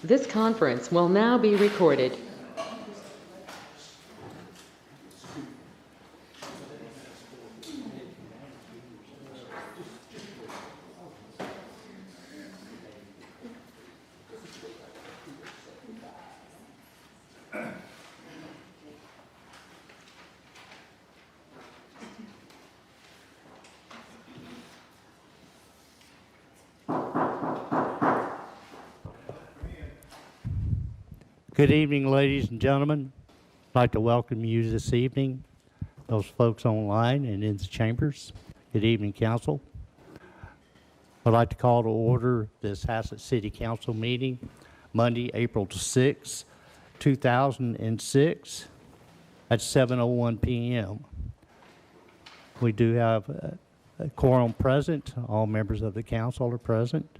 This conference will now be recorded. Good evening, ladies and gentlemen. I'd like to welcome you this evening, those folks online and in the chambers. Good evening, Council. I'd like to call to order this Haslet City Council meeting, Monday, April 6, 2006, at 7:01 p.m. We do have a quorum present. All members of the council are present.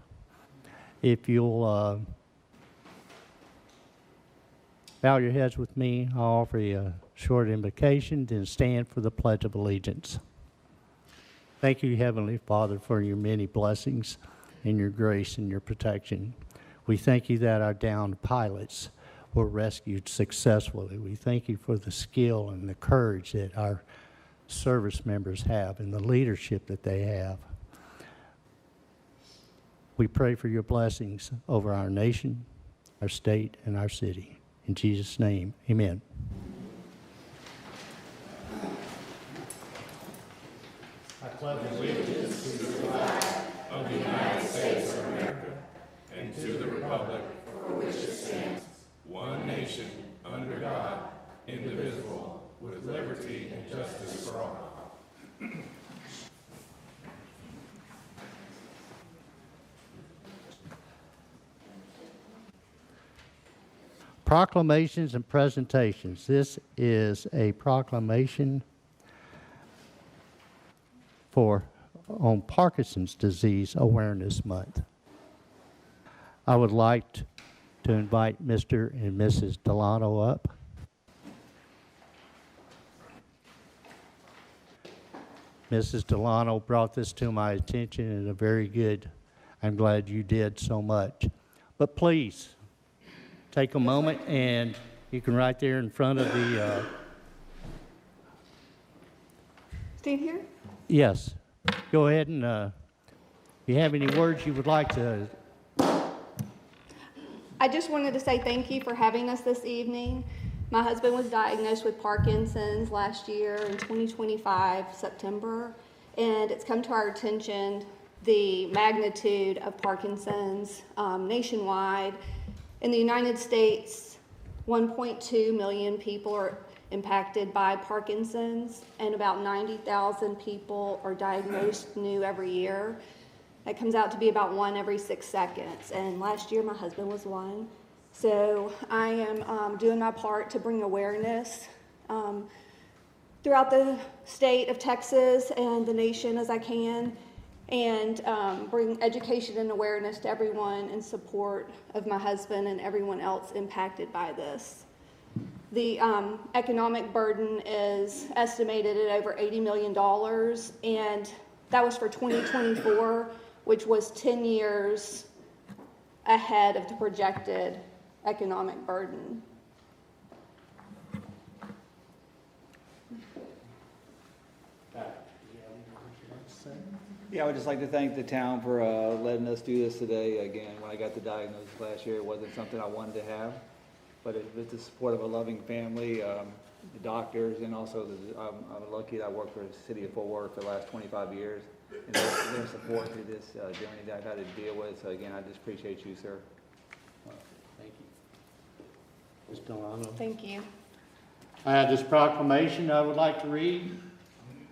If you'll bow your heads with me, I'll offer you a short invocation, then stand for the Pledge of Allegiance. Thank you, Heavenly Father, for your many blessings and your grace and your protection. We thank you that our downed pilots were rescued successfully. We thank you for the skill and the courage that our service members have and the leadership that they have. We pray for your blessings over our nation, our state, and our city. In Jesus' name, amen. I pledge allegiance to the flag of the United States of America and to the republic for which it stands, one nation, under God, indivisible, with liberty and justice for all. Proclamations and presentations. This is a proclamation on Parkinson's Disease Awareness Month. I would like to invite Mr. and Mrs. Delano up. Mrs. Delano brought this to my attention and a very good, I'm glad you did so much. But please, take a moment, and you can right there in front of the... Stand here? Yes. Go ahead and if you have any words you would like to... I just wanted to say thank you for having us this evening. My husband was diagnosed with Parkinson's last year in 2025, September, and it's come to our attention the magnitude of Parkinson's nationwide. In the United States, 1.2 million people are impacted by Parkinson's, and about 90,000 people are diagnosed new every year. That comes out to be about 1 every 6 seconds, and last year my husband was one. So I am doing my part to bring awareness throughout the state of Texas and the nation as I can, and bring education and awareness to everyone in support of my husband and everyone else impacted by this. The economic burden is estimated at over $80 million, and that was for 2024, which was 10 years ahead of the projected economic burden. Yeah, I would just like to thank the town for letting us do this today. Again, when I got the diagnosis last year, it wasn't something I wanted to have, but with the support of a loving family, the doctors, and also I'm lucky that I worked for the city of Fort Worth for the last 25 years, and their support through this journey that I've had to deal with. So again, I just appreciate you, sir. Thank you. Ms. Delano. Thank you. I have this proclamation I would like to read.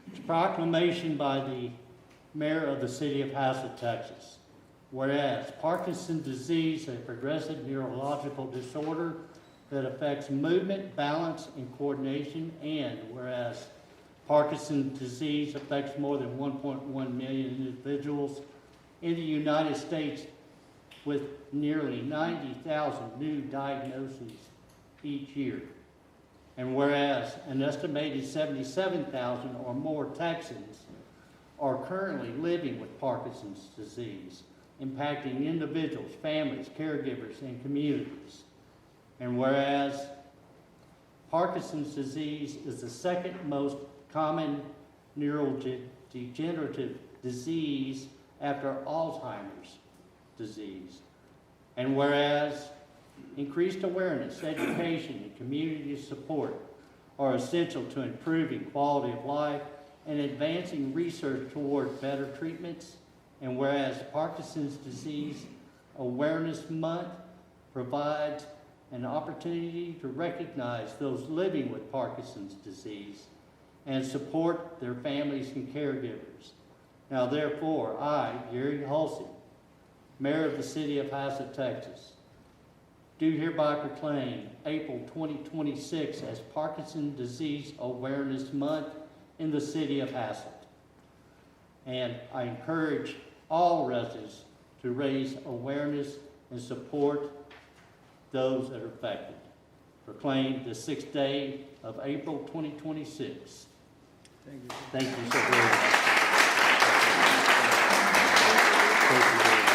It's a proclamation by the Mayor of the City of Haslet, Texas. Whereas Parkinson's disease, a progressive neurological disorder that affects movement, balance, and coordination, and whereas Parkinson's disease affects more than 1.1 million individuals in the United States, with nearly 90,000 new diagnoses each year. And whereas an estimated 77,000 or more Texans are currently living with Parkinson's disease, impacting individuals, families, caregivers, and communities. And whereas Parkinson's disease is the second most common neurodegenerative disease after Alzheimer's disease. And whereas increased awareness, education, and community support are essential to improving quality of life and advancing research toward better treatments. And whereas Parkinson's Disease Awareness Month provides an opportunity to recognize those living with Parkinson's disease and support their families and caregivers. Now therefore, I, Gary Halsey, Mayor of the City of Haslet, Texas, do hereby proclaim April 2026 as Parkinson's Disease Awareness Month in the City of Haslet. And I encourage all residents to raise awareness and support those that are affected. Proclaim the 6th day of April 2026. Thank you. Thank you so very much. Thank you very much.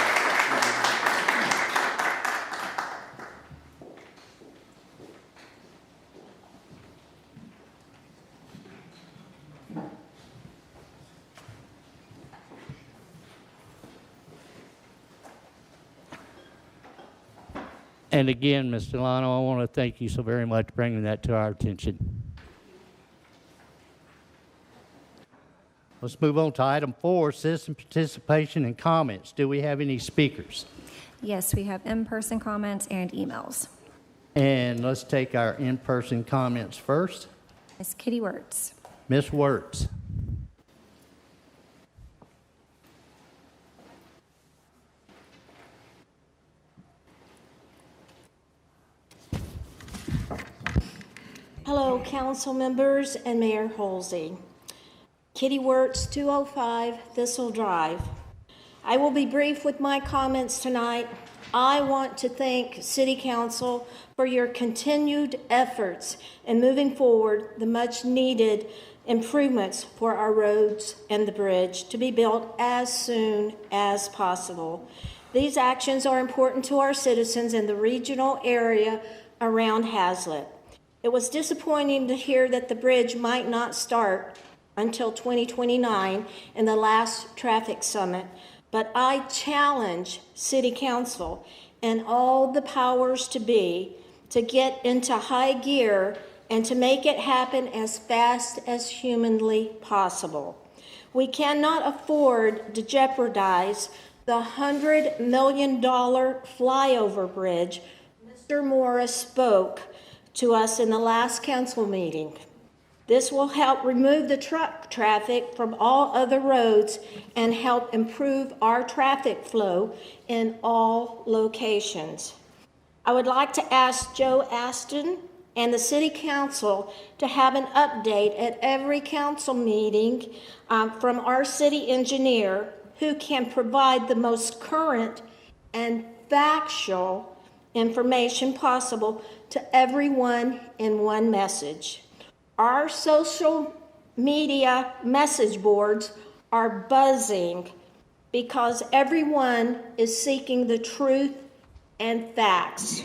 And again, Ms. Delano, I want to thank you so very much for bringing that to our attention. Let's move on to item 4, citizen participation and comments. Do we have any speakers? Yes, we have in-person comments and emails. And let's take our in-person comments first. Ms. Kitty Wirtz. Ms. Wirtz. Hello, council members and Mayor Halsey. Kitty Wirtz, 205 Thistle Drive. I will be brief with my comments tonight. I want to thank City Council for your continued efforts in moving forward the much needed improvements for our roads and the bridge to be built as soon as possible. These actions are important to our citizens in the regional area around Haslet. It was disappointing to hear that the bridge might not start until 2029 in the last traffic summit, but I challenge City Council and all the powers to be to get into high gear and to make it happen as fast as humanly possible. We cannot afford to jeopardize the $100 million flyover bridge Mr. Morris spoke to us in the last council meeting. This will help remove the truck traffic from all other roads and help improve our traffic flow in all locations. I would like to ask Joe Aston and the City Council to have an update at every council meeting from our city engineer, who can provide the most current and factual information possible to everyone in one message. Our social media message boards are buzzing because everyone is seeking the truth and facts.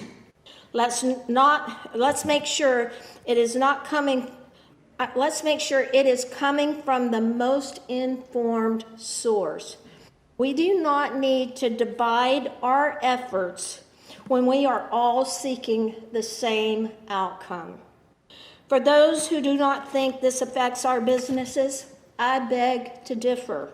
Let's make sure it is coming from the most informed source. We do not need to divide our efforts when we are all seeking the same outcome. For those who do not think this affects our businesses, I beg to differ.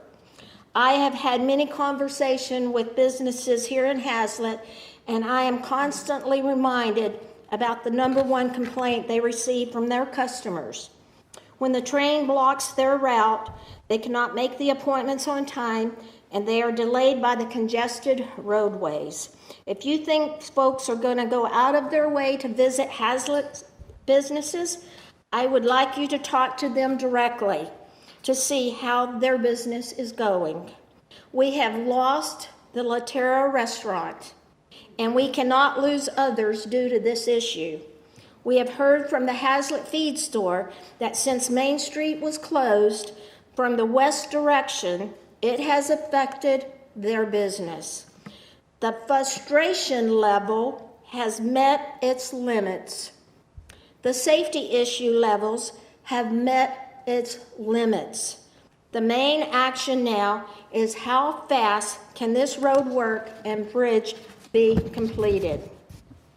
I have had many conversations with businesses here in Haslet, and I am constantly reminded about the number one complaint they receive from their customers. When the train blocks their route, they cannot make the appointments on time, and they are delayed by the congested roadways. If you think folks are going to go out of their way to visit Haslet businesses, I would like you to talk to them directly to see how their business is going. We have lost the La Terra restaurant, and we cannot lose others due to this issue. We have heard from the Haslet feed store that since Main Street was closed from the west direction, it has affected their business. The frustration level has met its limits. The safety issue levels have met its limits. The main action now is how fast can this road work and bridge be completed.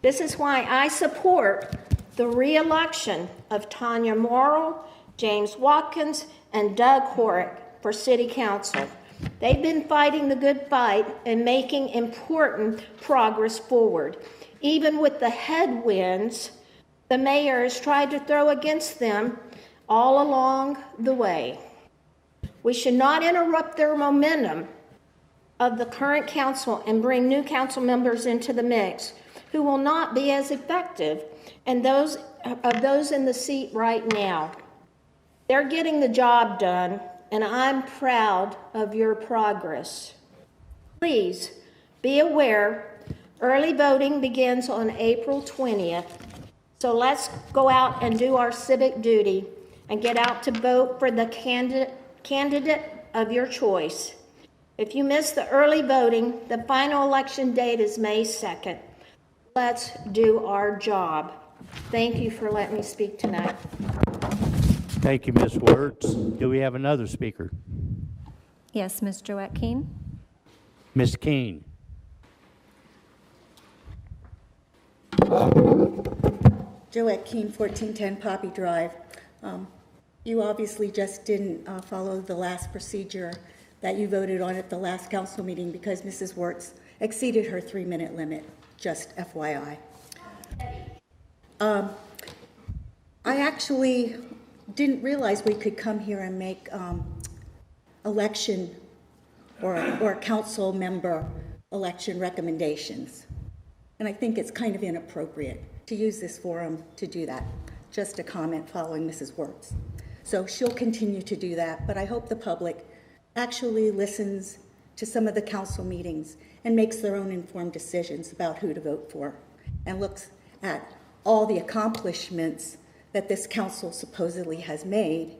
This is why I support the re-election of Tanya Morrill, James Watkins, and Doug Horick for City Council. They've been fighting the good fight and making important progress forward. Even with the headwinds the mayor has tried to throw against them all along the way. We should not interrupt their momentum of the current council and bring new council members into the mix who will not be as effective and those in the seat right now. They're getting the job done, and I'm proud of your progress. Please be aware, early voting begins on April 20th, so let's go out and do our civic duty and get out to vote for the candidate of your choice. If you miss the early voting, the final election date is May 2nd. Let's do our job. Thank you for letting me speak tonight. Thank you, Ms. Wertz. Do we have another speaker? Yes, Ms. Joette Keene. Ms. Keene. Joette Keene, 1410 Poppy Drive. You obviously just didn't follow the last procedure that you voted on at the last council meeting because Mrs. Wertz exceeded her 3-minute limit, just FYI. I actually didn't realize we could come here and make election or council member election recommendations. And I think it's kind of inappropriate to use this forum to do that. Just a comment following Mrs. Wertz. So she'll continue to do that, but I hope the public actually listens to some of the council meetings and makes their own informed decisions about who to vote for and looks at all the accomplishments that this council supposedly has made,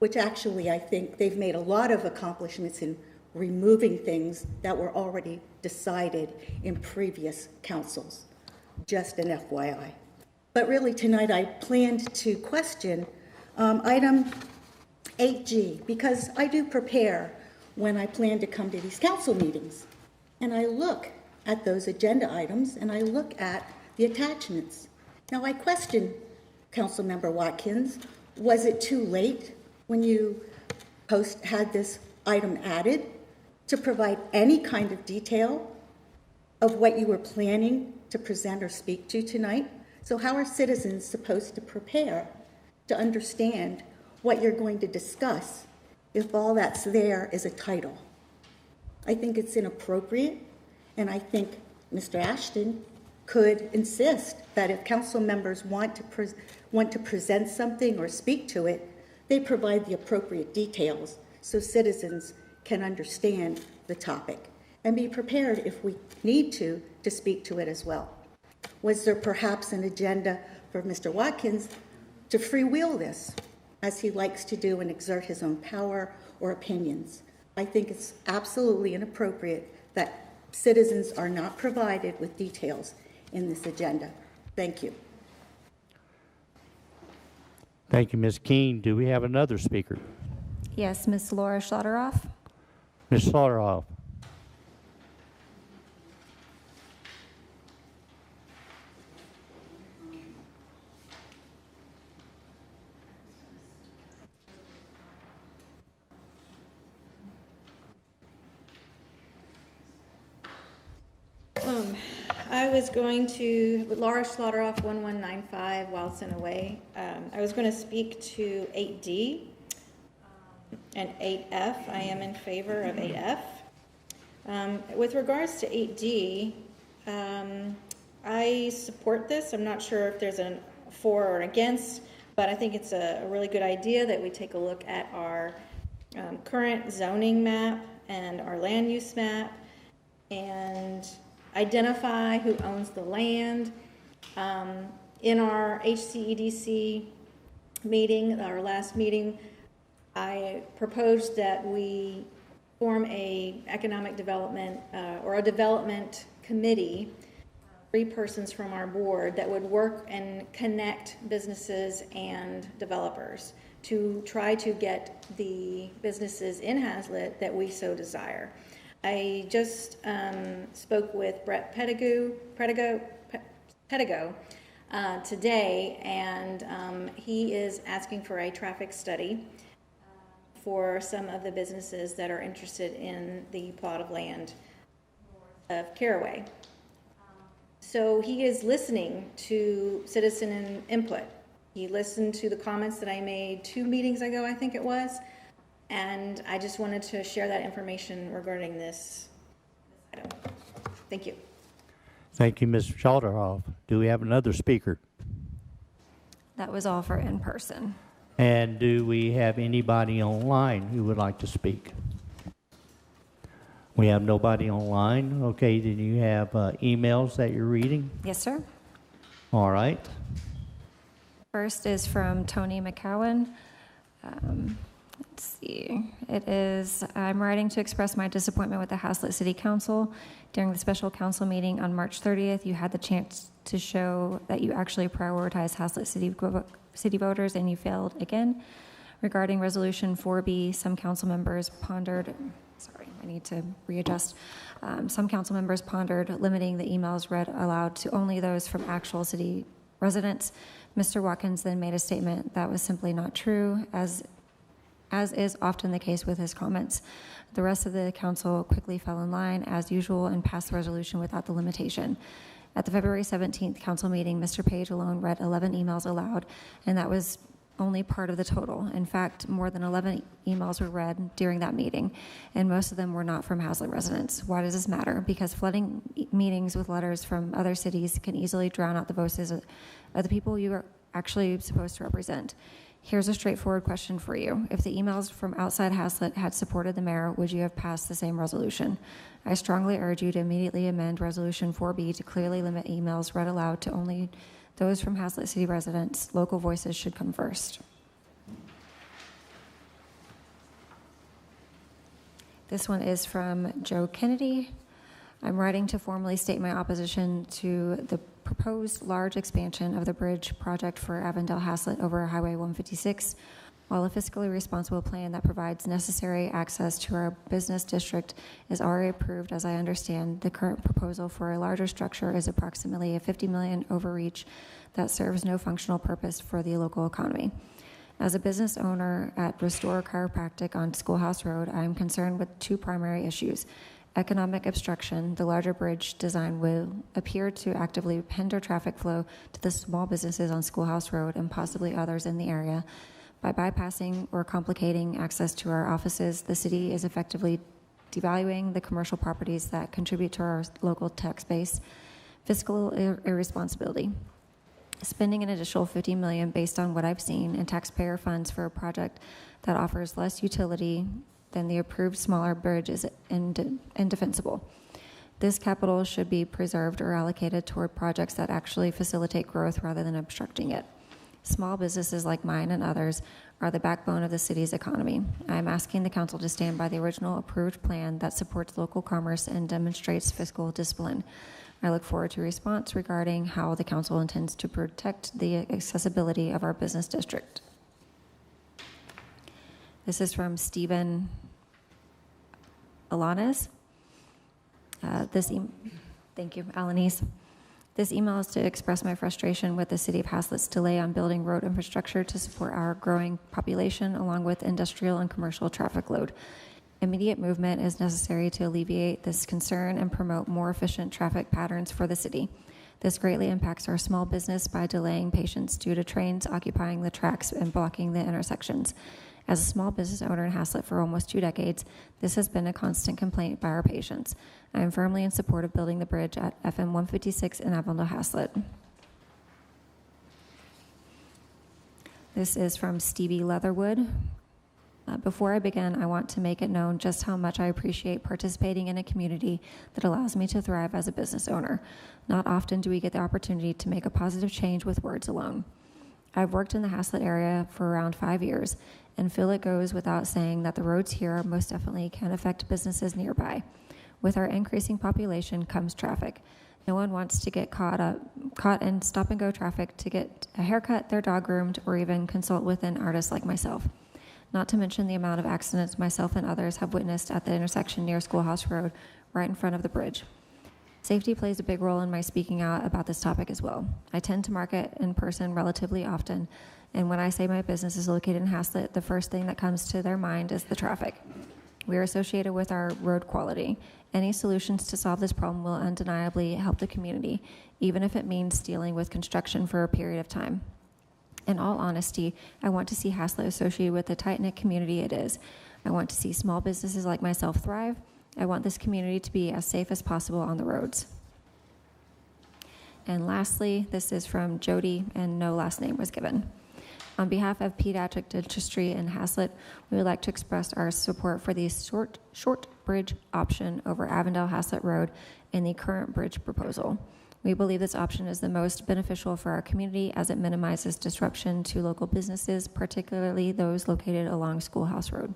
which actually I think they've made a lot of accomplishments in removing things that were already decided in previous councils. Just an FYI. But really tonight I planned to question item 8G because I do prepare when I plan to come to these council meetings. And I look at those agenda items and I look at the attachments. Now I question Councilmember Watkins, was it too late when you had this item added to provide any kind of detail of what you were planning to present or speak to tonight? So how are citizens supposed to prepare to understand what you're going to discuss if all that's there is a title? I think it's inappropriate, and I think Mr. Ashton could insist that if council members want to present something or speak to it, they provide the appropriate details so citizens can understand the topic and be prepared if we need to speak to it as well. Was there perhaps an agenda for Mr. Watkins to freewheel this, as he likes to do, and exert his own power or opinions? I think it's absolutely inappropriate that citizens are not provided with details in this agenda. Thank you. Thank you, Ms. Keene. Do we have another speaker? Yes, Ms. Laura Schlotteroff. Ms. Slaughterhoff. I was going to, Laura Schlotteroff, 1195 Wilson Way. I was going to speak to 8D and 8F. I am in favor of 8F. With regards to 8D, I support this. I'm not sure if there's a for or against, but I think it's a really good idea that we take a look at our current zoning map and our land use map and identify who owns the land. In our HCEDC meeting, our last meeting, I proposed that we form a economic development or a development committee, 3 persons from our board that would work and connect businesses and developers to try to get the businesses in Haslet that we so desire. I just spoke with Brett Pedigo today, and he is asking for a traffic study for some of the businesses that are interested in the plot of land of Caraway. So he is listening to citizen input. He listened to the comments that I made 2 meetings ago, I think it was, and I just wanted to share that information regarding this item. Thank you. Thank you, Ms. Schlotterhoff. Do we have another speaker? That was all for in person. And do we have anybody online who would like to speak? We have nobody online. Okay, then you have emails that you're reading? Yes, sir. All right. First is from Tony McCowan. Let's see. It is, I'm writing to express my disappointment with the Haslet City Council. During the special council meeting on March 30th, you had the chance to show that you actually prioritize Haslet City voters, and you failed again. Regarding Resolution 4B, some council members pondered, sorry, I need to readjust. Some council members pondered limiting the emails read aloud to only those from actual city residents. Mr. Watkins then made a statement that was simply not true, as is often the case with his comments. The rest of the council quickly fell in line, as usual, and passed the resolution without the limitation. At the February 17th council meeting, Mr. Page alone read 11 emails aloud, and that was only part of the total. In fact, more than 11 emails were read during that meeting, and most of them were not from Haslet residents. Why does this matter? Because flooding meetings with letters from other cities can easily drown out the voices of the people you are actually supposed to represent. Here's a straightforward question for you. If the emails from outside Haslet had supported the mayor, would you have passed the same resolution? I strongly urge you to immediately amend Resolution 4B to clearly limit emails read aloud to only those from Haslet City residents. Local voices should come first. This one is from Joe Kennedy. I'm writing to formally state my opposition to the proposed large expansion of the bridge project for Avondale Haslet over Highway 156. While a fiscally responsible plan that provides necessary access to our business district is already approved, as I understand, the current proposal for a larger structure is approximately a $50 million overreach that serves no functional purpose for the local economy. As a business owner at Restore Chiropractic on Schoolhouse Road, I am concerned with 2 primary issues. Economic obstruction. The larger bridge design will appear to actively hinder traffic flow to the small businesses on Schoolhouse Road and possibly others in the area. By bypassing or complicating access to our offices, the city is effectively devaluing the commercial properties that contribute to our local tax base. Fiscal irresponsibility. Spending an additional $50 million based on what I've seen in taxpayer funds for a project that offers less utility than the approved smaller bridge is indefensible. This capital should be preserved or allocated toward projects that actually facilitate growth rather than obstructing it. Small businesses like mine and others are the backbone of the city's economy. I am asking the council to stand by the original approved plan that supports local commerce and demonstrates fiscal discipline. I look forward to a response regarding how the council intends to protect the accessibility of our business district. This is from Stephen Alanis. Thank you, Alanis. This email is to express my frustration with the City of Haslet's delay on building road infrastructure to support our growing population along with industrial and commercial traffic load. Immediate movement is necessary to alleviate this concern and promote more efficient traffic patterns for the city. This greatly impacts our small business by delaying patients due to trains occupying the tracks and blocking the intersections. As a small business owner in Haslet for almost 2 decades, this has been a constant complaint by our patients. I am firmly in support of building the bridge at FM 156 in Avondale Haslet. This is from Stevie Leatherwood. Before I begin, I want to make it known just how much I appreciate participating in a community that allows me to thrive as a business owner. Not often do we get the opportunity to make a positive change with words alone. I've worked in the Haslet area for around 5 years and feel it goes without saying that the roads here most definitely can affect businesses nearby. With our increasing population comes traffic. No one wants to get caught in stop-and-go traffic to get a haircut, their dog groomed, or even consult with an artist like myself. Not to mention the amount of accidents myself and others have witnessed at the intersection near Schoolhouse Road, right in front of the bridge. Safety plays a big role in my speaking out about this topic as well. I tend to market in person relatively often, and when I say my business is located in Haslet, the first thing that comes to their mind is the traffic. We are associated with our road quality. Any solutions to solve this problem will undeniably help the community, even if it means dealing with construction for a period of time. In all honesty, I want to see Haslet associated with the tight-knit community it is. I want to see small businesses like myself thrive. I want this community to be as safe as possible on the roads. And lastly, this is from Jody, and no last name was given. On behalf of Pediatric Dentistry in Haslet, we would like to express our support for the short bridge option over Avondale Haslet Road in the current bridge proposal. We believe this option is the most beneficial for our community as it minimizes disruption to local businesses, particularly those located along Schoolhouse Road.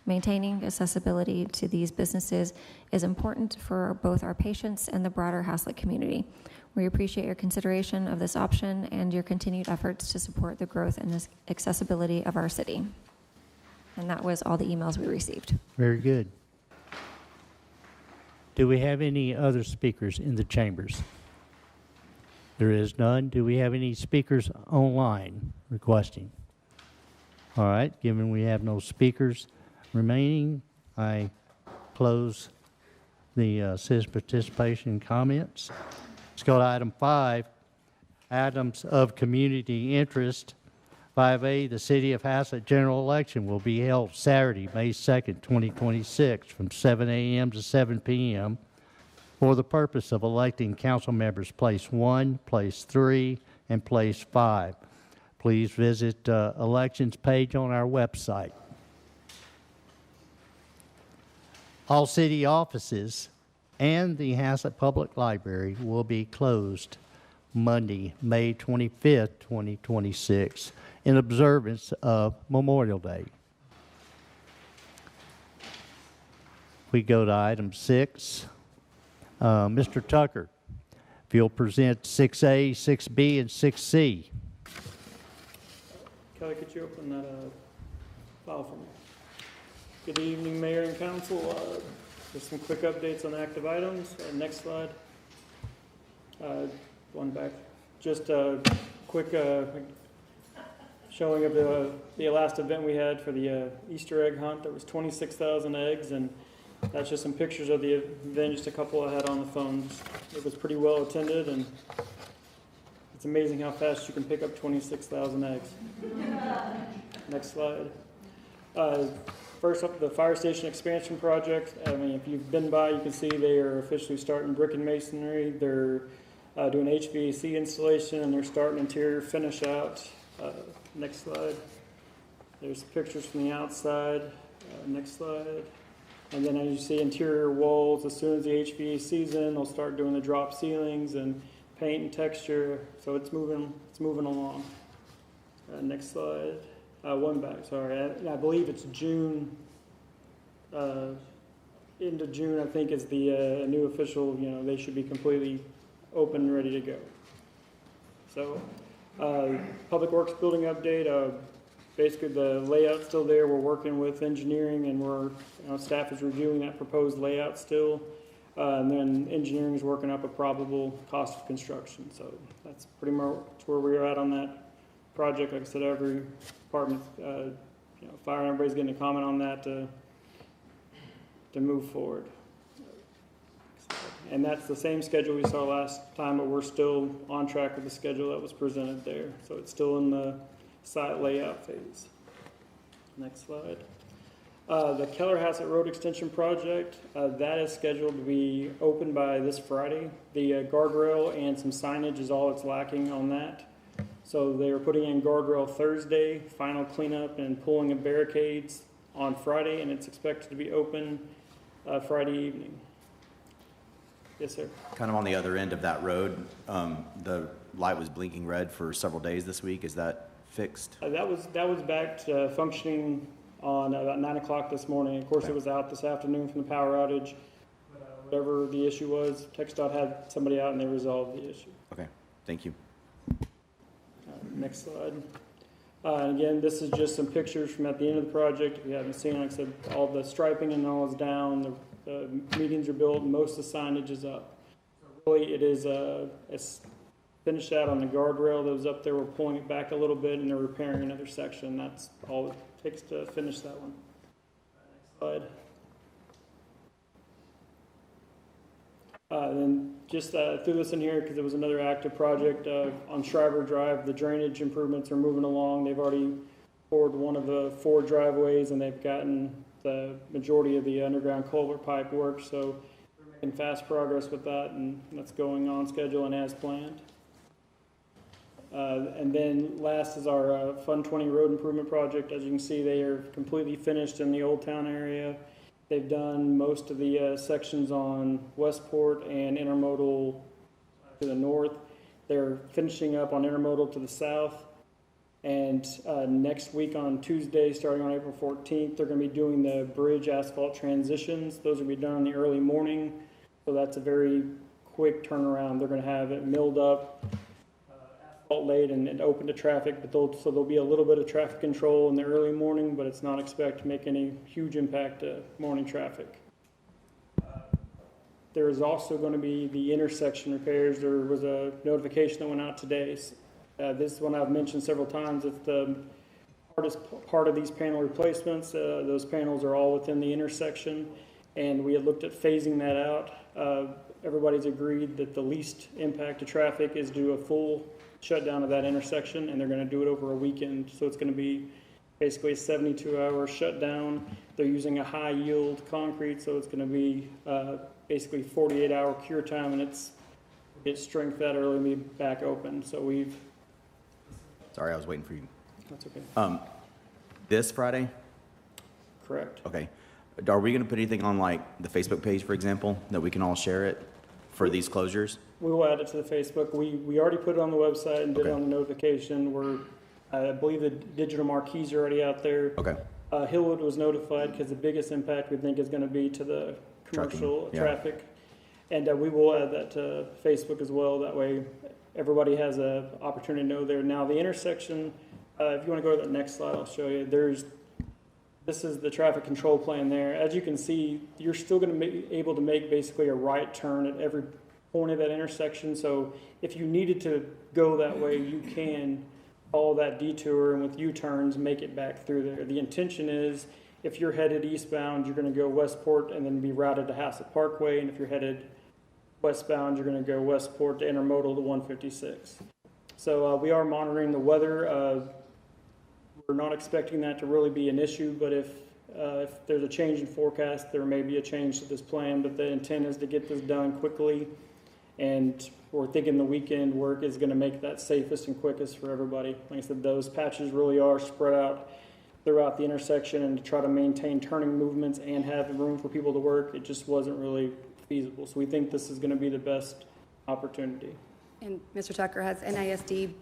Maintaining accessibility to these businesses is important for both our patients and the broader Haslet community. We appreciate your consideration of this option and your continued efforts to support the growth and accessibility of our city. And that was all the emails we received. Very good. Do we have any other speakers in the chambers? There is none. Do we have any speakers online requesting? All right, given we have no speakers remaining, I close the citizen participation and comments. Let's go to item 5, items of community interest. 5A, the City of Haslet general election will be held Saturday, May 2nd, 2026, from 7 a.m. to 7 p.m. for the purpose of electing council members place 1, place 3, and place 5. Please visit elections page on our website. All city offices and the Haslet Public Library will be closed Monday, May 25th, 2026, in observance of Memorial Day. We go to item 6. Mr. Tucker, if you'll present 6A, 6B, and 6C. Kelly, could you open that file for me? Good evening, Mayor and Council. Just some quick updates on active items. Next slide. One back. Just a quick showing of the last event we had for the Easter egg hunt. There was 26,000 eggs, and that's just some pictures of the event, just a couple I had on the phones. It was pretty well attended, and it's amazing how fast you can pick up 26,000 eggs. Next slide. First up, the fire station expansion project. I mean, if you've been by, you can see they are officially starting brick and masonry. They're doing HVAC installation, and they're starting interior finish out. Next slide. There's pictures from the outside. Next slide. And then as you see interior walls, as soon as the HVAC's in, they'll start doing the drop ceilings and paint and texture. So it's moving along. Next slide. One back, sorry. I believe it's June, into June, I think, is the new official, they should be completely open and ready to go. So, Public Works building update, basically the layout's still there. We're working with engineering, and staff is reviewing that proposed layout still. And then engineering is working up a probable cost of construction. So that's pretty much where we're at on that project. Like I said, every department, fire, everybody's getting a comment on that to move forward. And that's the same schedule we saw last time, but we're still on track with the schedule that was presented there. So it's still in the site layout phase. Next slide. The Keller-Haslet Road Extension Project, that is scheduled to be open by this Friday. The guardrail and some signage is all that's lacking on that. So they are putting in guardrail Thursday, final cleanup and pulling of barricades on Friday, and it's expected to be open Friday evening. Yes, sir. Kind of on the other end of that road, the light was blinking red for several days this week. Is that fixed? That was back to functioning on about 9 o'clock this morning. Of course, okay. It was out this afternoon from the power outage. Whatever the issue was, TxDOT had somebody out and they resolved the issue. Okay, thank you. Next slide. And again, this is just some pictures from at the end of the project. If you haven't seen, like I said, all the striping and all is down. The medians are built, and most of the signage is up. So really, it is it's finished out on the guardrail that was up there. We're pulling it back a little bit, and they're repairing another section. That's all it takes to finish that one. Next slide. Then just threw this in here because it was another active project on Shriver Drive. The drainage improvements are moving along. They've already poured one of the 4 driveways, and they've gotten the majority of the underground culvert pipe work. So we're making fast progress with that, and that's going on schedule and as planned. And then last is our Fund 20 road improvement project. As you can see, they are completely finished in the Old Town area. They've done most of the sections on Westport and Intermodal to the north. They're finishing up on Intermodal to the south. And next week on Tuesday, starting on April 14th, they're going to be doing the bridge asphalt transitions. Those will be done in the early morning. So that's a very quick turnaround. They're going to have it milled up, asphalt laid, and open to traffic. But there'll be a little bit of traffic control in the early morning, but it's not expected to make any huge impact to morning traffic. There is also going to be the intersection repairs. There was a notification that went out today. This one I've mentioned several times. It's the hardest part of these panel replacements. Those panels are all within the intersection, and we had looked at phasing that out. Everybody's agreed that the least impact to traffic is to do a full shutdown of that intersection, and they're going to do it over a weekend. So it's going to be basically a 72-hour shutdown. They're using a high-yield concrete, so it's going to be basically 48-hour cure time, and it's strength that early and be back open. So we've... Sorry, I was waiting for you. That's okay. This Friday? Correct. Okay. Are we going to put anything on, like, the Facebook page, for example, that we can all share it for these closures? We will add it to the Facebook. We already put it on the website and did it on the notification. I believe the digital marquees are already out there. Okay. Hillwood was notified because the biggest impact we think is going to be to the commercial traffic. And we will add that to Facebook as well. That way everybody has an opportunity to know there. Now the intersection, if you want to go to the next slide, I'll show you. This is the traffic control plan there. As you can see, you're still going to be able to make basically a right turn at every point of that intersection. So if you needed to go that way, you can follow that detour and with U-turns make it back through there. The intention is if you're headed eastbound, you're going to go Westport and then be routed to Haslet Parkway. And if you're headed westbound, you're going to go Westport to Intermodal to 156. So we are monitoring the weather. We're not expecting that to really be an issue, but if there's a change in forecast, there may be a change to this plan, but the intent is to get this done quickly and we're thinking the weekend work is going to make that safest and quickest for everybody. Like I said, those patches really are spread out throughout the intersection, and to try to maintain turning movements and have room for people to work, it just wasn't really feasible. So we think this is going to be the best opportunity. And Mr. Tucker, has NASD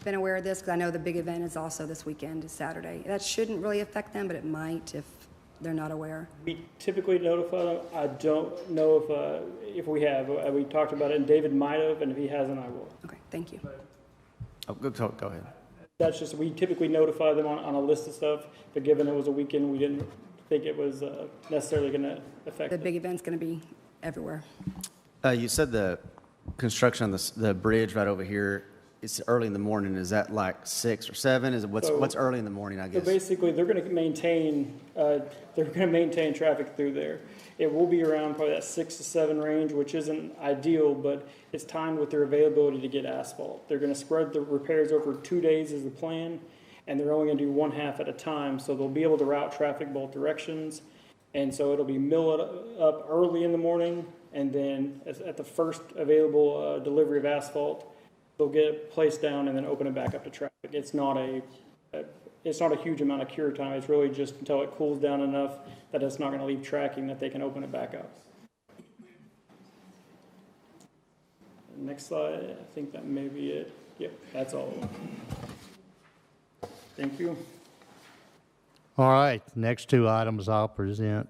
been aware of this? Because I know the big event is also this weekend, is Saturday. That shouldn't really affect them, but it might if they're not aware. We typically notify them. I don't know if we have. We talked about it, and David might have, and if he hasn't, I will. Okay, thank you. Oh, go ahead. That's just, we typically notify them on a list of stuff, but given it was a weekend, we didn't think it was necessarily going to affect The it. big event's going to be everywhere. You said the construction on the bridge right over here, it's early in the morning. Is that like 6 or 7? Is it what's early in the morning, I So guess? basically, they're going to maintain traffic through there. It will be around probably that 6 to 7 range, which isn't ideal, but it's timed with their availability to get asphalt. They're going to spread the repairs over 2 days is the plan, and they're only going to do one half at a time, so they'll be able to route traffic both directions. And so it'll be mill it up early in the morning, and then at the first available delivery of asphalt, they'll get it placed down and then open it back up to traffic. It's not a huge amount of cure time. It's really just until it cools down enough that it's not going to leave tracking that they can open it back up. Next slide. I think that may be it. Yep, that's all. Thank you. All right, the next 2 items I'll present.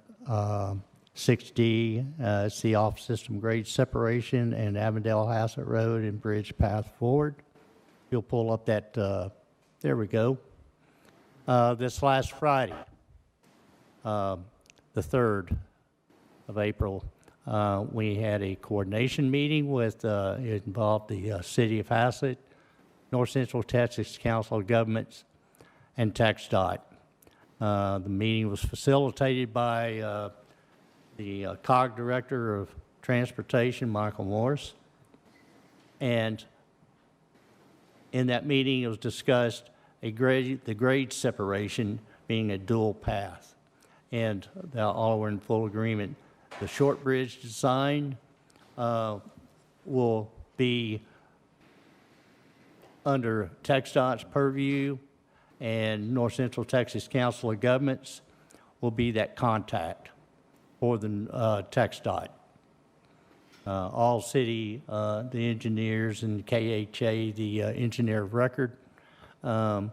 6D, it's the off-system grade separation and Avondale-Haslet Road and Bridge Path Forward. You'll pull up that, there we go. This last Friday, the 3rd of April, we had a coordination meeting with, it involved the City of Haslet, North Central Texas Council of Governments, and TxDOT. The meeting was facilitated by the COG Director of Transportation, Michael Morris. And in that meeting, it was discussed the grade separation being a dual path. And all were in full agreement. The short bridge design will be under TxDOT's purview, and North Central Texas Council of Governments will be that contact for the TxDOT. All city, the engineers, and KHA, the engineer of record, will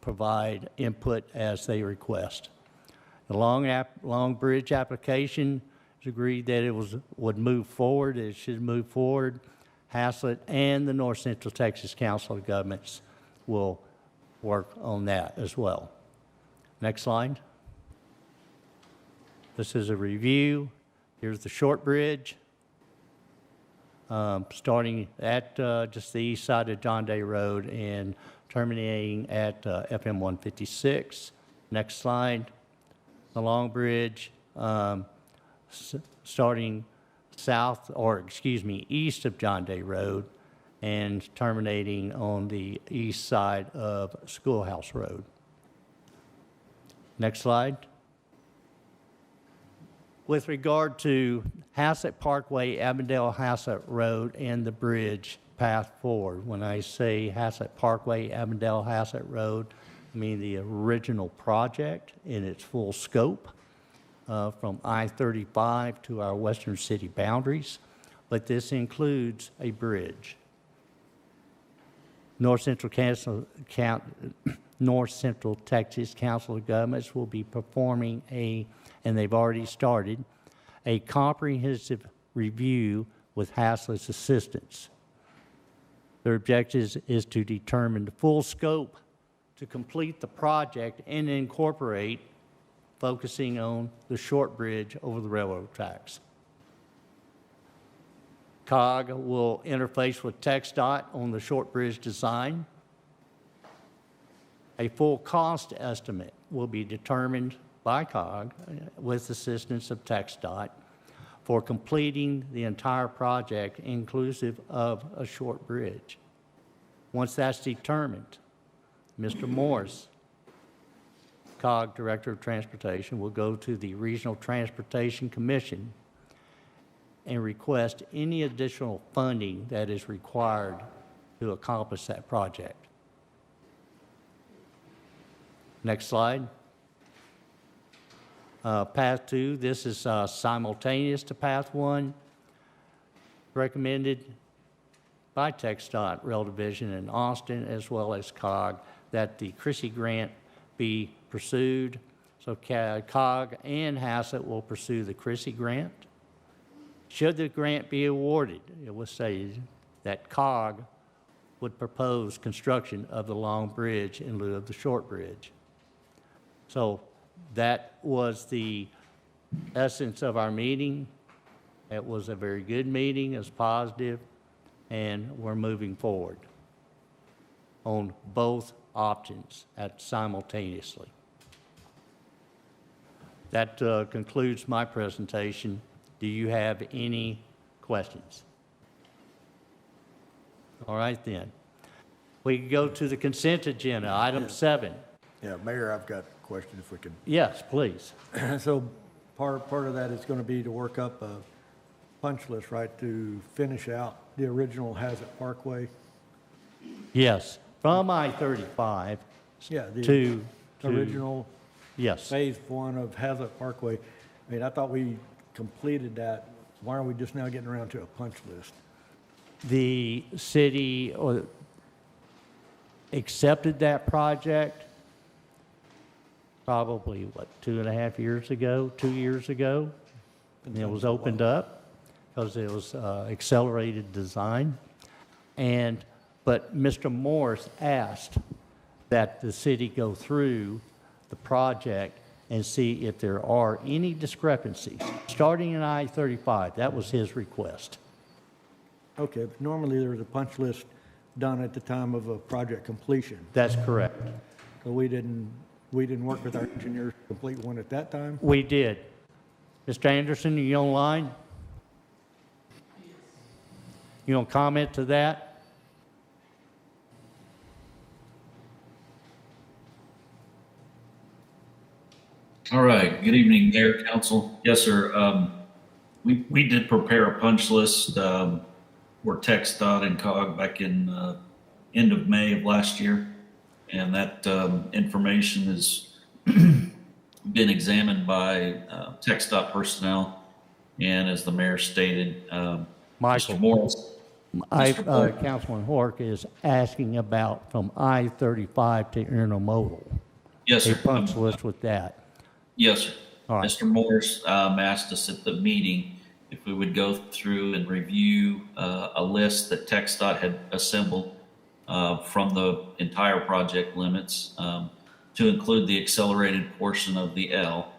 provide input as they request. The long bridge application is agreed that it would move forward. It should move forward. Haslet and the North Central Texas Council of Governments will work on that as well. Next slide. This is a review. Here's the short bridge, starting at just the east side of John Day Road and terminating at FM 156. Next slide. The long bridge, starting east of John Day Road and terminating on the east side of Schoolhouse Road. Next slide. With regard to Haslet Parkway, Avondale-Haslet Road, and the bridge path forward, when I say Haslet Parkway, Avondale-Haslet Road, I mean the original project in its full scope from I-35 to our western city boundaries, but this includes a bridge. North Central Texas Council of Governments will be performing and they've already started, a comprehensive review with Haslet's assistance. Their objective is to determine the full scope to complete the project and incorporate, focusing on the short bridge over the railroad tracks. COG will interface with TxDOT on the short bridge design. A full cost estimate will be determined by COG with assistance of TxDOT for completing the entire project inclusive of a short bridge. Once that's determined, Mr. Morris, COG Director of Transportation, will go to the Regional Transportation Commission and request any additional funding that is required to accomplish that project. Next slide. Path 2, this is simultaneous to Path 1, recommended by TxDOT, Rail Division in Austin, as well as COG, that the Chrissy grant be pursued. So COG and Haslet will pursue the Chrissy grant. Should the grant be awarded, it was stated that COG would propose construction of the long bridge in lieu of the short bridge. So that was the essence of our meeting. It was a very good meeting, it was positive, and we're moving forward on both options simultaneously. That concludes my presentation. Do you have any questions? All right then. We can go to the consent agenda, item 7. Yeah, Mayor, I've got a question if we could. Yes, please. So part of that is going to be to work up a punch list, right, to finish out the original Haslet Parkway? Yes, from I-35 Yeah, the to original yes. phase 1 of Haslet Parkway. I mean, I thought we completed that. Why are we just now getting around to a punch list? The city accepted that project probably, 2.5 years ago, 2 years ago. And it was opened up because it was accelerated design. But Mr. Morris asked that the city go through the project and see if there are any discrepancies. Starting in I-35, that was his request. Okay, but normally there's a punch list done at the time of a project completion. That's correct. So we didn't work with our engineers to complete one at that time? We did. Mr. Anderson, are you online? You want to comment to that? All right. Good evening, Mayor, Council. Yes, sir. We did prepare a punch list for TxDOT and COG back in end of May of last year, and that information has been examined by TxDOT personnel, and as the mayor stated, Michael, Mr. Morris. Councilman Hork is asking about from I-35 to intermodal. Yes, sir. A punch list with that. Yes, sir. All right. Mr. Morris asked us at the meeting if we would go through and review a list that TxDOT had assembled from the entire project limits to include the accelerated portion of the L.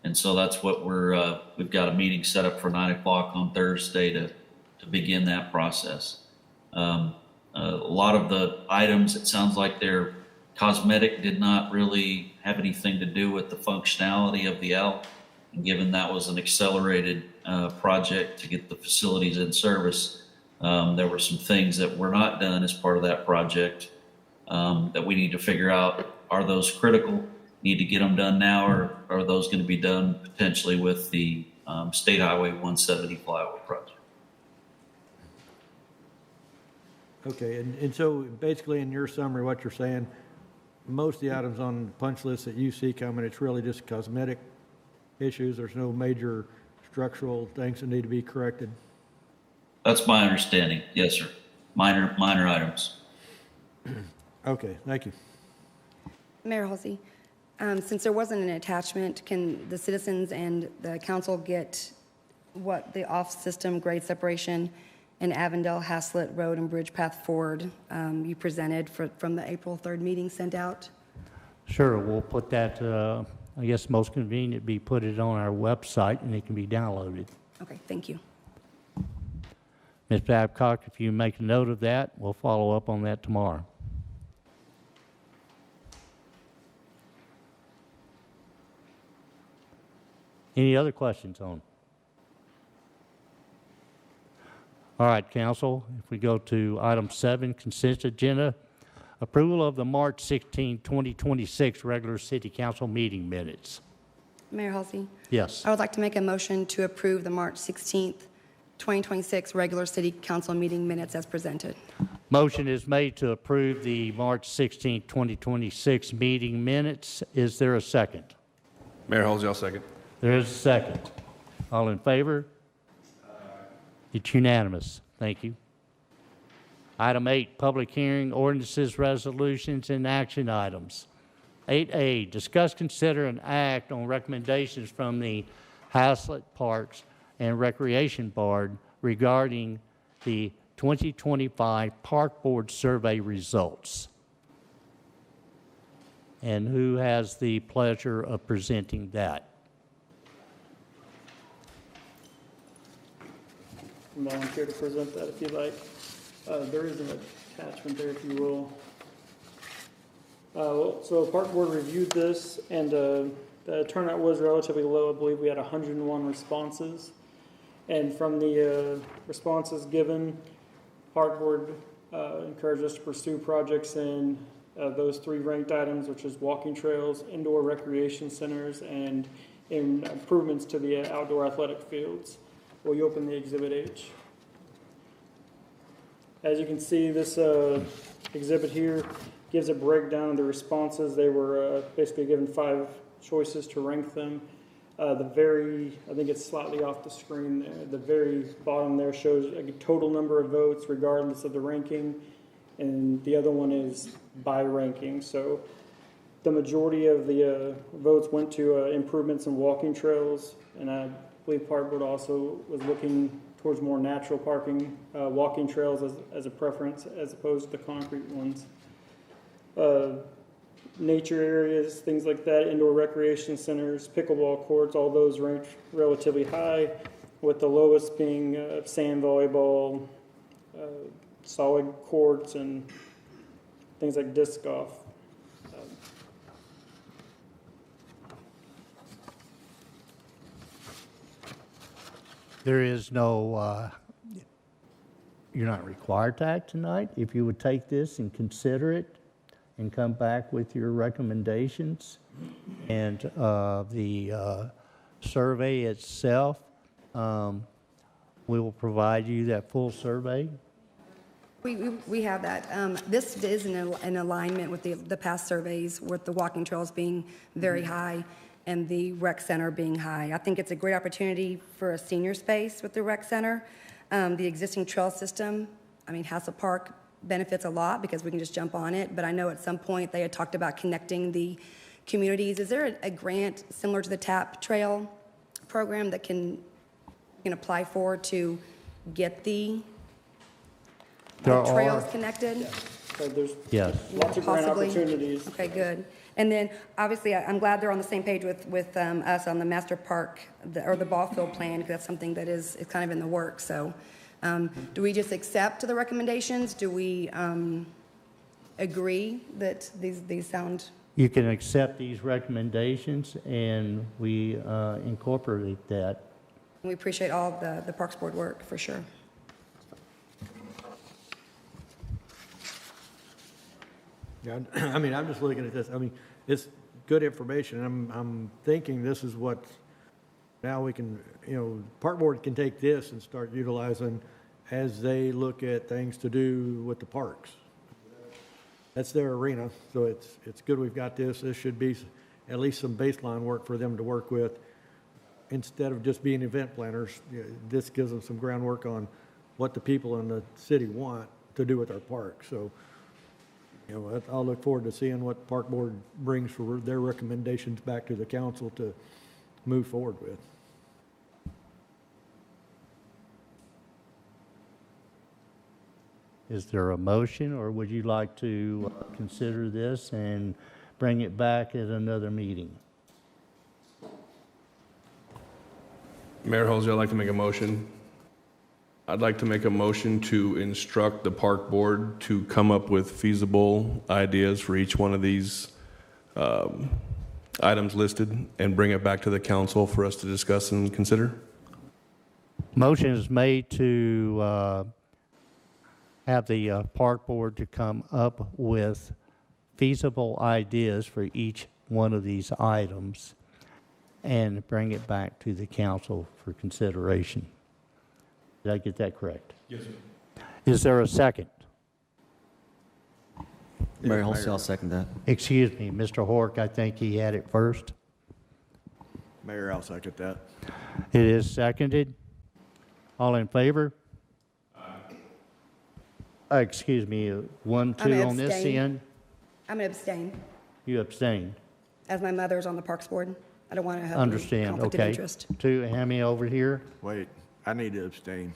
And so that's what we've got a meeting set up for 9 o'clock on Thursday to begin that process. A lot of the items, it sounds like they're cosmetic, did not really have anything to do with the functionality of the L. And given that was an accelerated project to get the facilities in service, there were some things that were not done as part of that project that we need to figure out, are those critical, need to get them done now, or are those going to be done potentially with the State Highway 170 flyover project? Okay, and so basically in your summary, what you're saying, most of the items on the punch list that you see coming, it's really just cosmetic issues. There's no major structural things that need to be corrected. That's my understanding. Yes, sir. Minor items. Okay, thank you. Mayor Halsey, since there wasn't an attachment, can the citizens and the council get what the off-system grade separation in Avondale, Haslet Road and Bridge Path Forward you presented from the April 3rd meeting sent out? Sure, we'll put that, I guess most convenient be put it on our website and it can be downloaded. Okay, thank you. Ms. Babcock, if you make a note of that, we'll follow up on that tomorrow. Any other questions on? All right, council, if we go to item 7, consent agenda, approval of the March 16, 2026 regular city council meeting minutes. Mayor Halsey? Yes. I would like to make a motion to approve the March 16th, 2026 regular city council meeting minutes as presented. Motion is made to approve the March 16, 2026 meeting minutes. Is there a second? Mayor Halsey, I'll second. There is a second. All in favor? It's unanimous. Thank you. Item 8, public hearing, ordinances, resolutions, and action items. 8A, discuss, consider, and act on recommendations from the Haslet Parks and Recreation Board regarding the 2025 Park Board survey results. And who has the pleasure of presenting that? Volunteer to present that if you'd like. There is an attachment there, if you will. So Park Board reviewed this, and the turnout was relatively low. I believe we had 101 responses. And from the responses given, Park Board encouraged us to pursue projects in those 3 ranked items, which is walking trails, indoor recreation centers, and improvements to the outdoor athletic fields. Will you open the Exhibit H? As you can see, this exhibit here gives a breakdown of the responses. They were basically given 5 choices to rank them. I think it's slightly off the screen there. The very bottom there shows a total number of votes regardless of the ranking, and the other one is by ranking. So the majority of the votes went to improvements in walking trails, and I believe Park Board also was looking towards more natural parking, walking trails as a preference as opposed to the concrete ones. Nature areas, things like that, indoor recreation centers, pickleball courts, all those ranked relatively high, with the lowest being sand volleyball, solid courts, and things like disc golf. There is no, you're not required to act tonight. If you would take this and consider it and come back with your recommendations, and the survey itself, we will provide you that full survey. We have that. This is in alignment with the past surveys, with the walking trails being very high and the rec center being high. I think it's a great opportunity for a senior space with the rec center. The existing trail system, Haslet Park benefits a lot because we can just jump on it, but I know at some point they had talked about connecting the communities. Is there a grant similar to the TAP Trail program that you can apply for to get the trails connected? Yeah. So there's Yes. lots of grant Possibly. opportunities. Okay, good. And then, obviously, I'm glad they're on the same page with us on the master park, or the ball field plan, because that's something that is kind of in the works. So, do we just accept the recommendations? Do we agree that these sound? You can accept these recommendations, and we incorporate that. We appreciate all the Parks Board work, for sure. Yeah, I'm just looking at this. It's good information. I'm thinking this is what, now we can, Park Board can take this and start utilizing as they look at things to do with the parks. That's their arena, so it's good we've got this. This should be at least some baseline work for them to work with. Instead of just being event planners, this gives them some groundwork on what the people in the city want to do with our park. So, I'll look forward to seeing what Park Board brings for their recommendations back to the council to move forward with. Is there a motion, or would you like to consider this and bring it back at another meeting? Mayor Halsey, I'd like to make a motion. I'd like to make a motion to instruct the Park Board to come up with feasible ideas for each one of these items listed and bring it back to the council for us to discuss and consider. Motion is made to have the Park Board to come up with feasible ideas for each one of these items and bring it back to the council for consideration. Did I get that correct? Yes, sir. Is there a second? Mayor Holsey, I'll second that. Excuse me, Mr. Hork, I think he had it first. Mayor, I'll second that. It is seconded. All in favor? Excuse me, 1, 2 I'm gonna on this abstain. end. I'm going to abstain, You abstain. as my mother's on the Parks Board. I don't want to have any Understand, conflict of okay. interest. 2, Hammy over here. Wait, I need to abstain.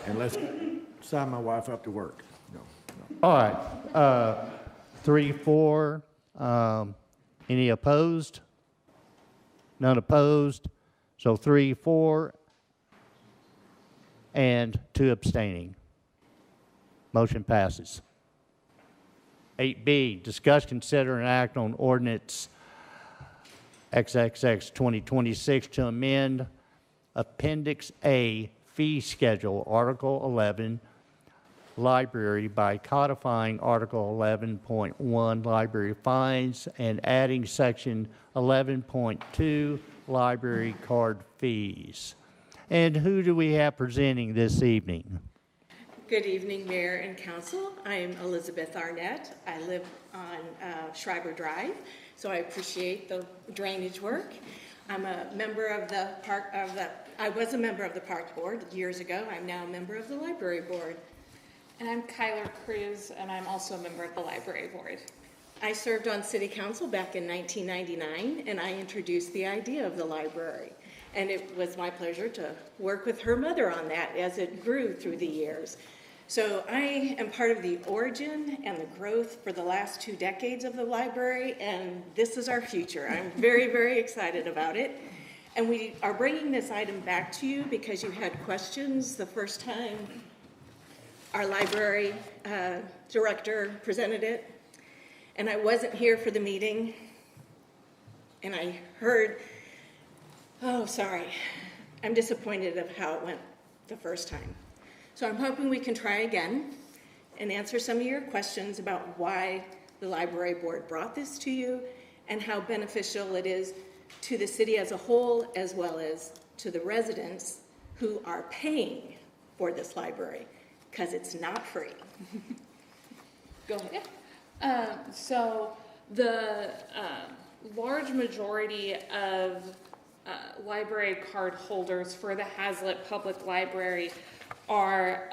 And let's sign my wife up to work. No. All right, 3, 4. Any opposed? None opposed. So 3, 4, and 2 abstaining. Motion passes. 8B, discuss, consider, and act on ordinance XXX 2026 to amend Appendix A fee schedule, Article 11, Library, by codifying Article 11.1, Library fines, and adding Section 11.2, Library card fees. And who do we have presenting this evening? Good evening, Mayor and Council. I'm Elizabeth Arnett. I live on Schreiber Drive, so I appreciate the drainage work. I'm a member of the I was a member of the Park Board years ago. I'm now a member of the Library Board. And I'm Kyler Cruz, and I'm also a member of the Library Board. I served on City Council back in 1999, and I introduced the idea of the library. And it was my pleasure to work with her mother on that as it grew through the years. So I am part of the origin and the growth for the last 2 decades of the library, and this is our future. I'm very, very excited about it. And we are bringing this item back to you because you had questions the first time our library director presented it. And I wasn't here for the meeting, and I heard, oh, sorry, I'm disappointed of how it went the first time. So I'm hoping we can try again and answer some of your questions about why the library board brought this to you and how beneficial it is to the city as a whole, as well as to the residents who are paying for this library, because it's not free. Go ahead. So the large majority of library card holders for the Haslet Public Library are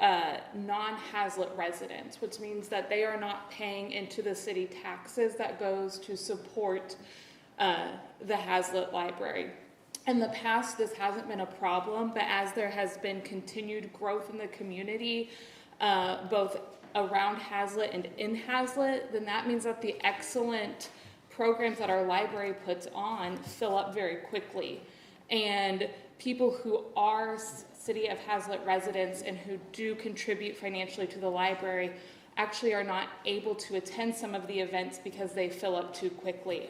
non-Haslet residents, which means that they are not paying into the city taxes that goes to support the Haslet Library. In the past, this hasn't been a problem, but as there has been continued growth in the community, both around Haslet and in Haslet, then that means that the excellent programs that our library puts on fill up very quickly. And people who are City of Haslet residents and who do contribute financially to the library actually are not able to attend some of the events because they fill up too quickly.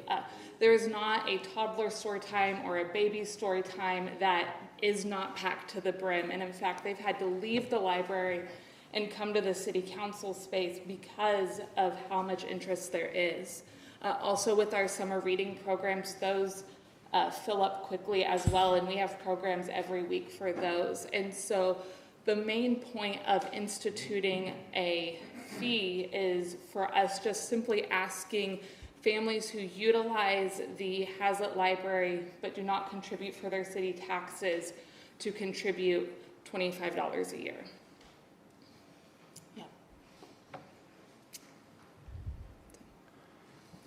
There is not a toddler story time or a baby story time that is not packed to the brim. And in fact, they've had to leave the library and come to the city council space because of how much interest there is. Also with our summer reading programs, those fill up quickly as well, and we have programs every week for those. And so the main point of instituting a fee is for us just simply asking families who utilize the Haslet Library but do not contribute for their city taxes to contribute $25 a year.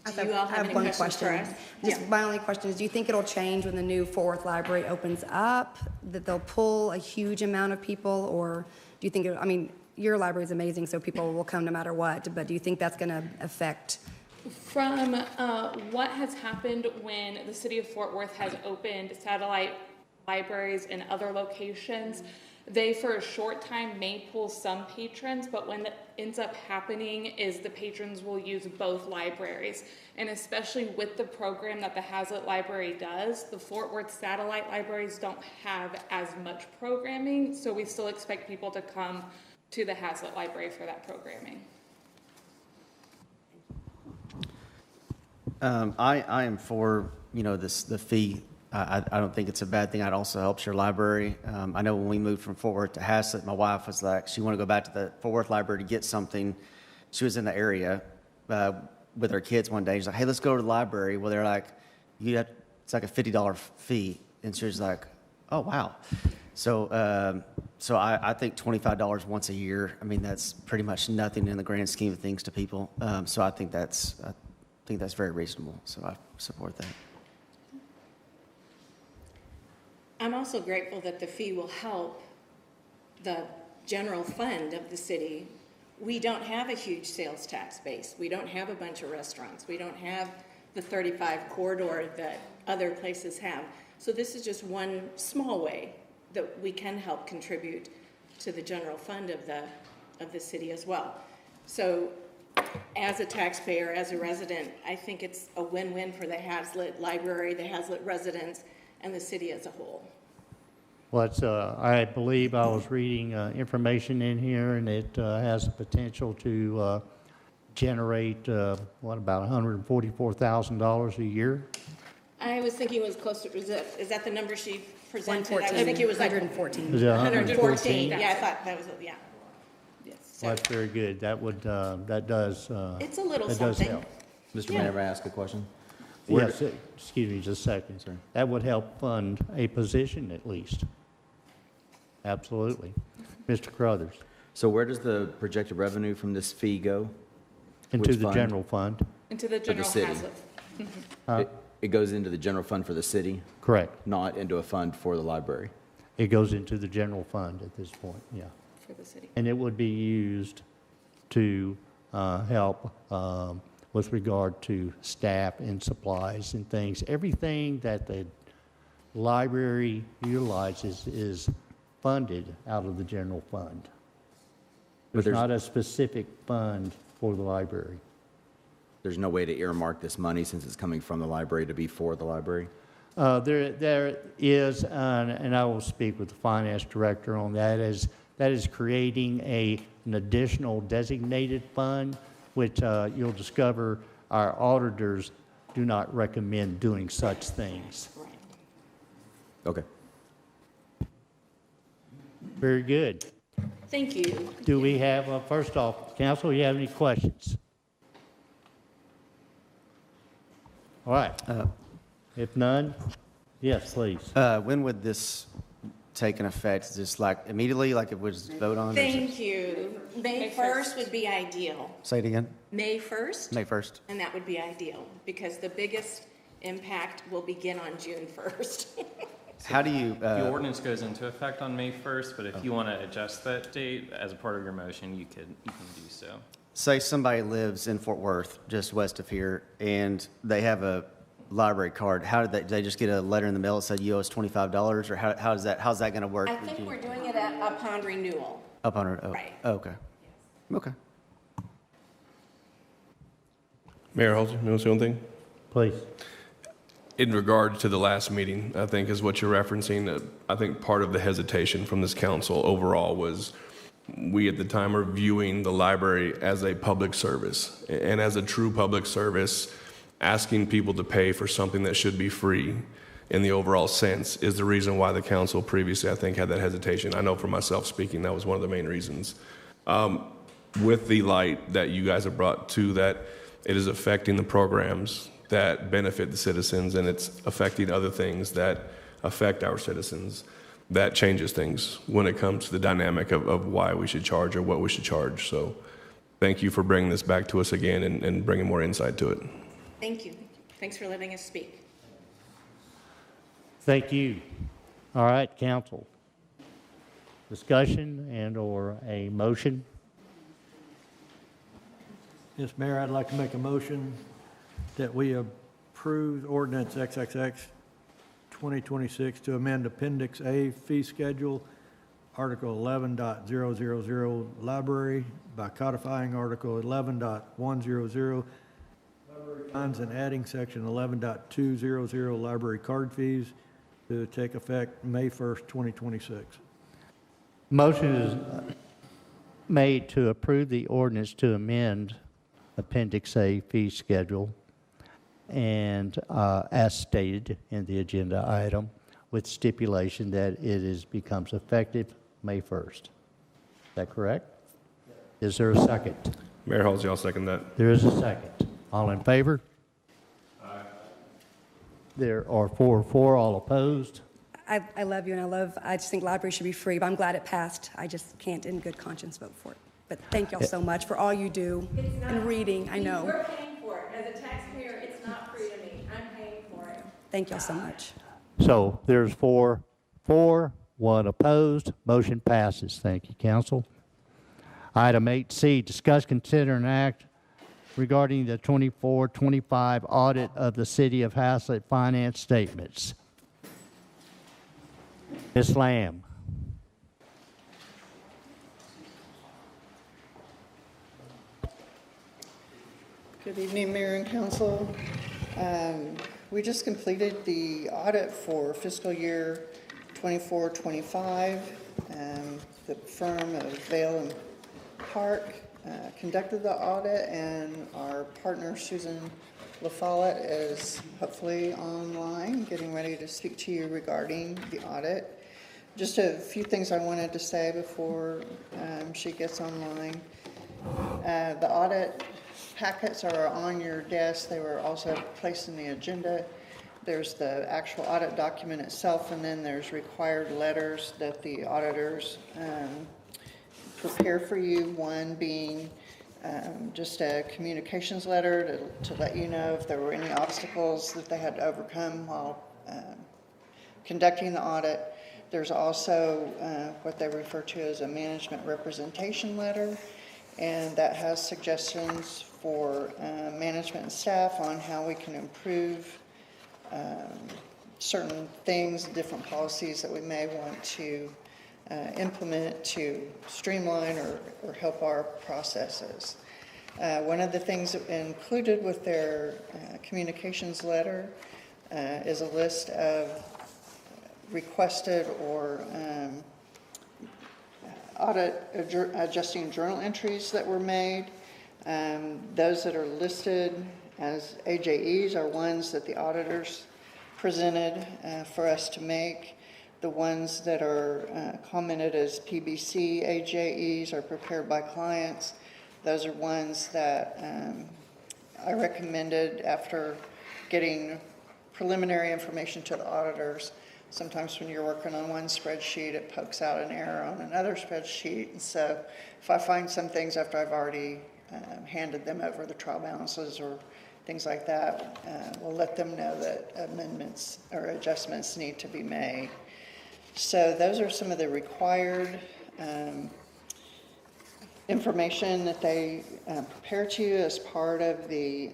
Do you all have any one questions for us? Just my only question is, do you think it'll change when the new 4th library opens up, that they'll pull a huge amount of people, or do you think, I mean, your library is amazing, so people will come no matter what, but do you think that's going to affect? From what has happened when the city of Fort Worth has opened satellite libraries in other locations, they for a short time may pull some patrons, but when that ends up happening is the patrons will use both libraries. And especially with the program that the Haslet Library does, the Fort Worth satellite libraries don't have as much programming, so we still expect people to come to the Haslet Library for that programming. I am for, the fee I don't think it's a bad thing. It also helps your library. I know when we moved from Fort Worth to Haslet, my wife was like, she wanted to go back to the Fort Worth library to get something. She was in the area with her kids one day. She's like, hey, let's go to the library. Well, they're like, it's like a $50 fee. And she was like, oh, wow. So I think $25 once a year, I mean, that's pretty much nothing in the grand scheme of things to people. So I think that's very reasonable. So I support that. I'm also grateful that the fee will help the general fund of the city. We don't have a huge sales tax base. We don't have a bunch of restaurants. We don't have the 35 corridor that other places have. So this is just one small way that we can help contribute to the general fund of the city as well. So as a taxpayer, as a resident, I think it's a win-win for the Haslet Library, the Haslet residents, and the city as a whole. Well, I believe I was reading information in here, and it has the potential to generate, about $144,000 a year? I was thinking it was closer, is that the number she presented? 114. I think it was like 114. Is it 114, yeah, I thought that was, yeah. Yes, so Well, that's very good. That would, that does, it's a little that does something. help. Mr. Yeah. Mayor, may I ask a question? Yes, excuse me just a second, sir. That would help fund a position at least. Absolutely. Mr. Crothers, So where does the projected revenue from this fee go? into Which the fund? general fund. Into the general city. Haslet. It goes into the general fund for the city, Correct. not into a fund for the library. It goes into the general fund at this point, yeah. For the city. And it would be used to help with regard to staff and supplies and things. Everything that the library utilizes is funded out of the general fund. There's not a specific fund for the library. There's no way to earmark this money since it's coming from the library to be for the library? There is, and I will speak with the finance director on that, that is creating an additional designated fund, which you'll discover our auditors do not recommend doing such things. Okay. Very good. Thank you. Do we have, first off, council, you have any questions? All right. If none, yes, please. When would this take an effect? Is this like immediately, like if we just vote on it? Thank you. May 1st would be ideal. Say it again. May 1st? May 1st. And that would be ideal, because the biggest impact will begin on June 1st. How do you? The ordinance goes into effect on May 1st, but if you want to adjust that date as a part of your motion, you can do so. Say somebody lives in Fort Worth, just west of here, and they have a library card. How did they just get a letter in the mail that said you owe us $25, or how's that going to work? I think we're doing it upon renewal. Upon Right. Okay. Okay. Mayor Halsey, you want to say one thing? Please. In regard to the last meeting, I think is what you're referencing. I think part of the hesitation from this council overall was we at the time are viewing the library as a public service, and as a true public service, asking people to pay for something that should be free in the overall sense is the reason why the council previously, I think, had that hesitation. I know for myself speaking, that was one of the main reasons. With the light that you guys have brought to that, it is affecting the programs that benefit the citizens, and it's affecting other things that affect our citizens. That changes things when it comes to the dynamic of why we should charge or what we should charge. So thank you for bringing this back to us again and bringing more insight to it. Thank you. Thanks for letting us speak. Thank you. All right, council. Discussion and/or a motion? Yes, Mayor, I'd like to make a motion that we approve ordinance XXX 2026 to amend Appendix A fee schedule, Article 11.000 library by codifying Article 11.100 library funds and adding Section 11.200 library card fees to take effect May 1st, 2026. Motion is made to approve the ordinance to amend Appendix A fee schedule and as stated in the agenda item, with stipulation that becomes effective May 1st. Is that correct? Is there a second? Mayor Halsey, I'll second that. There is a second. All in favor? Aye. There are 4, all opposed. I love you, and I just think library should be free, but I'm glad it passed. I just can't in good conscience vote for it. But thank y'all so much for all you do and reading, I know. We're paying for it. As a taxpayer, it's not free to me. I'm paying for it. Thank y'all so much. So there's 4, 1 opposed. Motion passes. Thank you, council. Item 8C, discuss, consider, and act regarding the 24-25 audit of the City of Haslet finance statements. Ms. Lamb. Good evening, Mayor and Council. We just completed the audit for fiscal year 24-25. The firm of Vale and Park conducted the audit, and our partner Susan LaFollette is hopefully online, getting ready to speak to you regarding the audit. Just a few things I wanted to say before she gets online. The audit packets are on your desk. They were also placed in the agenda. There's the actual audit document itself, and then there's required letters that the auditors prepare for you, one being just a communications letter to let you know if there were any obstacles that they had to overcome while conducting the audit. There's also what they refer to as a management representation letter, and that has suggestions for management and staff on how we can improve certain things, different policies that we may want to implement to streamline or help our processes. One of the things included with their communications letter is a list of requested or audit adjusting journal entries that were made. Those that are listed as AJEs are ones that the auditors presented for us to make. The ones that are commented as PBC AJEs are prepared by clients. Those are ones that I recommended after getting preliminary information to the auditors. Sometimes when you're working on one spreadsheet, it pokes out an error on another spreadsheet. And so if I find some things after I've already handed them over the trial balances or things like that, we'll let them know that amendments or adjustments need to be made. So those are some of the required information that they prepare to you as part of the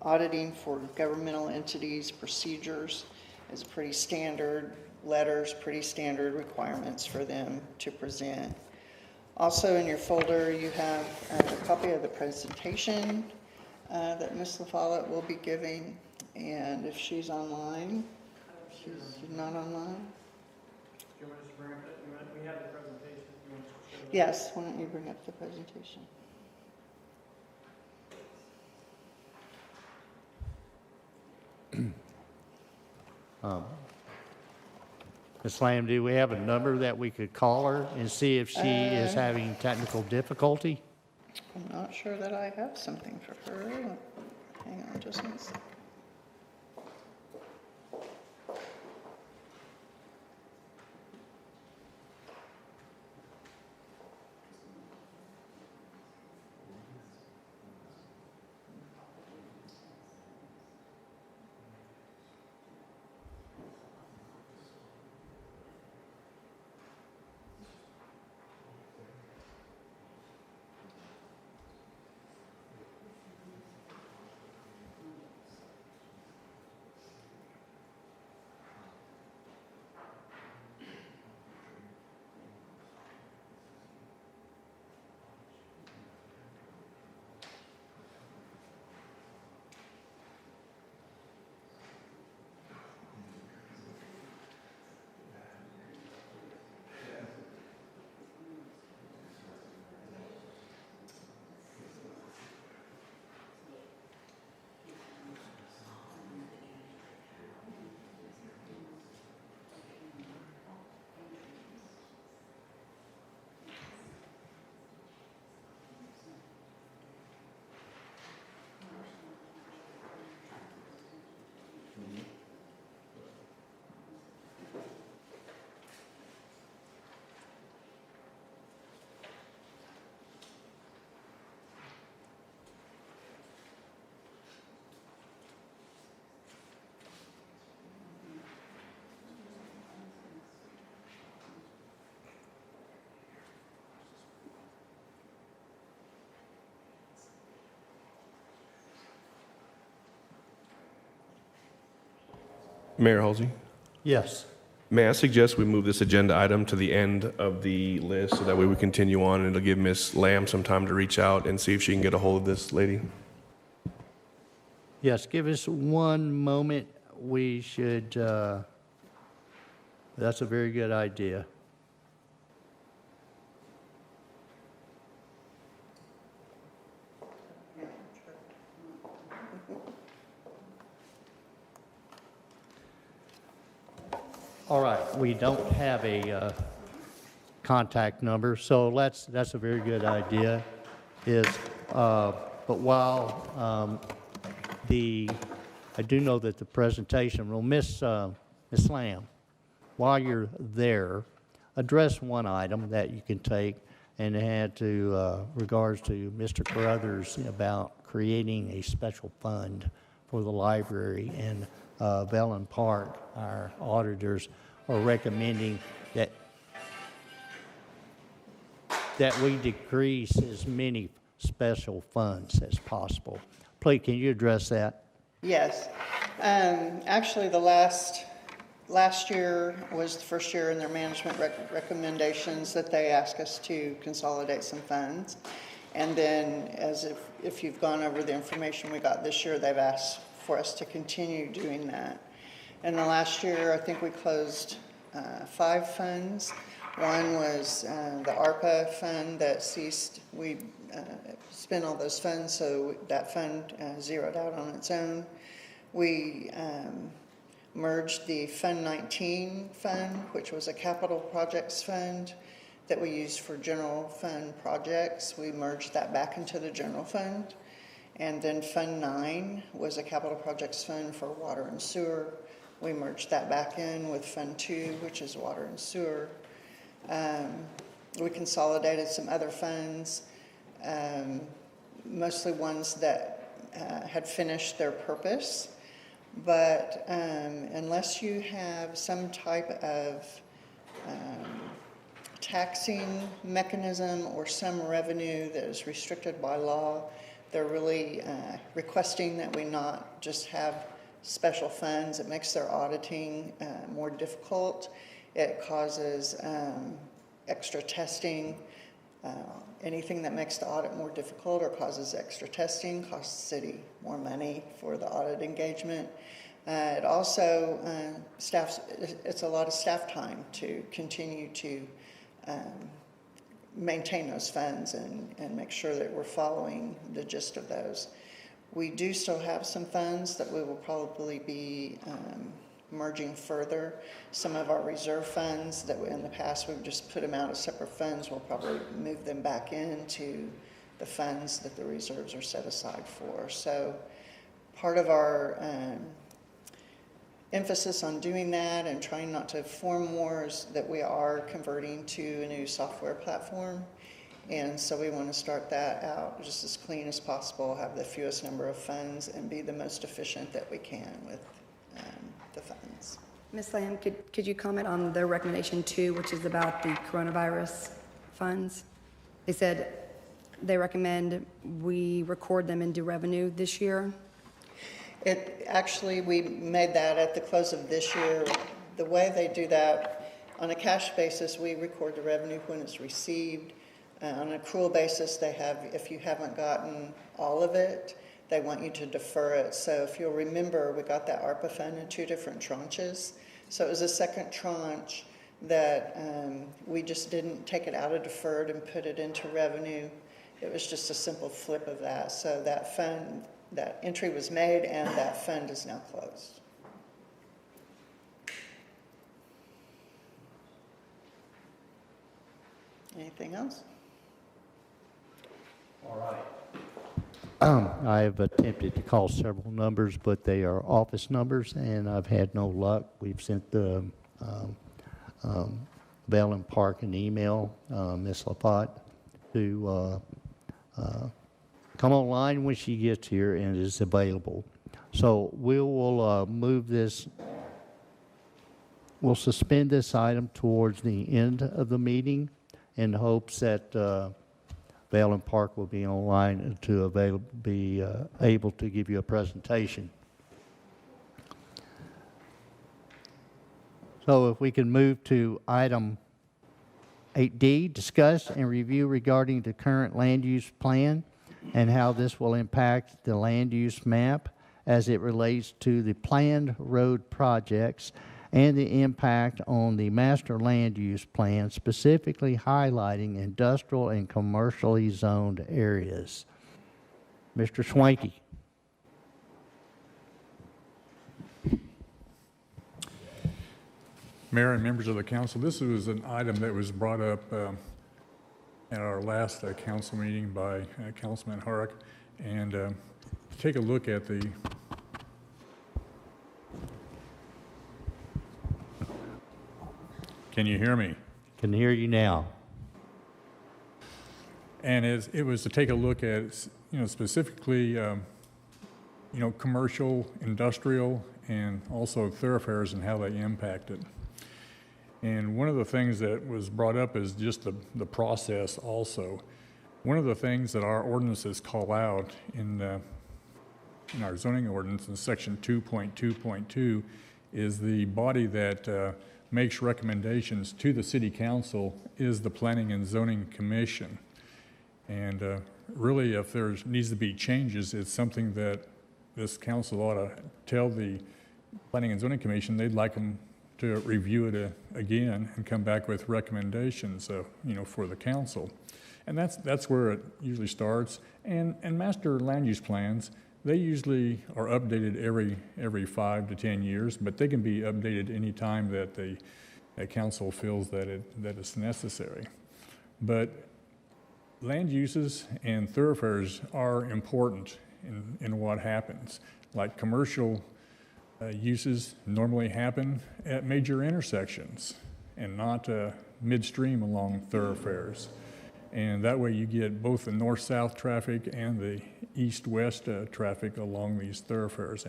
auditing for governmental entities procedures. It's pretty standard letters, pretty standard requirements for them to present. Also in your folder you have a copy of the presentation that Ms. LaFollette will be giving, and if she's online, she's not online. Do you want us to bring up we have the presentation. Do you want us to show that? Yes, why don't you bring up the presentation? Ms. Lamb, do we have a number that we could call her and see if she is having technical difficulty? I'm not sure that I have something for her. Hang on just a minute. Mayor Halsey, Yes. may I suggest we move this agenda item to the end of the list so that way we continue on, and it'll give Ms. Lamb some time to reach out and see if she can get a hold of this lady? Yes, give us one moment. We should, that's a very good idea. All right, we don't have a contact number, so that's a very good idea. But while I do know that the presentation, well, Miss Lamb, while you're there, address one item that you can take and had to regards to Mr. Carruthers about creating a special fund for the library, and Velen Park, our auditors, are recommending that we decrease as many special funds as possible. Please, can you address that? Yes. Actually, the last year was the first year in their management recommendations that they asked us to consolidate some funds. And then, as if you've gone over the information we got this year, they've asked for us to continue doing that. In the last year, I think we closed 5 funds. One was the ARPA fund that ceased. We spent all those funds, so that fund zeroed out on its own. We merged the Fund 19 fund, which was a capital projects fund that we used for general fund projects. We merged that back into the general fund. And then Fund 9 was a capital projects fund for water and sewer. We merged that back in with Fund 2, which is water and sewer. We consolidated some other funds, mostly ones that had finished their purpose. But unless you have some type of taxing mechanism or some revenue that is restricted by law, they're really requesting that we not just have special funds. It makes their auditing more difficult. It causes extra testing. Anything that makes the audit more difficult or causes extra testing costs the city more money for the audit engagement. It also it's a lot of staff time to continue to maintain those funds and make sure that we're following the gist of those. We do still have some funds that we will probably be merging further. Some of our reserve funds that in the past we've just put them out as separate funds, we'll probably move them back into the funds that the reserves are set aside for. So part of our emphasis on doing that and trying not to form more is that we are converting to a new software platform. And so we want to start that out just as clean as possible, have the fewest number of funds, and be the most efficient that we can with the funds. Ms. Lamb, could you comment on the recommendation 2, which is about the coronavirus funds? They said they recommend we record them into revenue this year. Actually, we made that at the close of this year. The way they do that, on a cash basis, we record the revenue when it's received. On an accrual basis, they have, if you haven't gotten all of it, they want you to defer it. So if you'll remember, we got that ARPA fund in 2 different tranches. So it was a second tranche that we just didn't take it out of deferred and put it into revenue. It was just a simple flip of that. So that fund, that entry was made, and that fund is now closed. Anything else? All right. I've attempted to call several numbers, but they are office numbers, and I've had no luck. We've sent the Velen Park an email, Ms. Lafotte, to come online when she gets here and is available. So we will move this. We'll suspend this item towards the end of the meeting in hopes that Velen Park will be online to be able to give you a presentation. So if we can move to item 8D, discuss and review regarding the current land use plan and how this will impact the land use map as it relates to the planned road projects and the impact on the master land use plan, specifically highlighting industrial and commercially zoned areas. Mr. Swanky. Mayor and members of the council, this was an item that was brought up at our last council meeting by Councilman Hurrick. And take a look at the Can you hear me? Can hear you now. And it was to take a look at, specifically, commercial, industrial, and also thoroughfares and how they impact it. And one of the things that was brought up is just the process also. One of the things that our ordinances call out in our zoning ordinance in section 2.2.2 is the body that makes recommendations to the city council is the Planning and Zoning Commission. And really, if there needs to be changes, it's something that this council ought to tell the Planning and Zoning Commission they'd like them to review it again and come back with recommendations, for the council. And that's where it usually starts. And master land use plans, they usually are updated every 5 to 10 years, but they can be updated any time that the council feels that it's necessary. But land uses and thoroughfares are important in what happens. Like commercial uses normally happen at major intersections and not midstream along thoroughfares. And that way you get both the north-south traffic and the east-west traffic along these thoroughfares.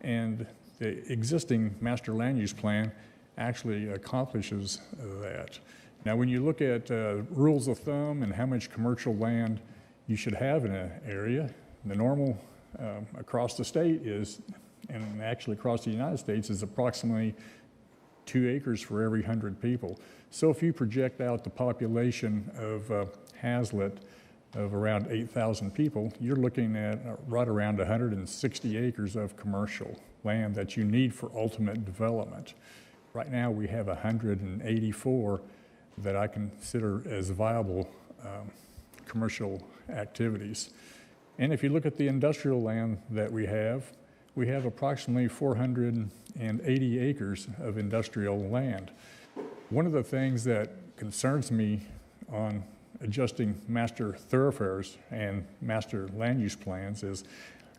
And the existing master land use plan actually accomplishes that. Now, when you look at rules of thumb and how much commercial land you should have in an area, the normal across the state is, and actually across the United States, is approximately 2 acres for every 100 people. So if you project out the population of Haslet of around 8,000 people, you're looking at right around 160 acres of commercial land that you need for ultimate development. Right now we have 184 that I consider as viable commercial activities. And if you look at the industrial land that we have approximately 480 acres of industrial land. One of the things that concerns me on adjusting master thoroughfares and master land use plans is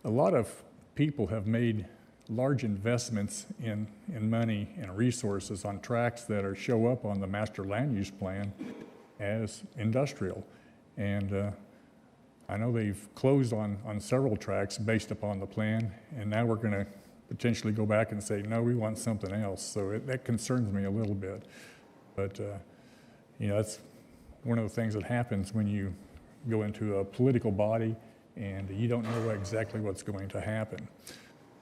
a lot of people have made large investments in money and resources on tracts that show up on the master land use plan as industrial. And I know they've closed on several tracts based upon the plan, and now we're going to potentially go back and say, no, we want something else. So that concerns me a little bit. But, that's one of the things that happens when you go into a political body and you don't know exactly what's going to happen.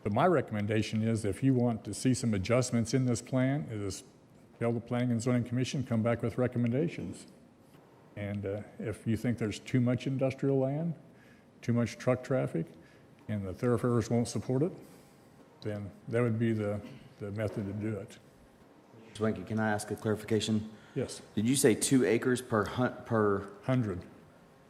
But my recommendation is if you want to see some adjustments in this plan, is tell the Planning and Zoning Commission, come back with recommendations. And if you think there's too much industrial land, too much truck traffic, and the thoroughfares won't support it, then that would be the method to do it. Swanky, can I ask a clarification? Yes. Did you say 2 acres per 100?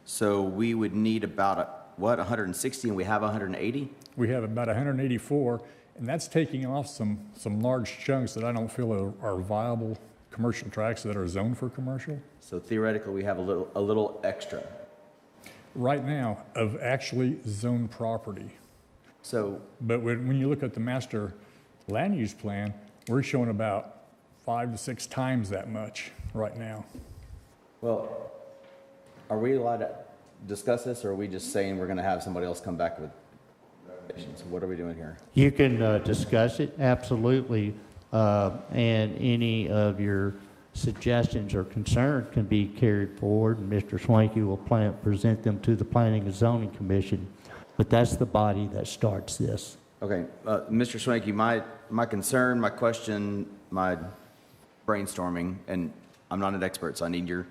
So we would need about, 160, and we have 180? We have about 184, and that's taking off some large chunks that I don't feel are viable commercial tracts that are zoned for commercial. So theoretically, we have a little extra. Right now, of actually zoned property. So, but when you look at the master land use plan, we're showing about 5 to 6 times that much right now. Well, are we allowed to discuss this, or are we just saying we're going to have somebody else come back with recommendations? What are we doing here? You can discuss it, absolutely, and any of your suggestions or concerns can be carried forward, and Mr. Swanky will present them to the Planning and Zoning Commission. But that's the body that starts this. Okay, Mr. Swanky, my concern, my question, my brainstorming, and I'm not an expert, so I need your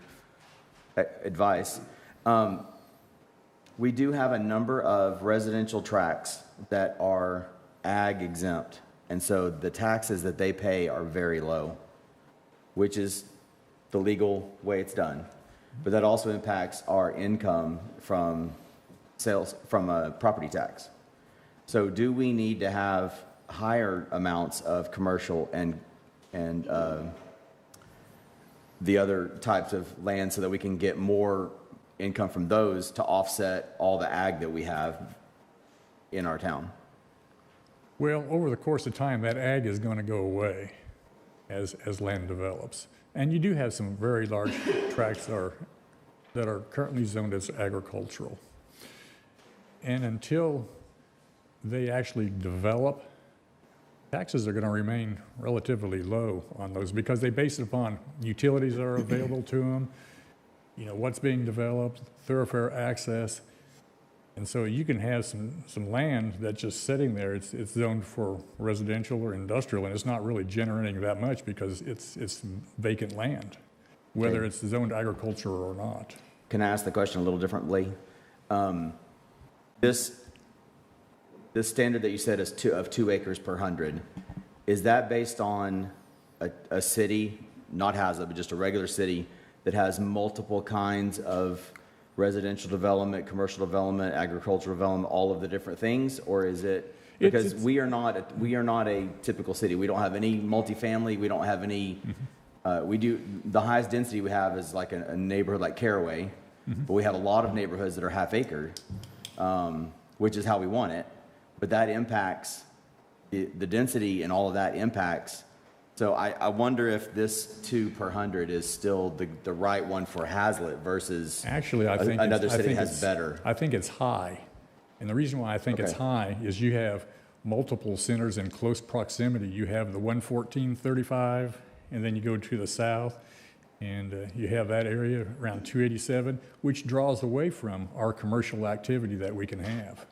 advice. We do have a number of residential tracts that are ag exempt, and so the taxes that they pay are very low, which is the legal way it's done. But that also impacts our income from sales, from a property tax. So do we need to have higher amounts of commercial and the other types of land so that we can get more income from those to offset all the ag that we have in our town? Well, over the course of time, that ag is going to go away as land develops. And you do have some very large tracts that are currently zoned as agricultural. And until they actually develop, taxes are going to remain relatively low on those because they base it upon utilities that are available to them, what's being developed, thoroughfare access. And so you can have some land that's just sitting there. It's zoned for residential or industrial, and it's not really generating that much because it's vacant land, whether it's zoned agriculture or not. Can I ask the question a little differently? This standard that you said is 2 acres per 100, is that based on a city, not Haslet, but just a regular city that has multiple kinds of residential development, commercial development, agricultural development, all of the different things? Or is it, because we are not a typical city. We don't have any multifamily. We don't have any, we do, the highest density we have is like a neighborhood like Caraway, but we have a lot of neighborhoods that are half acre, which is how we want it. But that impacts, the density and all of that impacts. So I wonder if this 2 per 100 is still the right one for Haslet versus actually, I think another city has better. I think it's high. And the reason why I think it's high is you have multiple centers in close proximity. You have the 11435, and then you go to the south, and you have that area around 287, which draws away from our commercial activity that we can have.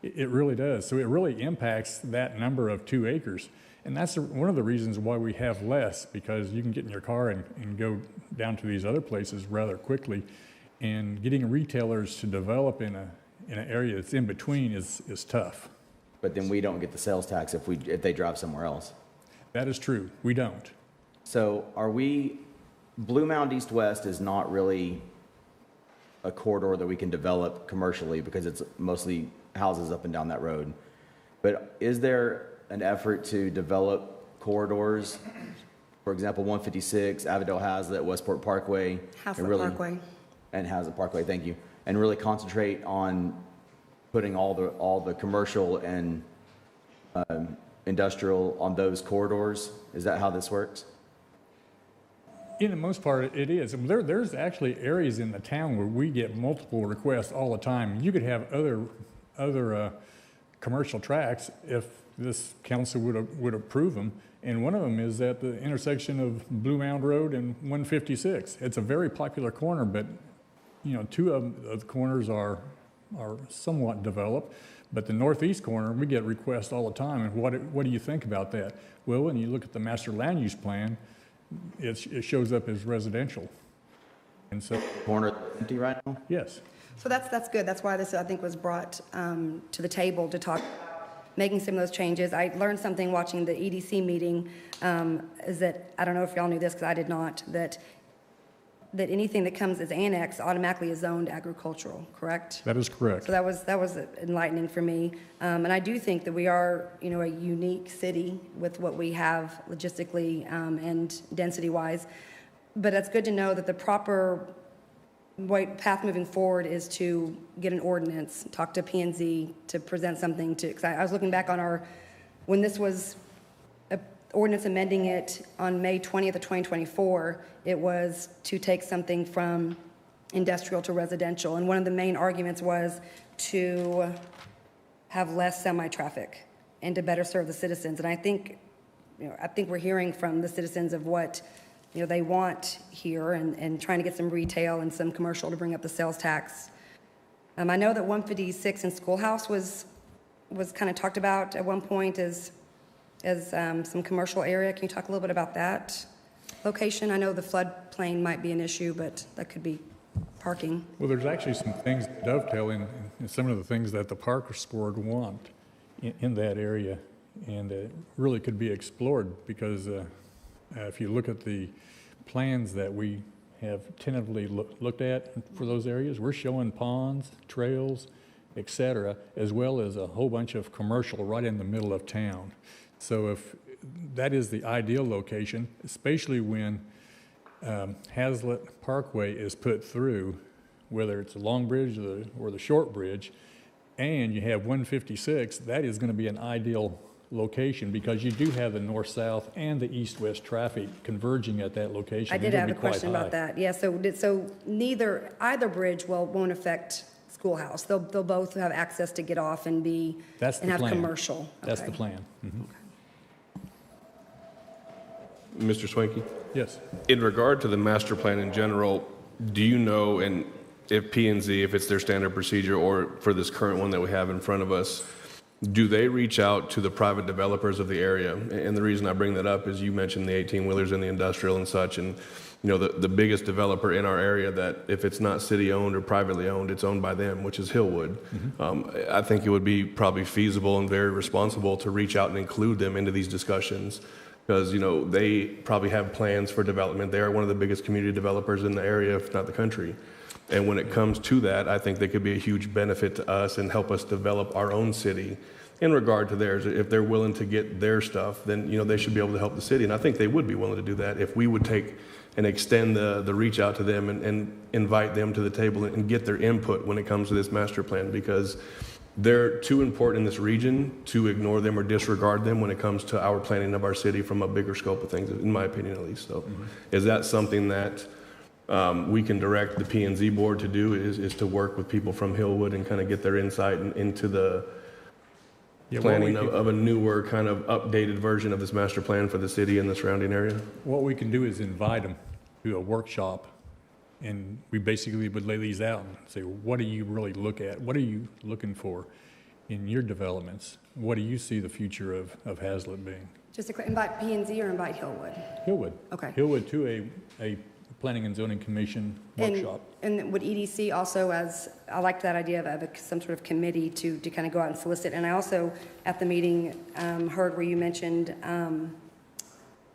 It really does. So it really impacts that number of 2 acres. And that's one of the reasons why we have less, because you can get in your car and go down to these other places rather quickly. And getting retailers to develop in an area that's in between is tough. But then we don't get the sales tax if they drive somewhere else. That is true. We don't. So Blue Mound East-West is not really a corridor that we can develop commercially because it's mostly houses up and down that road. But is there an effort to develop corridors, for example, 156, Avondale Haslet, Westport Parkway, Haslet Parkway, and Haslet Parkway, thank you, and really concentrate on putting all the commercial and industrial on those corridors? Is that how this works? In the most part, it is. There's actually areas in the town where we get multiple requests all the time. You could have other commercial tracts if this council would approve them. And one of them is at the intersection of Blue Mound Road and 156. It's a very popular corner, but 2 of the corners are somewhat developed. But the northeast corner, we get requests all the time. And what do you think about that? Well, when you look at the master land use plan, it shows up as residential. And so corner empty right now? Yes. So that's good. That's why this, I think, was brought to the table to talk about making some of those changes. I learned something watching the EDC meeting, is that, I don't know if y'all knew this because I did not, that anything that comes as annex automatically is zoned agricultural, correct? That is correct. So that was enlightening for me. And I do think that we are, a unique city with what we have logistically and density-wise. But it's good to know that the proper path moving forward is to get an ordinance, talk to P&Z to present something to, because I was looking back on when this was ordinance amending it on May 20th of 2024, it was to take something from industrial to residential. And one of the main arguments was to have less semi-traffic and to better serve the citizens. And I think we're hearing from the citizens of what they want here and trying to get some retail and some commercial to bring up the sales tax. I know that 156 in Schoolhouse was kind of talked about at one point as some commercial area. Can you talk a little bit about that? location? I know the floodplain might be an issue, but that could be parking. Well, there's actually some things that dovetail in some of the things that the Parkers Board want in that area, and really could be explored, because if you look at the plans that we have tentatively looked at for those areas, we're showing ponds, trails, et cetera, as well as a whole bunch of commercial right in the middle of town. So if that is the ideal location, especially when Haslet Parkway is put through, whether it's the long bridge or the short bridge, and you have 156, that is going to be an ideal location, because you do have the north-south and the east-west traffic converging at that location. I did have a question about that. Yeah, so either bridge won't affect Schoolhouse. They'll both have access to get off and have commercial. That's the plan. Mm-hmm. Mr. Swanky? Yes. In regard to the master plan in general, do you know, and if P&Z, if it's their standard procedure, or for this current one that we have in front of us, do they reach out to the private developers of the area? And the reason I bring that up is you mentioned the 18-wheelers and the industrial and such, and you know, the biggest developer in our area that if it's not city-owned or privately owned, it's owned by them, which is Hillwood. Mm-hmm. I think it would be probably feasible and very responsible to reach out and include them into these discussions, because you know, they probably have plans for development. They are one of the biggest community developers in the area, if not the country. And when it comes to that, I think they could be a huge benefit to us and help us develop our own city in regard to theirs. If they're willing to get their stuff, then you know, they should be able to help the city. And I think they would be willing to do that if we would take and extend the reach out to them and invite them to the table and get their input when it comes to this master plan, because they're too important in this region to ignore them or disregard them when it comes to our planning of our city from a bigger scope of things, in my opinion at least. So is that something that we can direct the P&Z board to do, is to work with people from Hillwood and kind of get their insight into the planning of a newer kind of updated version of this master plan for the city and the surrounding area? What we can do is invite them to a workshop, and we basically would lay these out and say, what do you really look at? What are you looking for in your developments? What do you see the future of Haslet being? Just to invite P&Z or invite Hillwood? Hillwood. Okay. Hillwood to a Planning and Zoning Commission workshop. And would EDC also, I liked that idea of some sort of committee to kind of go out and solicit. And I also, at the meeting, heard where you mentioned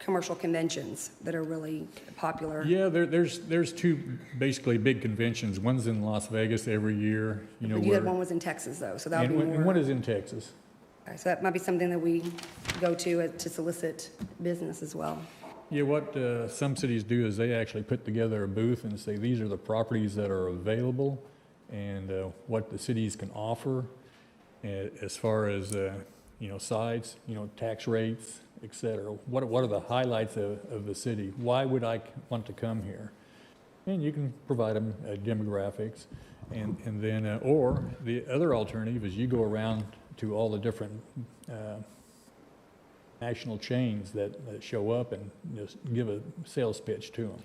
commercial conventions that are really popular. Yeah, there's two basically big conventions. One's in Las Vegas every year. You know, you had one was in Texas though, so that would be more. And one is in Texas. Okay, so that might be something that we go to solicit business as well. Yeah, what some cities do is they actually put together a booth and say these are the properties that are available and what the cities can offer as far as you know, sites, you know, tax rates, et cetera. What are the highlights of the city? Why would I want to come here? And you can provide them demographics, and then or the other alternative is you go around to all the different national chains that show up and just give a sales pitch to them.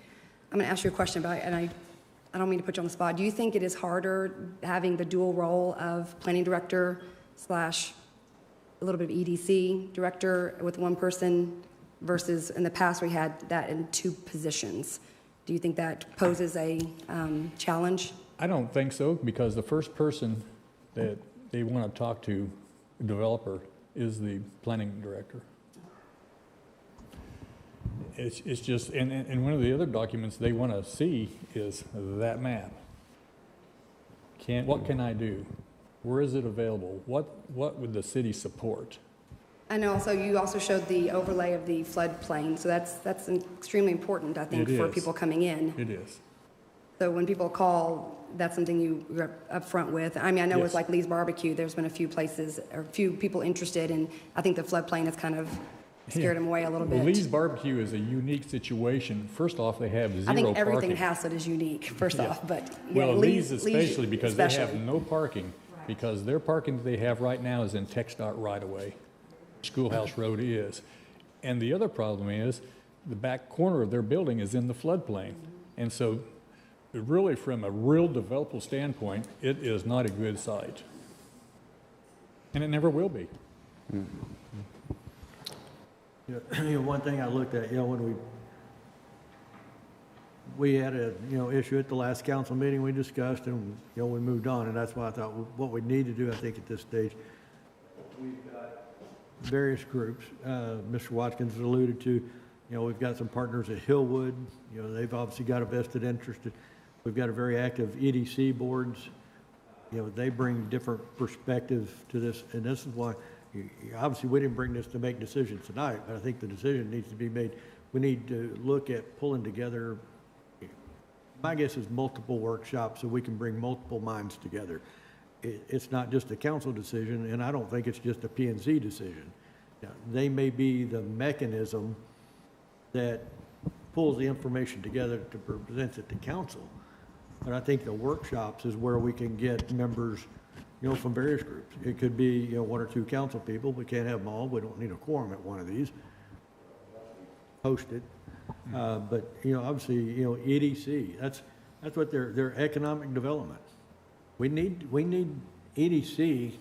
I'm going to ask you a question about it, and I don't mean to put you on the spot. Do you think it is harder having the dual role of planning director / a little bit of EDC director with one person versus in the past we had that in two positions? Do you think that poses a challenge? I don't think so, because the first person that they want to talk to, the developer, is the planning director. It's just, and one of the other documents they want to see is that map. What can I do? Where is it available? What would the city support? I know. Also, you also showed the overlay of the floodplain, so that's extremely important, I think, for people coming in. It is. So when people call, that's something you're up front with. I mean, I know with like Lee's Barbecue, there's been a few places or a few people interested, and I think the floodplain has kind of scared them away a little bit. Well, Lee's Barbecue is a unique situation. First off, they have zero parking. I think everything in Haslet is unique, first off, but well, Lee's especially because they have no parking, because their parking that they have right now is in TxDOT right-of-way. Schoolhouse Road is. And the other problem is the back corner of their building is in the floodplain. And so really from a real developable standpoint, it is not a good site. And it never will be. Yeah, one thing I looked at, when we we had a, issue at the last council meeting we discussed, and, we moved on, and that's why I thought what we need to do, I think, at this stage, we've got various groups. Mr. Watkins alluded to, we've got some partners at Hillwood. They've obviously got a vested interest. We've got a very active EDC boards. They bring different perspectives to this, and this is why, obviously, we didn't bring this to make decisions tonight, but I think the decision needs to be made. We need to look at pulling together, my guess is multiple workshops, so we can bring multiple minds together. It's not just a council decision, and I don't think it's just a P&Z decision. They may be the mechanism that pulls the information together to present it to council. But I think the workshops is where we can get members, from various groups. It could be, one or two council people. We can't have them all. We don't need a quorum at one of these. Host it. But, obviously, EDC, that's what their economic development. We need EDC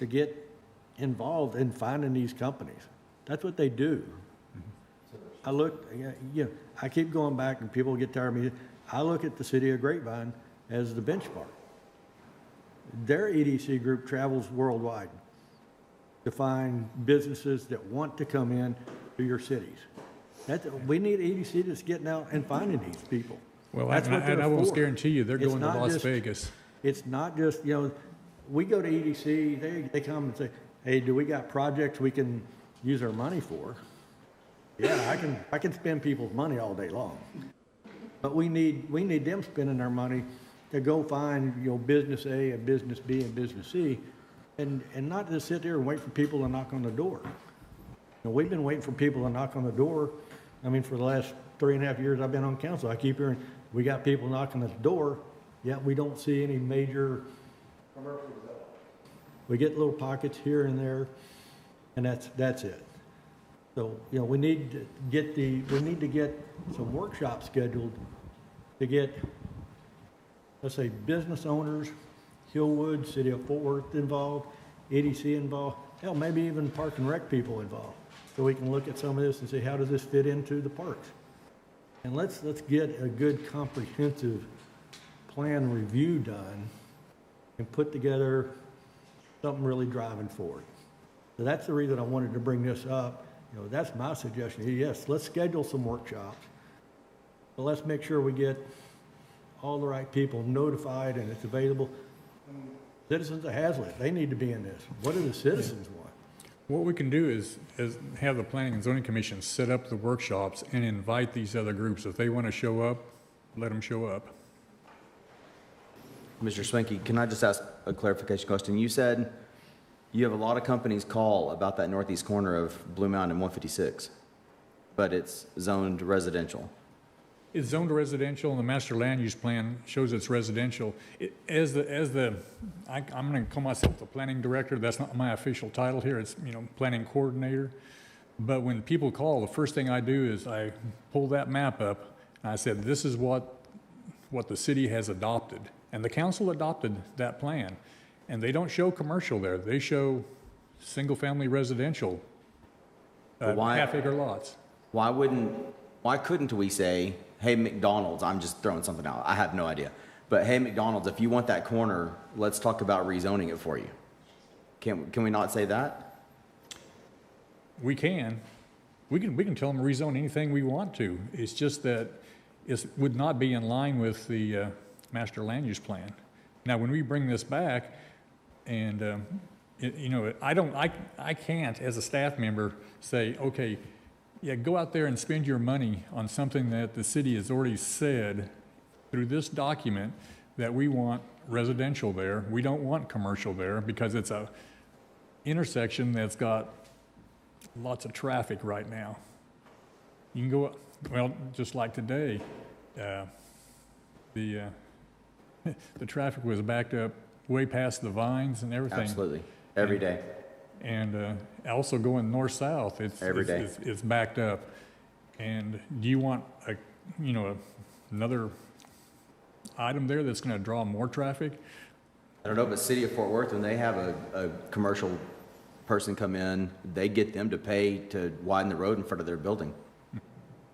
to get involved in finding these companies. That's what they do. I look, I keep going back and people get tired of me. I look at the city of Grapevine as the benchmark. Their EDC group travels worldwide to find businesses that want to come in to your cities. We need EDC that's getting out and finding these people. Well, that's what I they're will for. guarantee you they're going to Las just, Vegas. It's not just, we go to EDC, they come and say, hey, do we got projects we can use our money for? Yeah, I can spend people's money all day long. But we need them spending their money to go find, business A and business B and business C, and not just sit there and wait for people to knock on the door. We've been waiting for people to knock on the door. I mean, for the last 3.5 years I've been on council, I keep hearing, we got people knocking at the door, yet we don't see any major commercial development. We get little pockets here and there, and that's it. So, we need to get some workshops scheduled to get, let's say, business owners, Hillwood, City of Fort Worth involved, EDC involved, hell, maybe even Park and Rec people involved. So we can look at some of this and say, how does this fit into the parks? And let's get a good comprehensive plan review done and put together something really driving forward. So that's the reason I wanted to bring this up. That's my suggestion. Yes, let's schedule some workshops, but let's make sure we get all the right people notified and it's available. Citizens of Haslet, they need to be in this. What do the citizens want? What we can do is have the Planning and Zoning Commission set up the workshops and invite these other groups. If they want to show up, let them show up. Mr. Swanky, can I just ask a clarification question? You said you have a lot of companies call about that northeast corner of Blue Mountain and 156, but it's zoned residential. It's zoned residential, and the master land use plan shows it's residential. I'm going to call myself the planning director. That's not my official title here. It's, planning coordinator. But when people call, the first thing I do is I pull that map up, and I said, this is what the city has adopted. And the council adopted that plan. And they don't show commercial there. They show single-family residential, half-acre lots. Why couldn't we say, hey, McDonald's, I'm just throwing something out, I have no idea, but hey, McDonald's, if you want that corner, let's talk about rezoning it for you. Can we not say that? We can. We can tell them to rezone anything we want to. It's just that it would not be in line with the master land use plan. Now, when we bring this back, and I can't, as a staff member, say, okay, yeah, go out there and spend your money on something that the city has already said through this document that we want residential there. We don't want commercial there because it's a intersection that's got lots of traffic right now. You can go, well, just like today, the traffic was backed up way past the vines and everything. Absolutely, every day. And also going north-south, it's backed up. And do you want another item there that's going to draw more traffic? I don't know, but City of Fort Worth, when they have a commercial person come in, they get them to pay to widen the road in front of their building.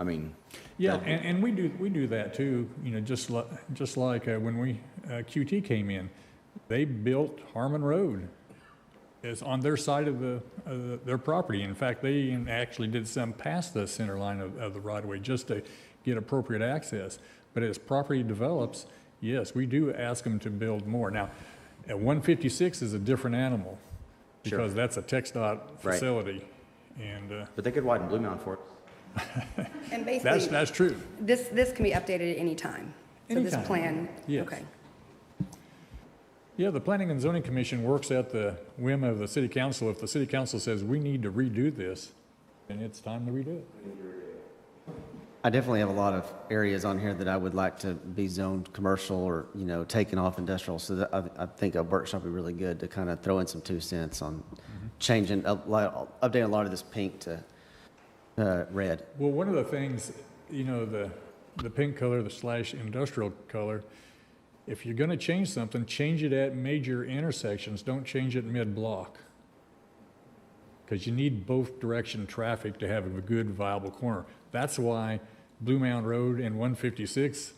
I mean. Yeah, and we do that too, you know, just like when we, QT came in, they built Harmon Road. It's on their side of their property. In fact, they actually did some past the center line of the right-of-way just to get appropriate access. But as property develops, yes, we do ask them to build more. Now, at 156 is a different animal because that's a TxDOT facility. And but they could widen Blue Mountain for it. And basically, that's true. This can be updated at any time. So this plan, yes. okay. Yeah, the Planning and Zoning Commission works at the whim of the city council. If the city council says we need to redo this, then it's time to redo it. I definitely have a lot of areas on here that I would like to be zoned commercial or, you know, taken off industrial. So that I think a workshop would be really good to kind of throw in some 2 cents on changing, updating a lot of this pink to red. Well, one of the things, you know, the pink color, the / industrial color, if you're going to change something, change it at major intersections. Don't change it mid-block. Because you need both direction traffic to have a good, viable corner. That's why Blue Mound Road and 156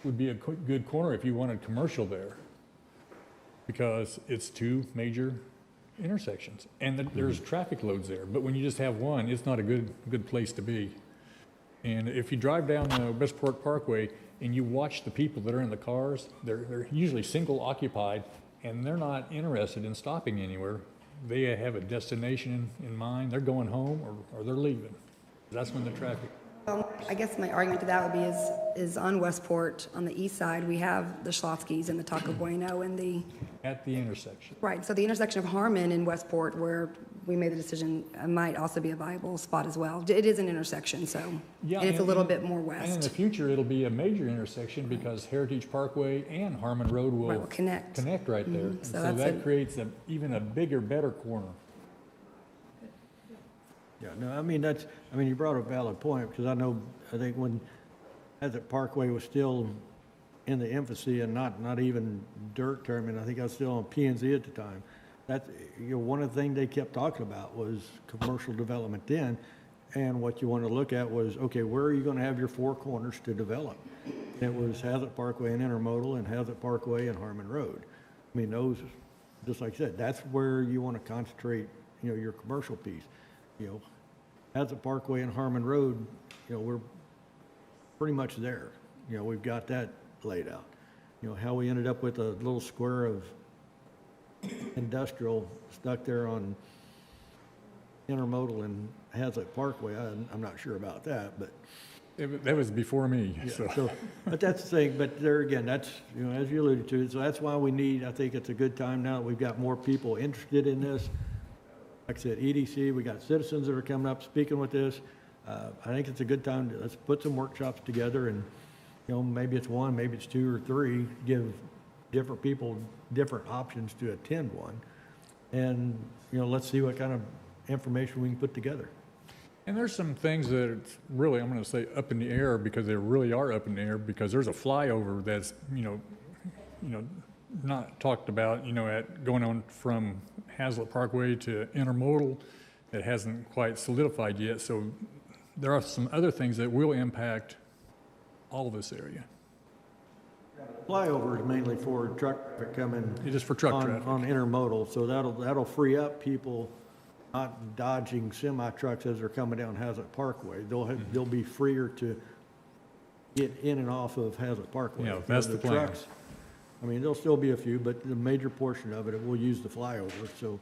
would be a good corner if you wanted commercial there. Because it's 2 major intersections. And there's traffic loads there. But when you just have one, it's not a good place to be. And if you drive down the Westport Parkway and you watch the people that are in the cars, they're usually single occupied and they're not interested in stopping anywhere. They have a destination in mind. They're going home or they're leaving. That's when the traffic. I guess my argument to that would be is on Westport, on the east side, we have the Schlotzsky's and the Taco Bueno and the... At the intersection. Right, so the intersection of Harmon and Westport, where we made the decision, might also be a viable spot as well. It is an intersection, so Yeah, and it's a little bit more west. And in the future, it'll be a major intersection because Heritage Parkway and Harmon Road will connect right there. And so that creates even a bigger, better corner. Yeah, no, I mean, you brought up a valid point, because I think when Haslet Parkway was still in the infancy and not even dirt term, and I think I was still on P&Z at the time, one of the things they kept talking about was commercial development then, and what you wanted to look at was, okay, where are you gonna have your 4 corners to develop? It was Haslet Parkway and Intermodal and Haslet Parkway and Harmon Road. I mean, those, just like I said, that's where you wanna concentrate, your commercial piece. Haslet Parkway and Harmon Road, we're pretty much there. We've got that laid out. How we ended up with a little square of industrial stuck there on Intermodal and Haslet Parkway, I'm not sure about that, but. That was before me. Yeah, so. But that's the thing, but there again, that's, as you alluded to, so that's why I think it's a good time now that we've got more people interested in this. Like I said, EDC, we got citizens that are coming up speaking with this. I think it's a good time let's put some workshops together and, maybe it's 1, maybe it's 2 or 3, give different people different options to attend one. And, let's see what kind of information we can put together. And there's some things that it's really, I'm going to say up in the air because they really are up in the air because there's a flyover that's, not talked about, at going on from Haslet Parkway to Intermodal that hasn't quite solidified yet. So there are some other things that will impact all of this area. Flyover is mainly for truck traffic coming. It is for truck traffic. On Intermodal, so that'll free up people not dodging semi-trucks as they're coming down Haslet Parkway. They'll be freer to get in and off of Haslet Parkway. Yeah, that's the plan. Trucks, there'll still be a few, but the major portion of it will use the flyover, so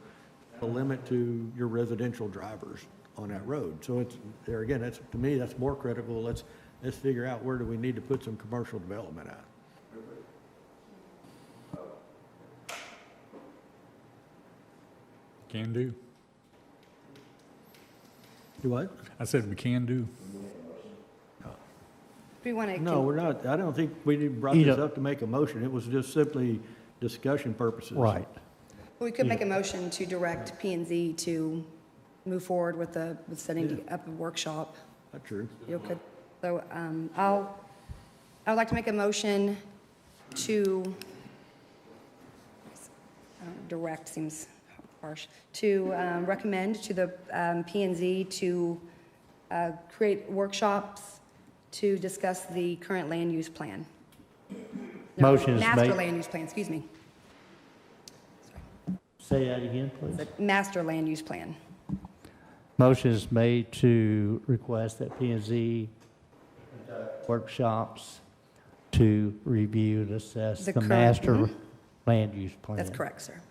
a limit to your residential drivers on that road. So it's, there again, to me, that's more critical. Let's figure out where do we need to put some commercial development at. Can do. Do what? I said we can do. We want to. No, we're not. I don't think we brought this up to make a motion. It was just simply discussion purposes. Right. We could make a motion to direct P&Z to move forward with setting up a workshop. That's true. You could. So I would like to make a motion to direct seems harsh to recommend to the P&Z to create workshops to discuss the current land use plan. No, Motion is Master made. land use plan, excuse me. Say that again, please. The master land use plan. Motion is made to request that P&Z conduct workshops to review and assess The the current- master land use plan. That's correct, sir.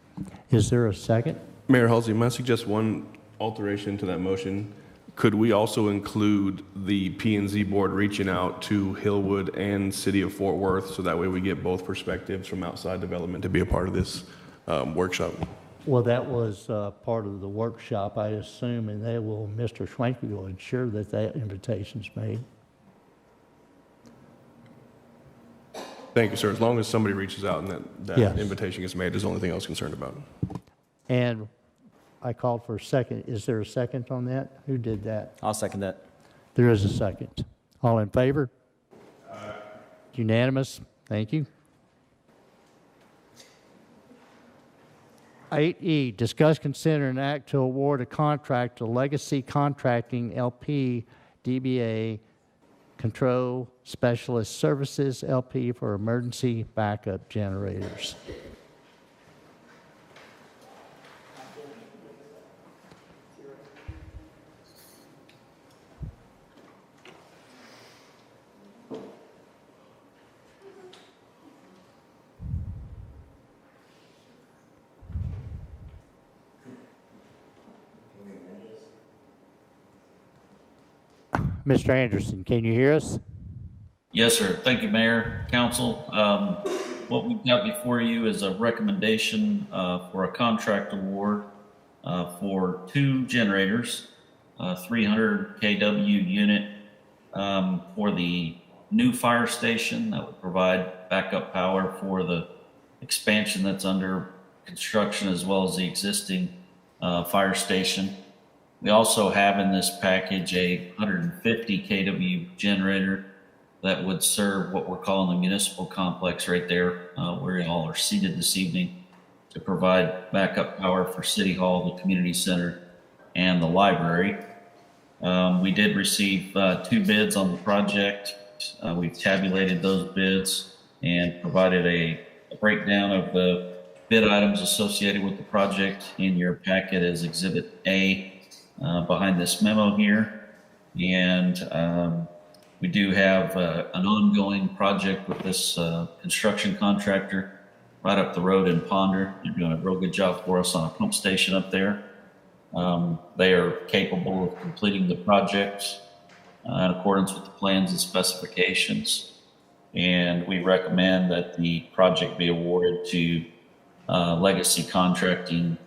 Is there a second? Mayor Halsey, might I suggest one alteration to that motion? Could we also include the P&Z board reaching out to Hillwood and City of Fort Worth, so that way we get both perspectives from outside development to be a part of this workshop? Well, that was part of the workshop, I assume, and Mr. Schwenke will ensure that that invitation's made. Thank you, sir. As long as somebody reaches out and that Yes. invitation gets made is the only thing I was concerned about. And I called for a second. Is there a second on that? Who did that? I'll second that. There is a second. All in favor? Unanimous. Thank you. 8E, discuss, consider, and act to award a contract to Legacy Contracting LP DBA Control Specialist Services LP for emergency backup generators. Mr. Anderson, can you hear us? Yes, sir. Thank you, Mayor, Council. What we've got before you is a recommendation for a contract award for 2 generators, 300 kW unit for the new fire station that would provide backup power for the expansion that's under construction, as well as the existing fire station. We also have in this package a 150 kW generator that would serve what we're calling the municipal complex right there, where you all are seated this evening, to provide backup power for City Hall, the community center, and the library. We did receive 2 bids on the project. We've tabulated those bids and provided a breakdown of the bid items associated with the project in your packet as Exhibit A behind this memo here. And we do have an ongoing project with this construction contractor right up the road in Ponder. They're doing a real good job for us on a pump station up there. They are capable of completing the project in accordance with the plans and specifications. And we recommend that the project be awarded to Legacy Contracting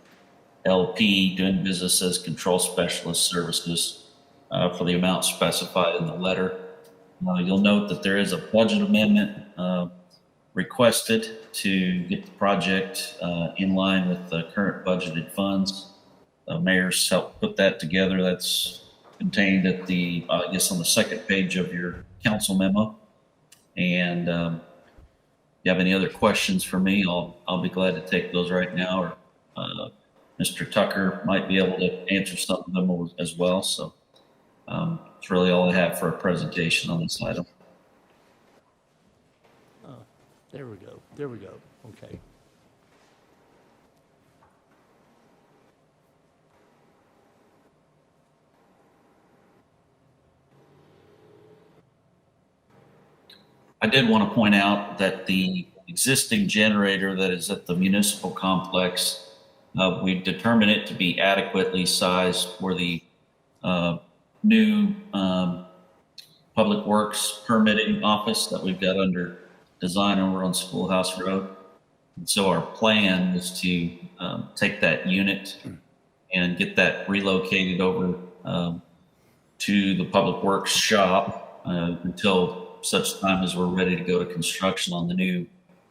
LP, doing business as Control Specialist Services, for the amount specified in the letter. You'll note that there is a budget amendment requested to get the project in line with the current budgeted funds. Mayor's helped put that together. That's contained at the, I guess, on the second page of your council memo. And if you have any other questions for me, I'll be glad to take those right now, or Mr. Tucker might be able to answer some of them as well. So it's really all I have for a presentation on this item. There we go. There we go. Okay. I did want to point out that the existing generator that is at the municipal complex, we've determined it to be adequately sized for the new Public Works permitting office that we've got under design over on Schoolhouse Road. And so our plan is to take that unit and get that relocated over to the Public Works shop until such time as we're ready to go to construction on the new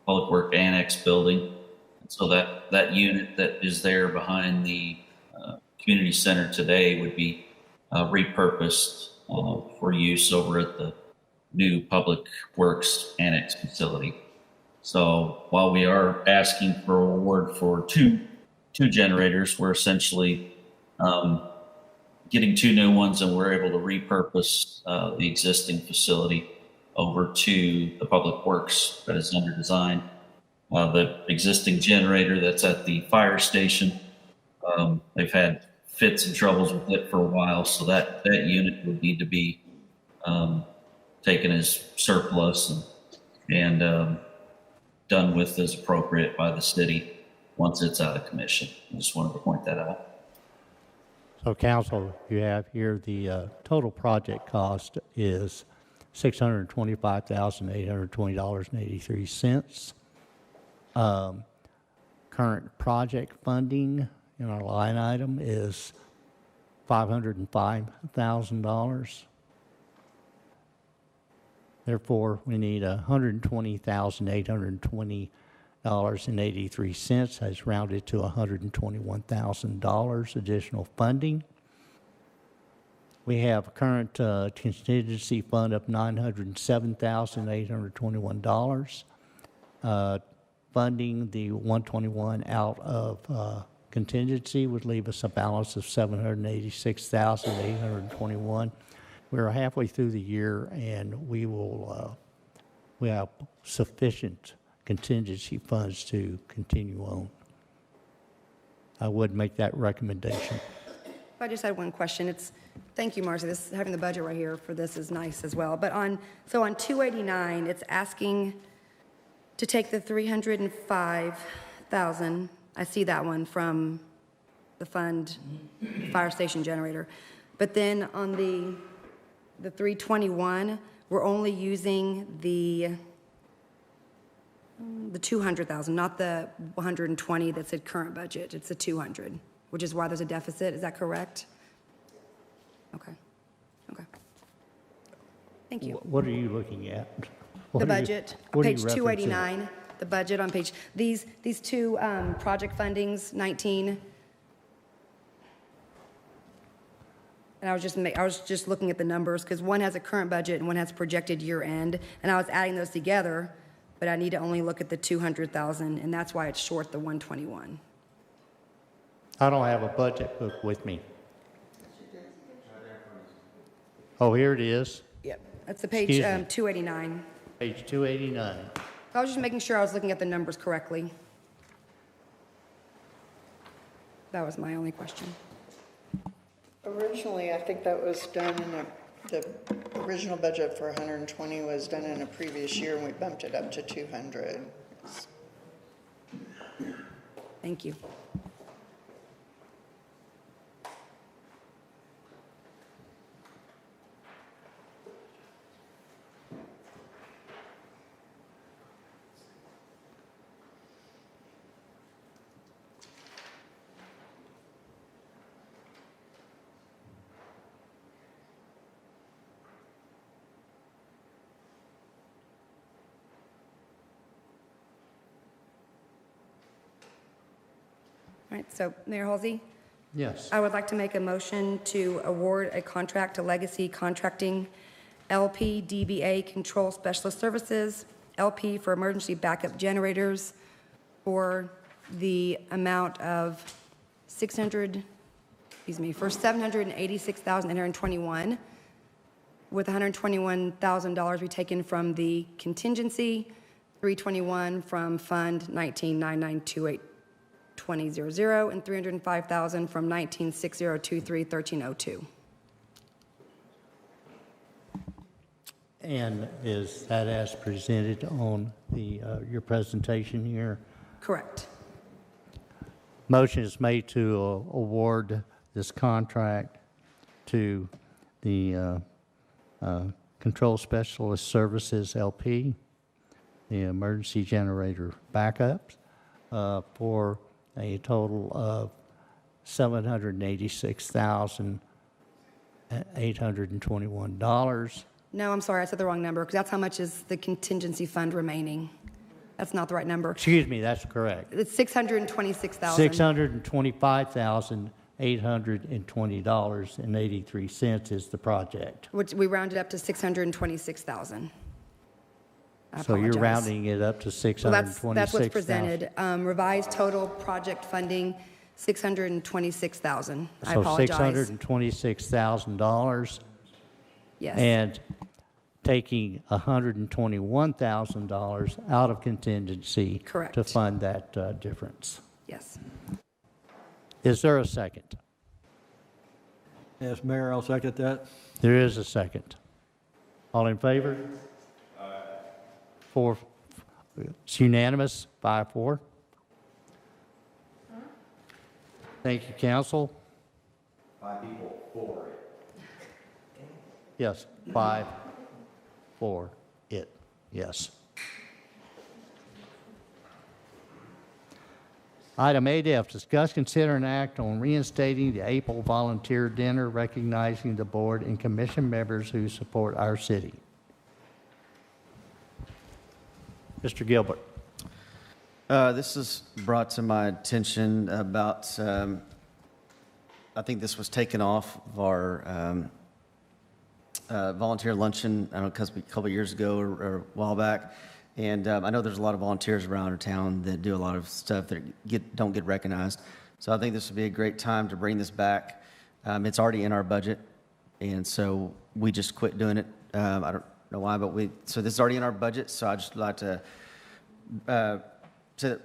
Public Work Annex building. And so that unit that is there behind the community center today would be repurposed for use over at the new Public Works Annex facility. So while we are asking for a award for two generators, we're essentially getting 2 new ones, and we're able to repurpose the existing facility over to the Public Works that is under design. The existing generator that's at the fire station, they've had fits and troubles with it for a while, so that unit would need to be taken as surplus and done with as appropriate by the city once it's out of commission. I just wanted to point that out. So council, you have here the total project cost is $625,820.83. Current project funding in our line item is $505,000. Therefore, we need $120,820.83, as rounded to $121,000 additional funding. We have a current contingency fund of $907,821. Funding the 121 out of contingency would leave us a balance of $786,821. We're halfway through the year, and we have sufficient contingency funds to continue on. I would make that recommendation. I just had one question. Thank you, Marcy. Having the budget right here for this is nice as well. But on 289, it's asking to take the $305,000. I see that one from the fund fire station generator. But then on the 321, we're only using the 200,000, not the 120 that said current budget. It's the 200, which is why there's a deficit. Is that correct? Okay. Thank you. What are you looking at? The budget, page 289, the budget on page, these two project fundings, 19. And I was just looking at the numbers because one has a current budget and one has projected year end, and I was adding those together, but I need to only look at the 200,000, and that's why it's short the 121. I don't have a budget book with me. Oh, here it is. Yep, that's the page 289. Page 289. I was just making sure I was looking at the numbers correctly. That was my only question. Originally, I think that was done the original budget for 120 was done in a previous year, and we bumped it up to 200. Thank you. All right, so Mayor Halsey? Yes. I would like to make a motion to award a contract to Legacy Contracting LP DBA Control Specialist Services, LP for emergency backup generators for the amount of $786,821, with $121,000 be taken from the contingency, $321 from Fund 199928. 2000 and $305,000 from 1960231302. And is that as presented on your presentation here? Correct. Motion is made to award this contract to the Control Specialist Services LP, the emergency generator backups, for a total of $786,821. No, I'm sorry, I said the wrong number, because that's how much is the contingency fund remaining. That's not the right number. Excuse me, that's correct. It's $626,000. $625,820.83 is the project. Which we rounded up to $626,000. So you're rounding it up to $626,000. Well, that's what's presented. Revised total project funding, $626,000. I So apologize. $626,000. Yes. And taking $121,000 out of contingency. Correct. To fund that difference. Yes. Is there a second? Yes, Mayor, I'll second that. There is a second. All in favor? Four. It's unanimous, 5-4. Thank you, council. 5 people for it. Yes, 5 for it, yes. Item 8F, discuss, consider, and act on reinstating the April volunteer dinner, recognizing the board and commission members who support our city. Mr. Gilbert. This is brought to my attention about, I think this was taken off of our volunteer luncheon, I don't know, a couple of years ago or a while back. And I know there's a lot of volunteers around our town that do a lot of stuff that don't get recognized. So I think this would be a great time to bring this back. It's already in our budget, and so we just quit doing it. I don't know why, but so this is already in our budget, so I'd just like to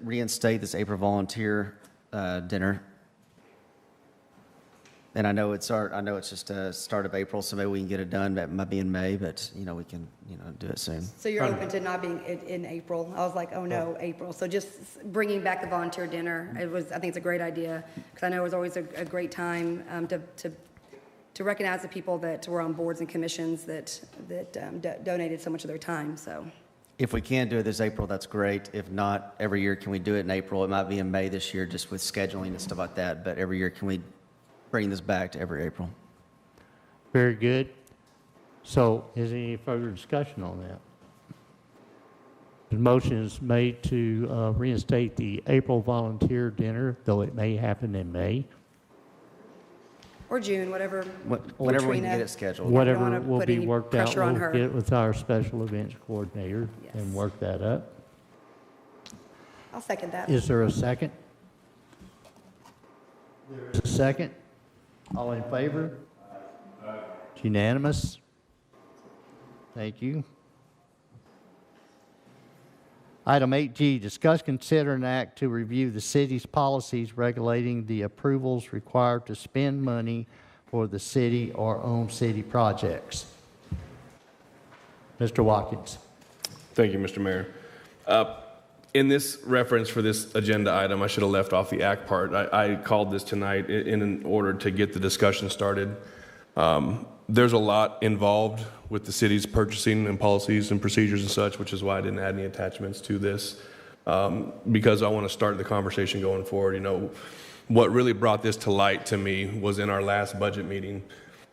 reinstate this April volunteer dinner. And I know it's just a start of April, so maybe we can get it done. That might be in May, but we can do it soon. So you're open to not being in April? I was like, oh no, April. So just bringing back the volunteer dinner, I think it's a great idea, because I know it was always a great time to recognize the people that were on boards and commissions that donated so much of their time. So if we can do it this April, that's great. If not, every year, can we do it in April? It might be in May this year, just with scheduling and stuff like that. But every year, can we bring this back to every April? Very good. So is there any further discussion on that? The motion is made to reinstate the April volunteer dinner, though it may happen in May. or June, whatever. Whenever we can get it scheduled. Whatever will be worked out, pressure on we'll her. get it with our special events coordinator and work that up. I'll second that. Is there a second? There's a second. All in favor? It's unanimous. Thank you. Item 8G, discuss, consider, and act to review the city's policies regulating the approvals required to spend money for the city or own city projects. Mr. Watkins. Thank you, Mr. Mayor. In this reference for this agenda item, I should have left off the act part. I called this tonight in order to get the discussion started. There's a lot involved with the city's purchasing and policies and procedures and such, which is why I didn't add any attachments to this, because I want to start the conversation going forward. You know, what really brought this to light to me was in our last budget meeting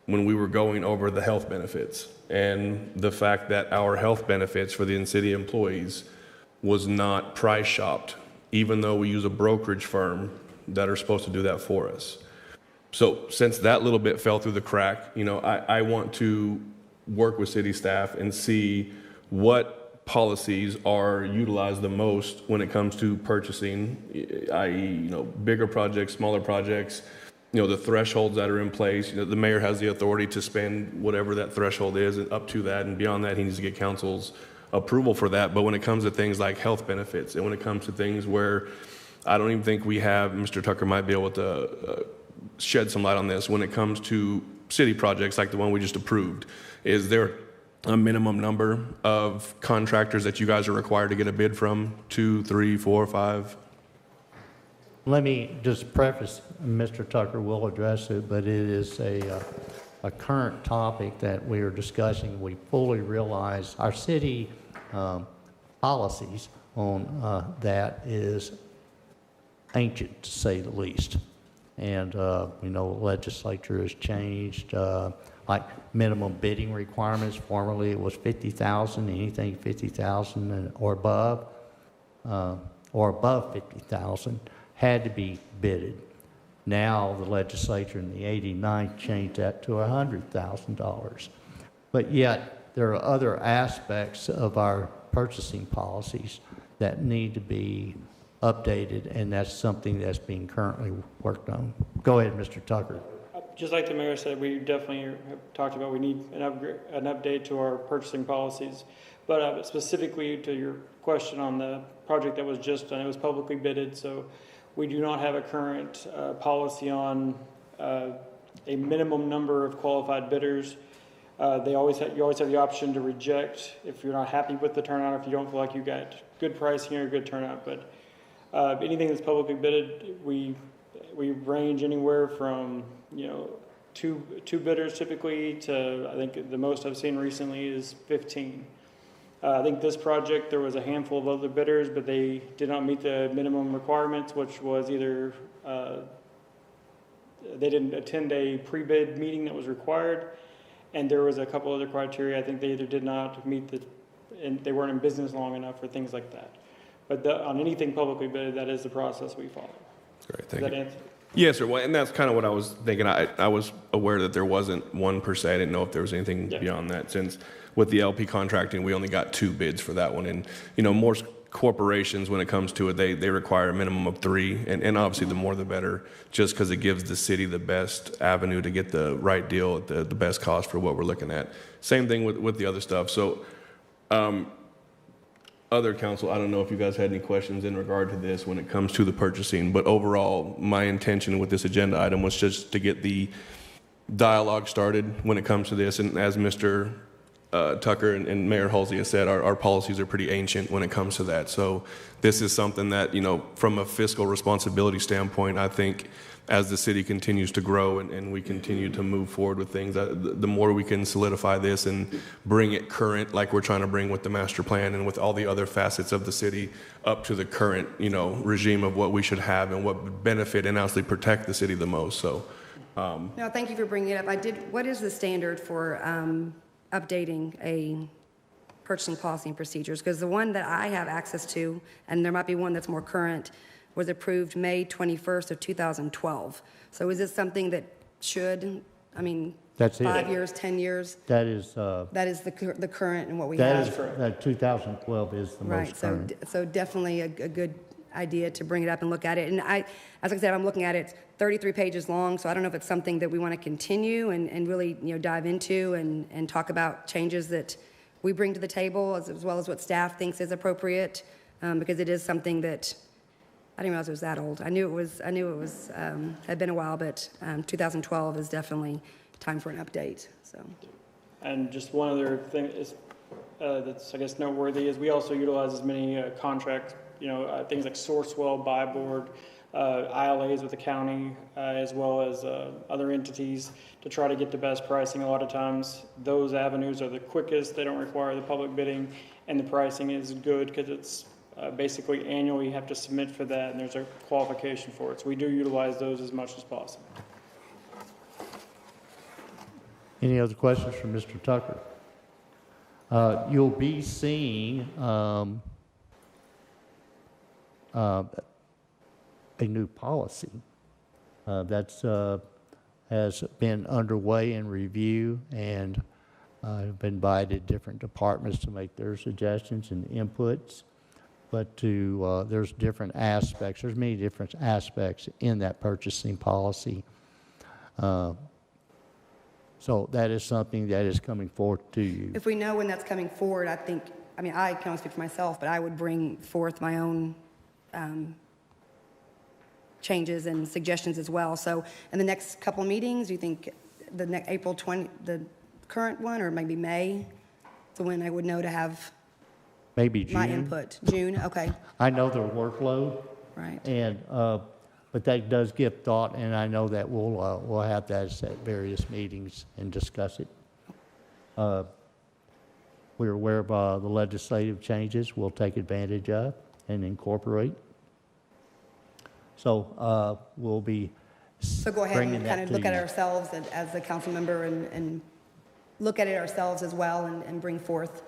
when we were going over the health benefits and the fact that our health benefits for the in-city employees was not price shopped, even though we use a brokerage firm that are supposed to do that for us. So since that little bit fell through the crack, you know, I want to work with city staff and see what policies are utilized the most when it comes to purchasing, i.e., you know, bigger projects, smaller projects, you know, the thresholds that are in place. You know, the mayor has the authority to spend whatever that threshold is, and up to that, and beyond that, he needs to get council's approval for that. But when it comes to things like health benefits, and when it comes to things where I don't even think we have, Mr. Tucker might be able to shed some light on this, when it comes to city projects like the one we just approved, is there a minimum number of contractors that you guys are required to get a bid from? 2, 3, 4, 5? Let me just preface, Mr. Tucker will address it, but it is a current topic that we are discussing. We fully realize our city policies on that is ancient, to say the least. And we know the legislature has changed, like minimum bidding requirements. Formerly it was 50,000, anything 50,000 or above 50,000 had to be bidded. Now the legislature in the '89 changed that to $100,000. But yet there are other aspects of our purchasing policies that need to be updated, and that's something that's being currently worked on. Go ahead, Mr. Tucker. Just like the mayor said, we definitely have talked about we need an update to our purchasing policies. But specifically to your question on the project that was just done, it was publicly bidded, so we do not have a current policy on a minimum number of qualified bidders. You always have the option to reject if you're not happy with the turnout, if you don't feel like you got good pricing or good turnout. But anything that's publicly bidded, we range anywhere from two bidders typically to, I think the most I've seen recently is 15. I think this project there was a handful of other bidders, but they did not meet the minimum requirements, which was either they didn't attend a pre-bid meeting that was required, and there was a couple other criteria. I think they either did not meet and they weren't in business long enough or things like that. But on anything publicly bid, that is the process we follow. Great, thank you. Answer? Yes, sir. Well, and that's kind of what I was thinking. I was aware that there wasn't one per se. I didn't know if there was anything beyond that. Since with the LP contracting, we only got 2 bids for that one. And, most corporations, when it comes to it, they require a minimum of 3. And obviously, the more the better, just because it gives the city the best avenue to get the right deal at the best cost for what we're looking at. Same thing with the other stuff. So, other council, I don't know if you guys had any questions in regard to this when it comes to the purchasing, but overall, my intention with this agenda item was just to get the dialogue started when it comes to this. And as Mr. Tucker and Mayor Halsey has said, our policies are pretty ancient when it comes to that. So this is something that, from a fiscal responsibility standpoint, I think as the city continues to grow and we continue to move forward with things, the more we can solidify this and bring it current, like we're trying to bring with the master plan and with all the other facets of the city up to the current, regime of what we should have and what would benefit and honestly protect the city the most. So, No, thank you for bringing it up. What is the standard for updating a purchasing policy and procedures? Because the one that I have access to, and there might be one that's more current, was approved May 21st of 2012. So is this something that should, That's 5 it. years, 10 years? That is the current and what we that have. is, that 2012 is the Right, most current. so definitely a good idea to bring it up and look at it. And as I said, I'm looking at it, it's 33 pages long, so I don't know if it's something that we want to continue and really, dive into and talk about changes that we bring to the table as well as what staff thinks is appropriate, because it is something that I didn't realize it was that old. I knew it was had been a while, but 2012 is definitely time for an update. So. And just one other thing is that's I guess noteworthy is we also utilize as many contracts, things like Sourcewell, Buy Board, ILAs with the county, as well as other entities to try to get the best pricing. A lot of times those avenues are the quickest. They don't require the public bidding, and the pricing is good because it's basically annually you have to submit for that, and there's a qualification for it. So we do utilize those as much as possible. Any other questions from Mr. Tucker? You'll be seeing a new policy that's has been underway in review, and I've invited different departments to make their suggestions and inputs. But there's different aspects. There's many different aspects in that purchasing policy. So that is something that is coming forth to you. if we know when that's coming forward, I think, I can only speak for myself, but I would bring forth my own changes and suggestions as well. So in the next couple of meetings, do you think the next April 20, the current one, or maybe May? So when I would know to have Maybe June. my input. June, okay. I know their workload. Right. And, but that does give thought, and I know that we'll have that at various meetings and discuss it. We're aware of the legislative changes we'll take advantage of and incorporate. So we'll be So go ahead bringing and that kind of to look at you. ourselves as a council member and look at it ourselves as well and bring forth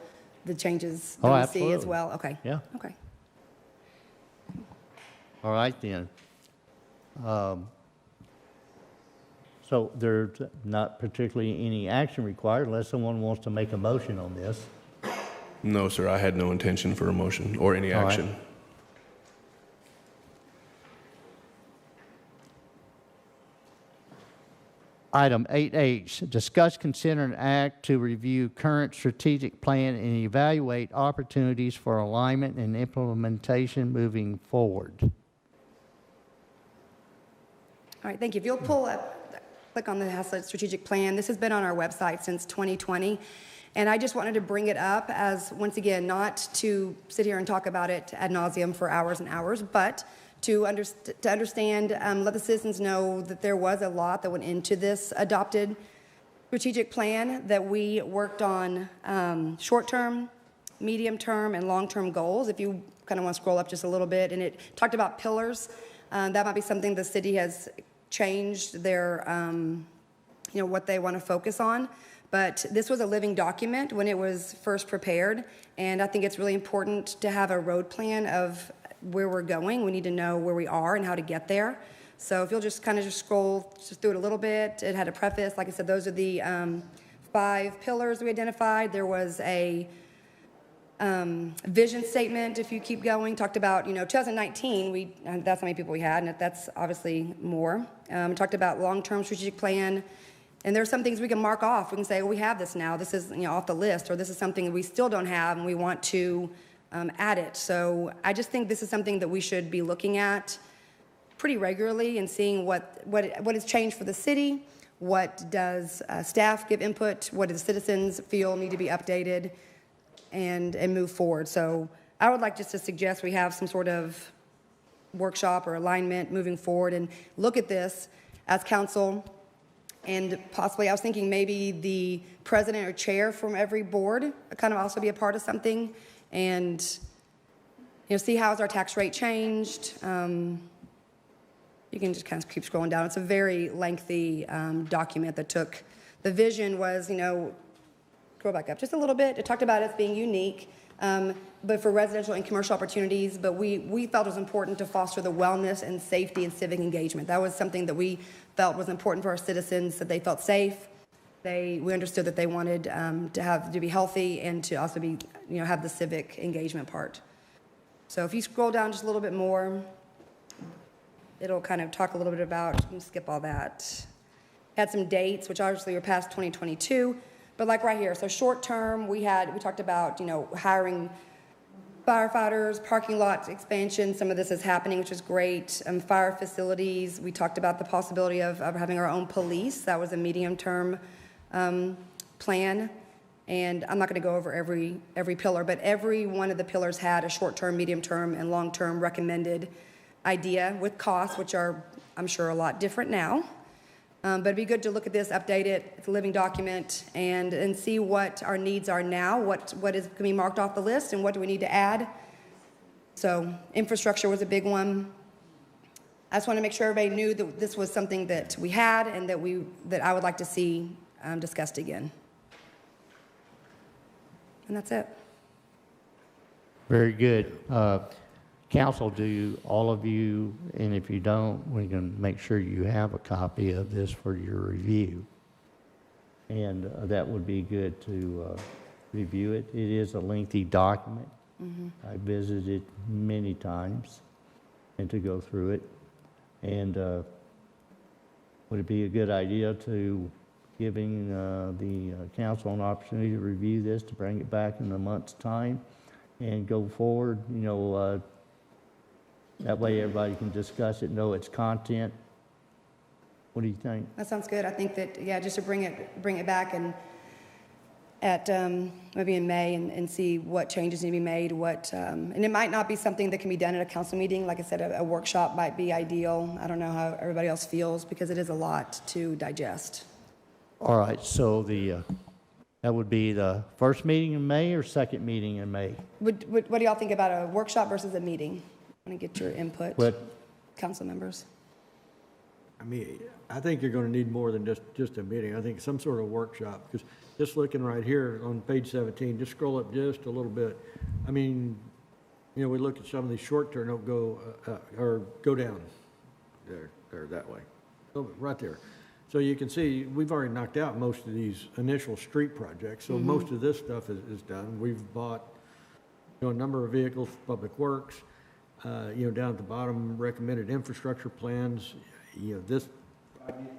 the changes that Oh, we see as absolutely. well. Okay. Yeah. Okay. All right, then. So there's not particularly any action required unless someone wants to make a motion on this. No, sir, I had no intention for a motion or any All right. action. Item 8H, discuss, consider, and act to review current strategic plan and evaluate opportunities for alignment and implementation moving forward. All right, thank you. If you'll pull up, click on the Haslet Strategic Plan. This has been on our website since 2020, and I just wanted to bring it up as, once again, not to sit here and talk about it ad nauseum for hours and hours, but to understand, let the citizens know that there was a lot that went into this adopted strategic plan, that we worked on short-term, medium-term, and long-term goals. If you kind of want to scroll up just a little bit, and it talked about pillars. That might be something the city has changed their, what they want to focus on. But this was a living document when it was first prepared, and I think it's really important to have a road plan of where we're going. We need to know where we are and how to get there. So if you'll just kind of just scroll just through it a little bit, it had a preface. Like I said, those are the 5 pillars we identified. There was a vision statement, if you keep going, talked about, 2019, that's how many people we had, and that's obviously more. Talked about long-term strategic plan, and there's some things we can mark off. We can say, well, we have this now. This is, off the list, or this is something that we still don't have, and we want to add it. So I just think this is something that we should be looking at pretty regularly and seeing what has changed for the city, what does staff give input, what do the citizens feel need to be updated, and move forward. So I would like just to suggest we have some sort of workshop or alignment moving forward and look at this as council, and possibly I was thinking maybe the president or chair from every board kind of also be a part of something, and see how's our tax rate changed. You can just kind of keep scrolling down. It's a very lengthy document that took, the vision was, scroll back up just a little bit. It talked about it being unique, but for residential and commercial opportunities, but we felt it was important to foster the wellness and safety and civic engagement. That was something that we felt was important for our citizens, that they felt safe. We understood that they wanted to be healthy and to also be, have the civic engagement part. So if you scroll down just a little bit more, it'll kind of talk a little bit about, you can skip all that. Had some dates, which obviously are past 2022, but like right here, so short term, we talked about, hiring firefighters, parking lot expansion. Some of this is happening, which is great. Fire facilities, we talked about the possibility of having our own police. That was a medium-term plan, and I'm not going to go over every pillar, but every one of the pillars had a short-term, medium-term, and long-term recommended idea with costs, which are, I'm sure, a lot different now. But it'd be good to look at this, update it. It's a living document, and see what our needs are now, what is going to be marked off the list, and what do we need to add. So infrastructure was a big one. I just want to make sure everybody knew that this was something that we had and that I would like to see discussed again. And that's it. Very good. Council, do all of you, and if you don't, we can make sure you have a copy of this for your review. And that would be good to review it. It is a lengthy document. Mm-hmm. I visited it many times and to go through it. And would it be a good idea to giving the council an opportunity to review this, to bring it back in a month's time and go forward, that way everybody can discuss it, know its content. What do you think? That sounds good. I think that, just to bring it back and at maybe in May and see what changes need to be made, and it might not be something that can be done at a council meeting. Like I said, a workshop might be ideal. I don't know how everybody else feels, because it is a lot to digest. All right, so that would be the first meeting in May or second meeting in May? What do y'all think about a workshop versus a meeting? I want to get your input, council members. I mean, I think you're going to need more than just a meeting. I think some sort of workshop, because just looking right here on page 17, just scroll up just a little bit. I mean, we look at some of these short-term, don't go down there that way, right there. So you can see we've already knocked out most of these initial street projects. So most of this stuff is done. We've bought a number of vehicles for Public Works. Down at the bottom, recommended infrastructure plans. This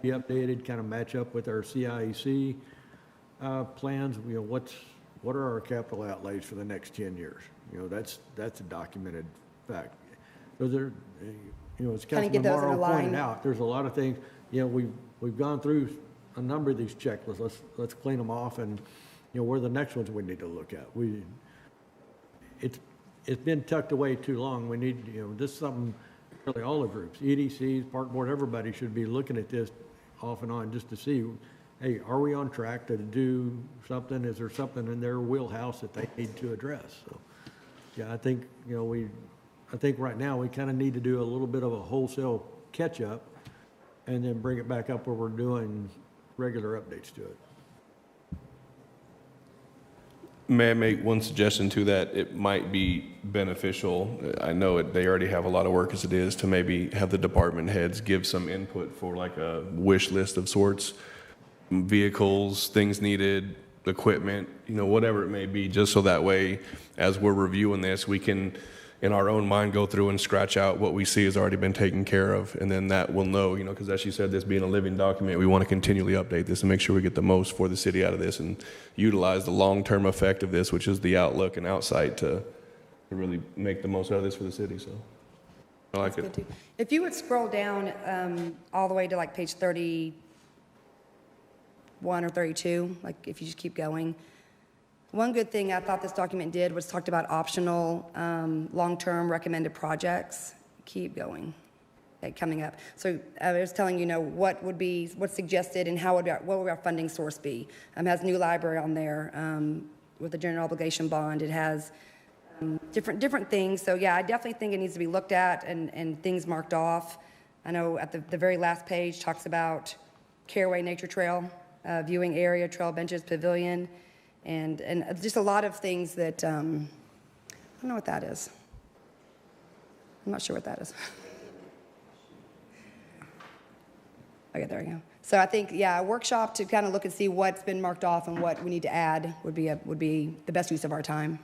be updated, kind of match up with our CIEC plans. You know, what are our capital outlays for the next 10 years? You know, that's a documented fact. So there, you know, as Councilman Morrow pointed out, there's a lot of things. You know, we've gone through a number of these checklists. Let's clean them off, and you know, where are the next ones we need to look at. It's been tucked away too long. We need, you know, this is something really all the groups, EDCs, Park Board, everybody should be looking at this off and on just to see, hey, are we on track to do something? Is there something in their wheelhouse that they need to address? So, yeah, I think, you know, I think right now we kind of need to do a little bit of a wholesale catch-up and then bring it back up where we're doing regular updates to it. May I make one suggestion to that? It might be beneficial. I know they already have a lot of work as it is, to maybe have the department heads give some input for like a wish list of sorts, vehicles, things needed, equipment, you know, whatever it may be, just so that way, as we're reviewing this, we can, in our own mind, go through and scratch out what we see has already been taken care of, and then that we'll know, you know, because as you said, this being a living document, we want to continually update this and make sure we get the most for the city out of this and utilize the long-term effect of this, which is the outlook and outsight to really make the most out of this for the city. So I like it. If you would scroll down all the way to like page 31 or 32, like if you just keep going. One good thing I thought this document did was talked about optional long-term recommended projects. Keep going, okay, coming up. So I was telling you, know, what's suggested and what would our funding source be. It has new library on there with the general obligation bond. It has different things. So yeah, I definitely think it needs to be looked at and things marked off. I know at the very last page talks about Caraway Nature Trail, viewing area, trail benches, pavilion, and just a lot of things that, I don't know what that is. I'm not sure what that is. Okay, there we go. So I think, yeah, a workshop to kind of look and see what's been marked off and what we need to add would be the best use of our time.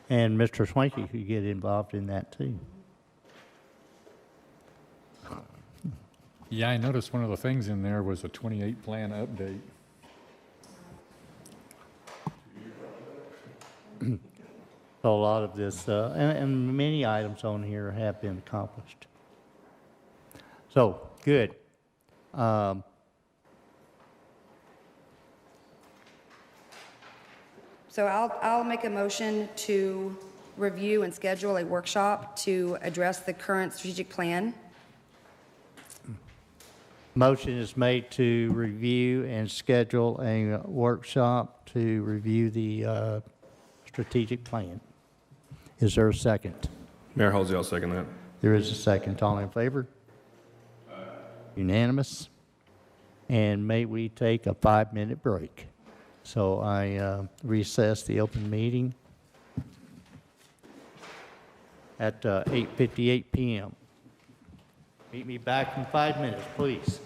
And Mr. Swanky could get involved in that too. Yeah, I noticed one of the things in there was a 28 plan update. So a lot of this, and many items on here have been accomplished. So, good. So I'll make a motion to review and schedule a workshop to address the current strategic plan. Motion is made to review and schedule a workshop to review the strategic plan. Is there a second? Mayor Halsey, I'll second that. There is a second. All in favor? Unanimous. And may we take a 5-minute break. So I recess the open meeting at 8:58 p.m. Meet me back in 5 minutes, please.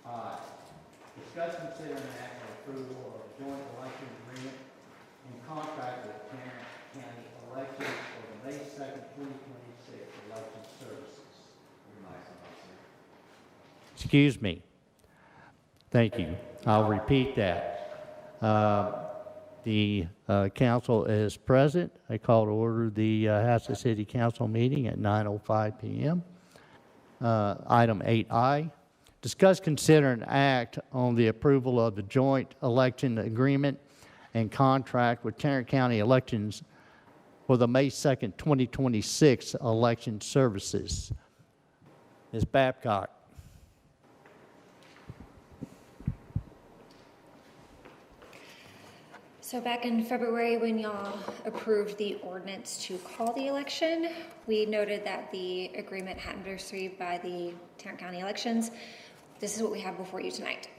Discuss, consider, and act on approval of the joint election agreement and contract with Tarrant County Elections for the May 2nd, 2026 election services. Excuse me. Thank you. I'll repeat that. The council is present. I call to order the Haslet City Council meeting at 9:05 p.m. Item 8I. Discuss, consider, and act on the approval of the joint election agreement and contract with Tarrant County Elections for the May 2nd, 2026 election services. Ms. Babcock. So back in February, when y'all approved the ordinance to call the election, we noted that the agreement hadn't been received by the Tarrant County Elections. This is what we have before you tonight.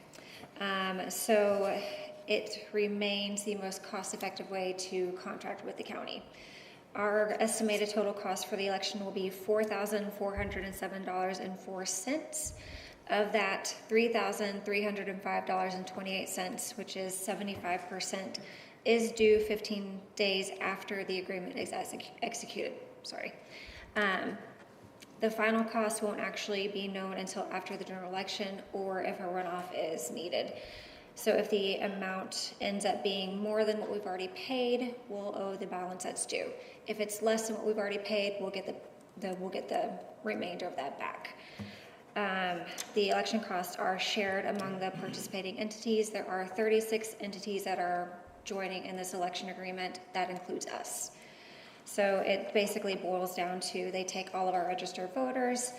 So it remains the most cost-effective way to contract with the county. Our estimated total cost for the election will be $4,407.04. Of that, $3,305.28, which is 75%, is due 15 days after the agreement is executed. Sorry. The final cost won't actually be known until after the general election or if a runoff is needed. So if the amount ends up being more than what we've already paid, we'll owe the balance that's due. If it's less than what we've already paid, we'll get the remainder of that back. The election costs are shared among the participating entities. There are 36 entities that are joining in this election agreement. That includes us. So it basically boils down to they take all of our registered voters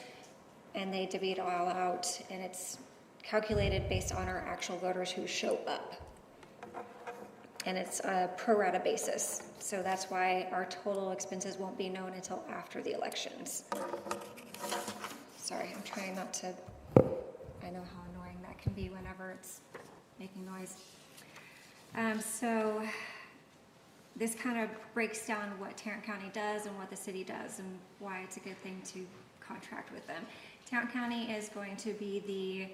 and they divvy it all out, and it's calculated based on our actual voters who show up. And it's a pro rata basis. So that's why our total expenses won't be known until after the elections. Sorry, I'm trying not to, I know how annoying that can be whenever it's making noise. So this kind of breaks down what Tarrant County does and what the city does and why it's a good thing to contract with them. Tarrant County is going to be the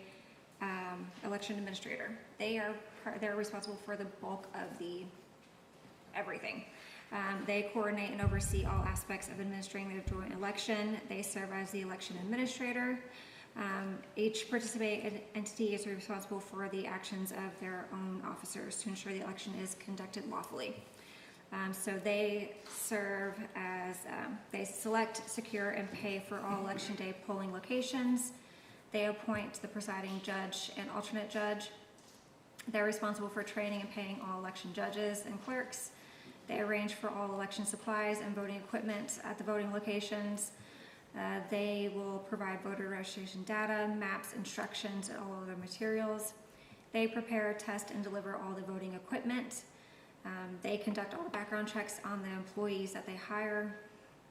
election administrator. They're responsible for the bulk of the everything. They coordinate and oversee all aspects of administering the joint election. They serve as the election administrator. Each participating entity is responsible for the actions of their own officers to ensure the election is conducted lawfully. So they serve as, they select, secure, and pay for all election day polling locations. They appoint the presiding judge and alternate judge. They're responsible for training and paying all election judges and clerks. They arrange for all election supplies and voting equipment at the voting locations. They will provide voter registration data, maps, instructions, and all other materials. They prepare, test, and deliver all the voting equipment. They conduct all the background checks on the employees that they hire.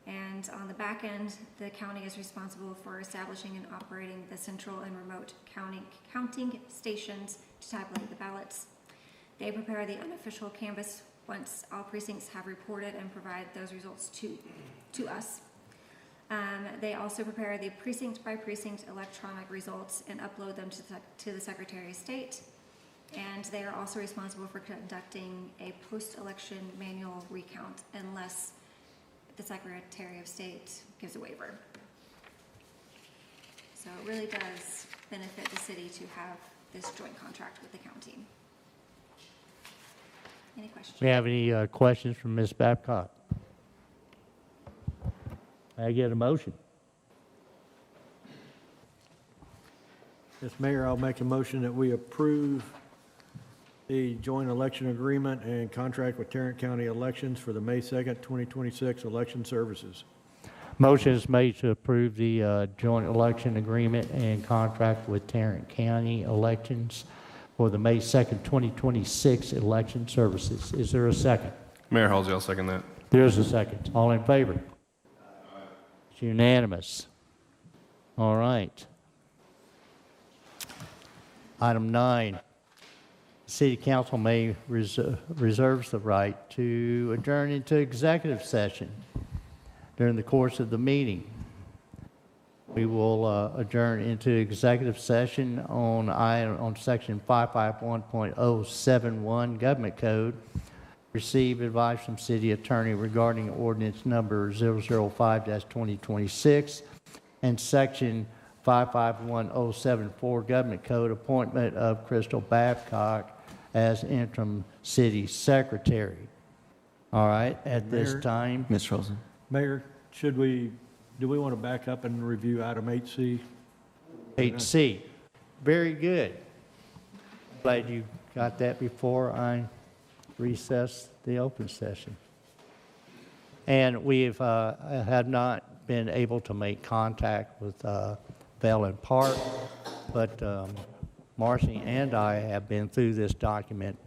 And on the back end, the county is responsible for establishing and operating the central and remote counting stations to tabulate the ballots. They prepare the unofficial canvass once all precincts have reported and provide those results to us. They also prepare the precinct by precinct electronic results and upload them to the Secretary of State. And they are also responsible for conducting a post-election manual recount unless the Secretary of State gives a waiver. So it really does benefit the city to have this joint contract with the county. Any questions? Do we have any questions from Ms. Babcock? May I get a motion? Yes, Mayor, I'll make a motion that we approve the joint election agreement and contract with Tarrant County Elections for the May 2nd, 2026 election services. Motion is made to approve the joint election agreement and contract with Tarrant County Elections for the May 2nd, 2026 election services. Is there a second? Mayor Halsey, I'll second that. There's a second. All in favor? It's unanimous. All right. Item 9. City Council may reserves the right to adjourn into executive session during the course of the meeting. We will adjourn into executive session on section 551.071 Government Code. Receive advice from city attorney regarding ordinance number 005-2026 and section 551.074 Government Code, appointment of Crystal Babcock as interim city secretary. All right, at this time. Mr. Olson. Mayor, do we want to back up and review item 8C? 8C. Very good. Glad you got that before I recess the open session. And we've have not been able to make contact with Valen Park, but Marcy and I have been through this document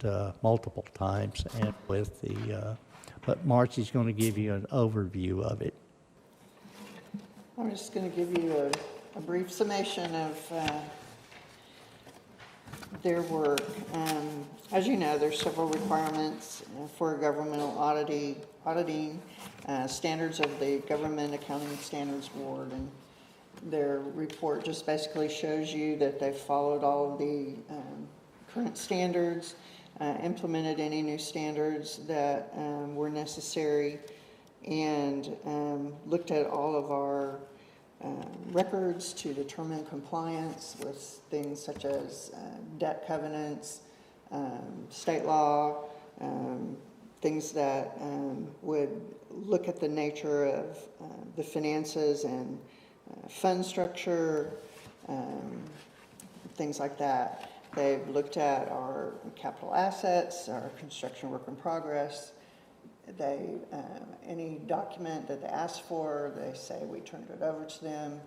multiple times, and with the but Marcy's going to give you an overview of it. I'm just going to give you a brief summation of their work. As you know, there's several requirements for governmental auditing standards of the Government Accounting Standards Board, and their report just basically shows you that they've followed all of the current standards, implemented any new standards that were necessary, and looked at all of our records to determine compliance with things such as debt covenants, state law, things that would look at the nature of the finances and fund structure, things like that. They've looked at our capital assets, our construction work in progress. They, any document that they asked for, they say we turned it over to them.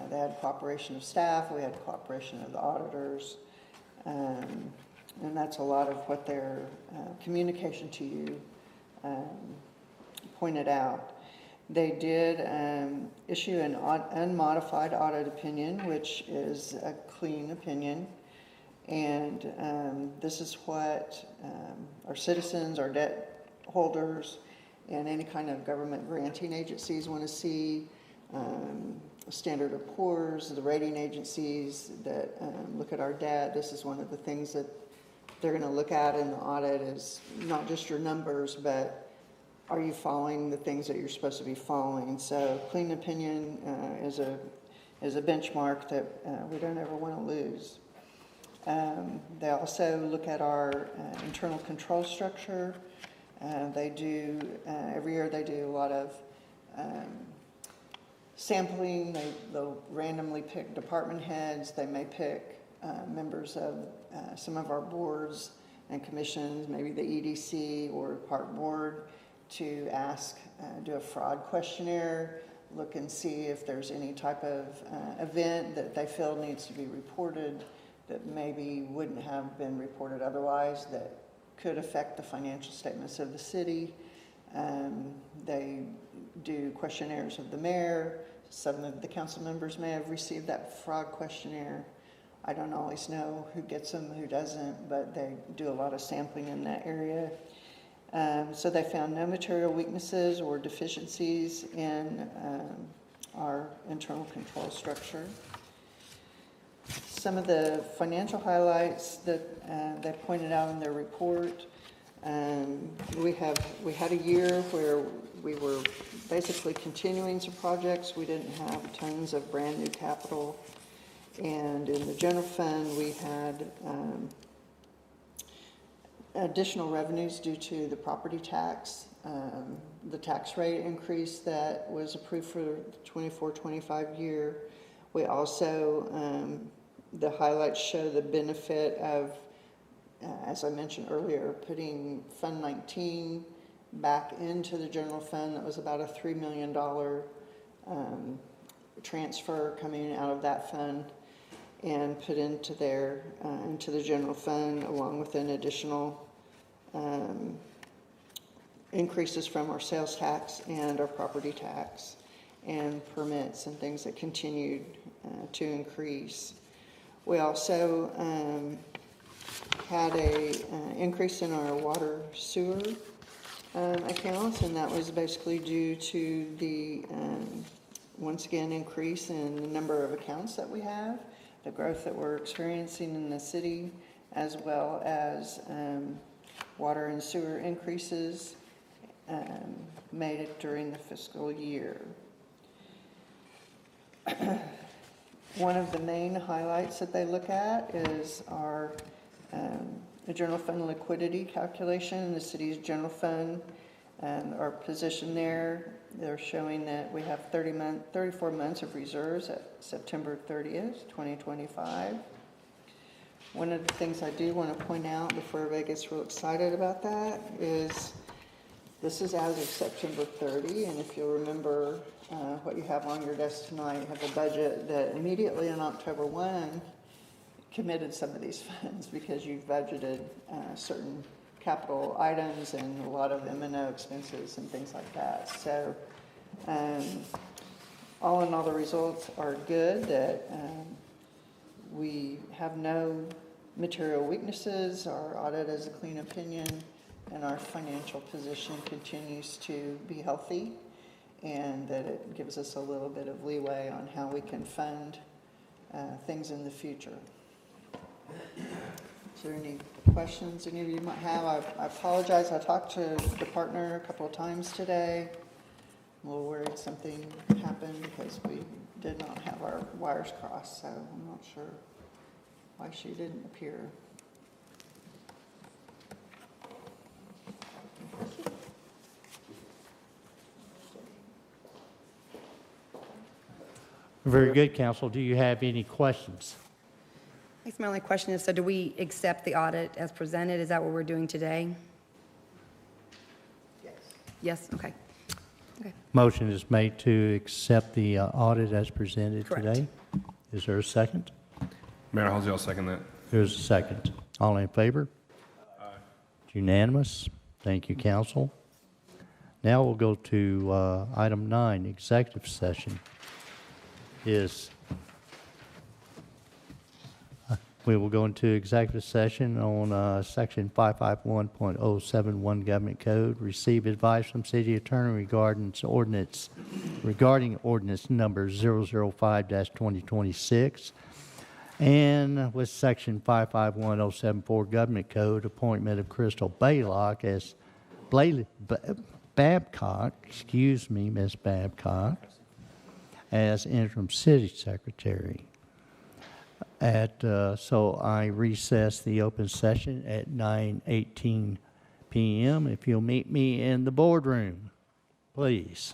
They had cooperation of staff, we had cooperation of the auditors, and that's a lot of what their communication to you pointed out. They did issue an unmodified audit opinion, which is a clean opinion. And this is what our citizens, our debt holders, and any kind of government granting agencies want to see. Standard & Poor's, the rating agencies that look at our debt, this is one of the things that they're going to look at in the audit, is not just your numbers, but are you following the things that you're supposed to be following? So clean opinion is a benchmark that we don't ever want to lose. They also look at our internal control structure. They do, every year they do a lot of sampling. They'll randomly pick department heads. They may pick members of some of our boards and commissions, maybe the EDC or park board, to ask, do a fraud questionnaire, look and see if there's any type of event that they feel needs to be reported that maybe wouldn't have been reported otherwise, that could affect the financial statements of the city. They do questionnaires of the mayor. Some of the council members may have received that fraud questionnaire. I don't always know who gets them, who doesn't, but they do a lot of sampling in that area. So they found no material weaknesses or deficiencies in our internal control structure. Some of the financial highlights that they pointed out in their report, we had a year where we were basically continuing some projects. We didn't have tons of brand new capital. And in the general fund, we had additional revenues due to the property tax, the tax rate increase that was approved for the 24-25 year. We also, the highlights show the benefit of, as I mentioned earlier, putting Fund 19 back into the general fund. That was about a $3 million transfer coming out of that fund and put into their into the general fund, along with an additional increases from our sales tax and our property tax and permits and things that continued to increase. We also had a increase in our water sewer accounts, and that was basically due to the once again, increase in the number of accounts that we have, the growth that we're experiencing in the city, as well as water and sewer increases made it during the fiscal year. One of the main highlights that they look at is our the general fund liquidity calculation in the city's general fund. Our position there, they're showing that we have 34 months of reserves at September 30th, 2025. One of the things I do want to point out before everybody gets real excited about that is this is as of September 30, and if you'll remember what you have on your desk tonight, you have a budget that immediately on October 1 committed some of these funds because you've budgeted certain capital items and a lot of M&O expenses and things like that. So all in all, the results are good, that we have no material weaknesses, our audit is a clean opinion, and our financial position continues to be healthy, and that it gives us a little bit of leeway on how we can fund things in the future. Is there any questions any of you might have? I apologize. I talked to the partner a couple of times today. I'm a little worried something happened because we did not have our wires crossed, so I'm not sure why she didn't appear. Very good, Council. Do you have any questions? I guess my only question is, so do we accept the audit as presented? Is that what we're doing today? Yes. Yes, okay. Okay. Motion is made to accept the audit as presented Correct. today. Is there a second? Mayor Halsey, I'll second that. There's a second. All in favor? Aye. Unanimous. Thank you, Council. Now we'll go to item 9, executive session. We will go into executive session on section 551.071 Government Code, receive advice from City Attorney regarding ordinance number 005-2026, and with section 551.074 Government Code, appointment of Crystal Baylock as Babcock, Ms. Babcock, as interim city secretary. So I recess the open session at 9:18 p.m. If you'll meet me in the boardroom, please.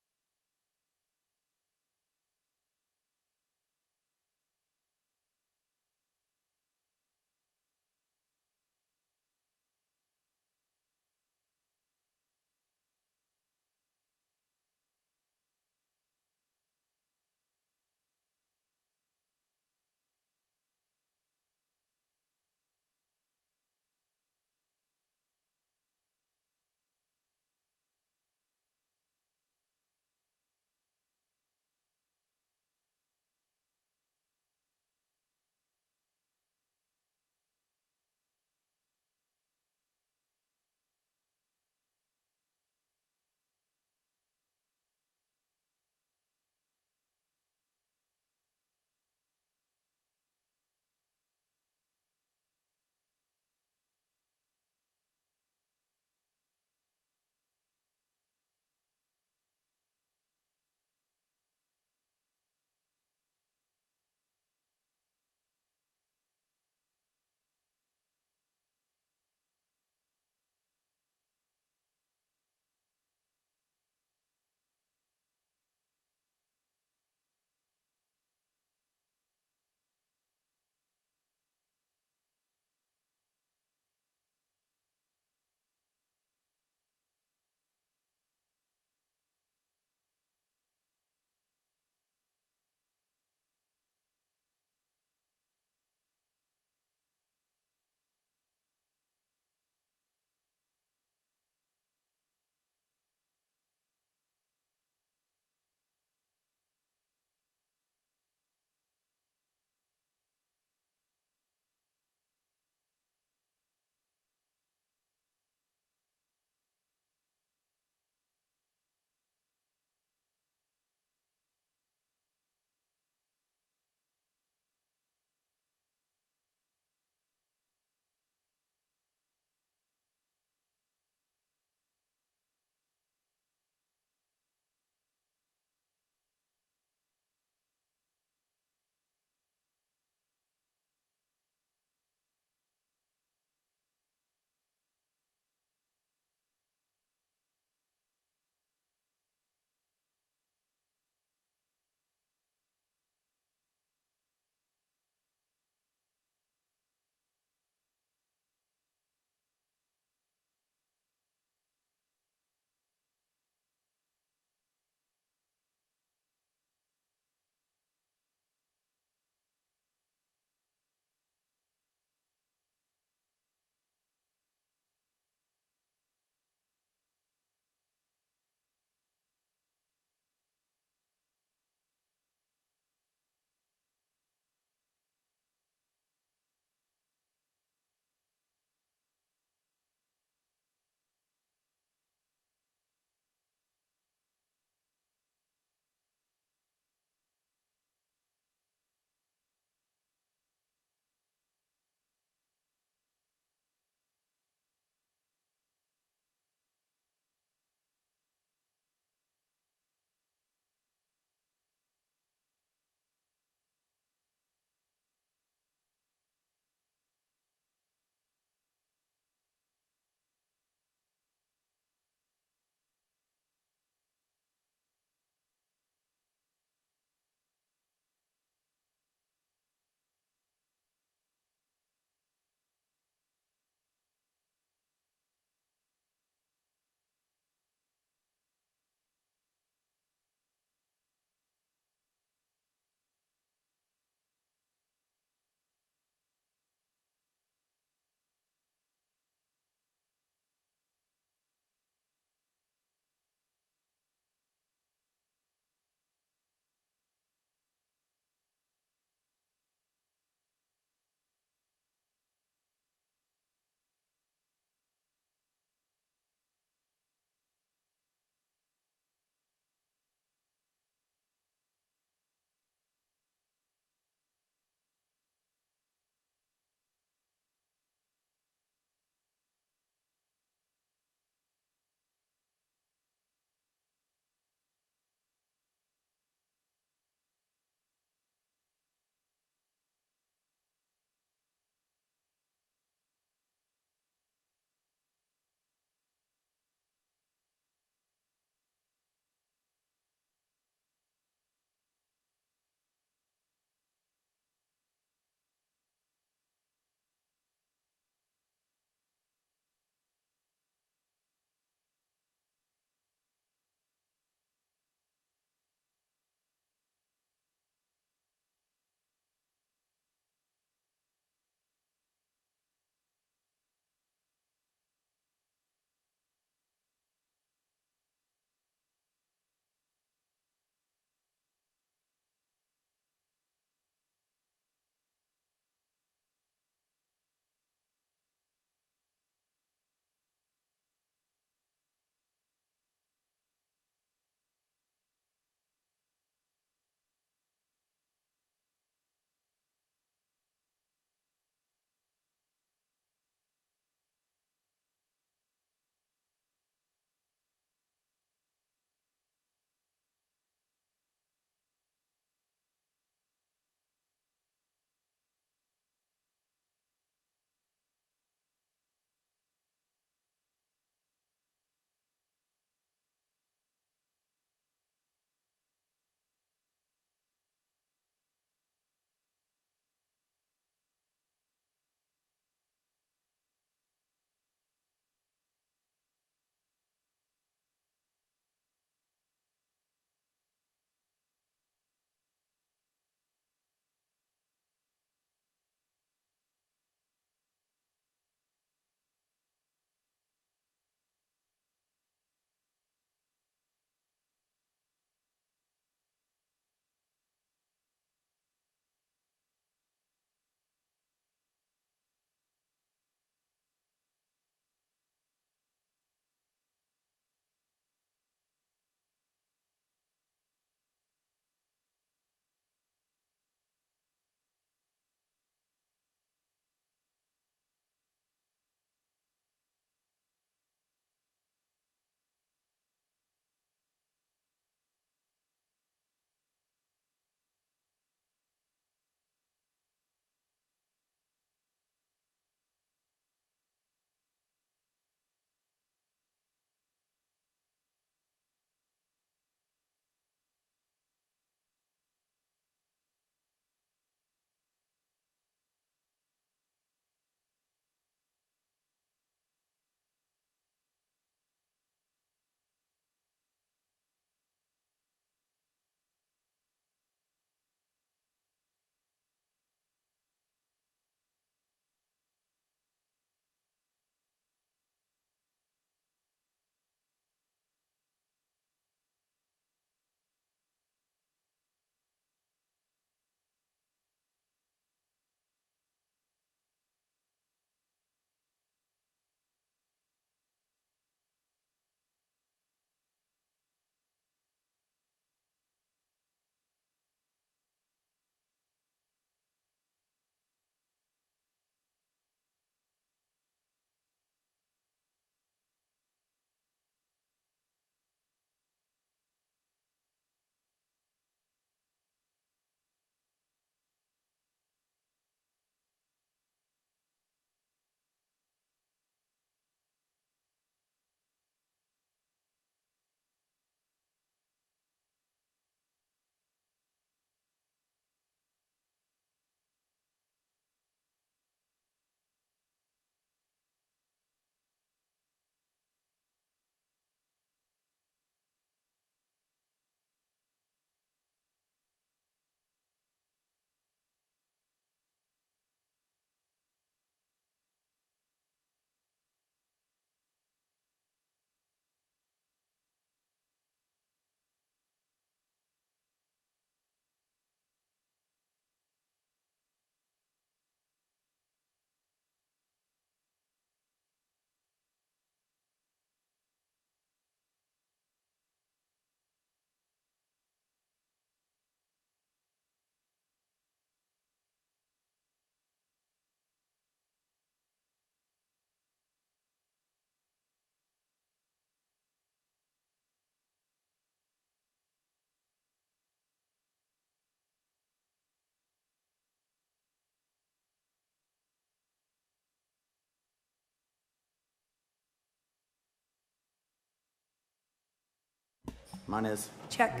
Mine is. Check.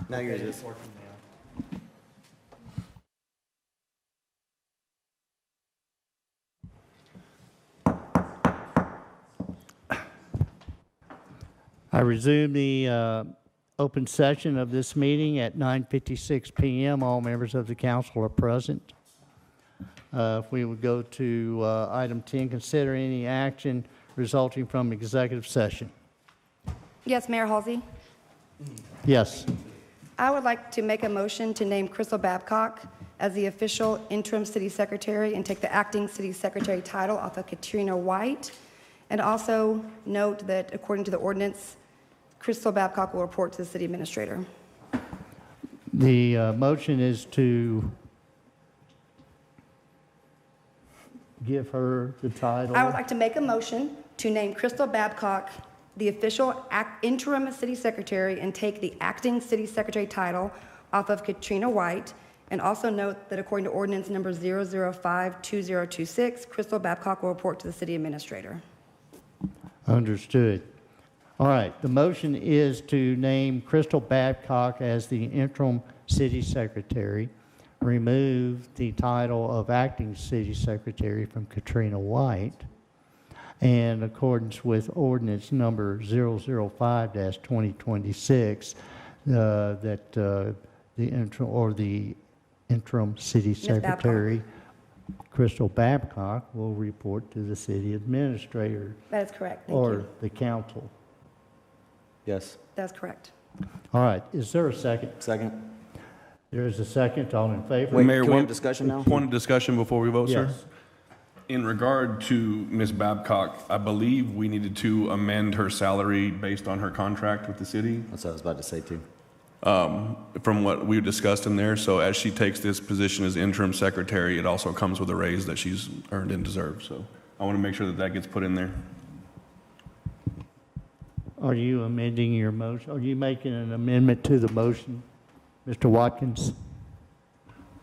Now yours is. I resume the open session of this meeting at 9:56 p.m. All members of the council are present. If we would go to item 10, consider any action resulting from executive session. Yes, Mayor Halsey? Yes. I would like to make a motion to name Crystal Babcock as the official interim city secretary and take the acting city secretary title off of Katrina White. And also note that according to the ordinance, Crystal Babcock will report to the city administrator. The motion is to give her the title. I would like to make a motion to name Crystal Babcock the official interim city secretary and take the acting city secretary title off of Katrina White. And also note that according to ordinance number 0052026, Crystal Babcock will report to the city administrator. Understood. All right, the motion is to name Crystal Babcock as the interim city secretary, remove the title of acting city secretary from Katrina White, and in accordance with ordinance number 005-2026, that the interim city secretary, Crystal Babcock, will report to the city administrator. That is correct. Thank Or you. the council. Yes. That's correct. All right, is there a second? Second. There is a second, all in favor? Wait, Mayor, can we one have discussion now? Point of discussion before we vote, sir. Yes. In regard to Ms. Babcock, I believe we needed to amend her salary based on her contract with the city. That's what I was about to say too. From what we discussed in there. So as she takes this position as interim secretary, it also comes with a raise that she's earned and deserved. So I want to make sure that that gets put in there. Are you amending your motion? Are you making an amendment to the motion, Mr. Watkins?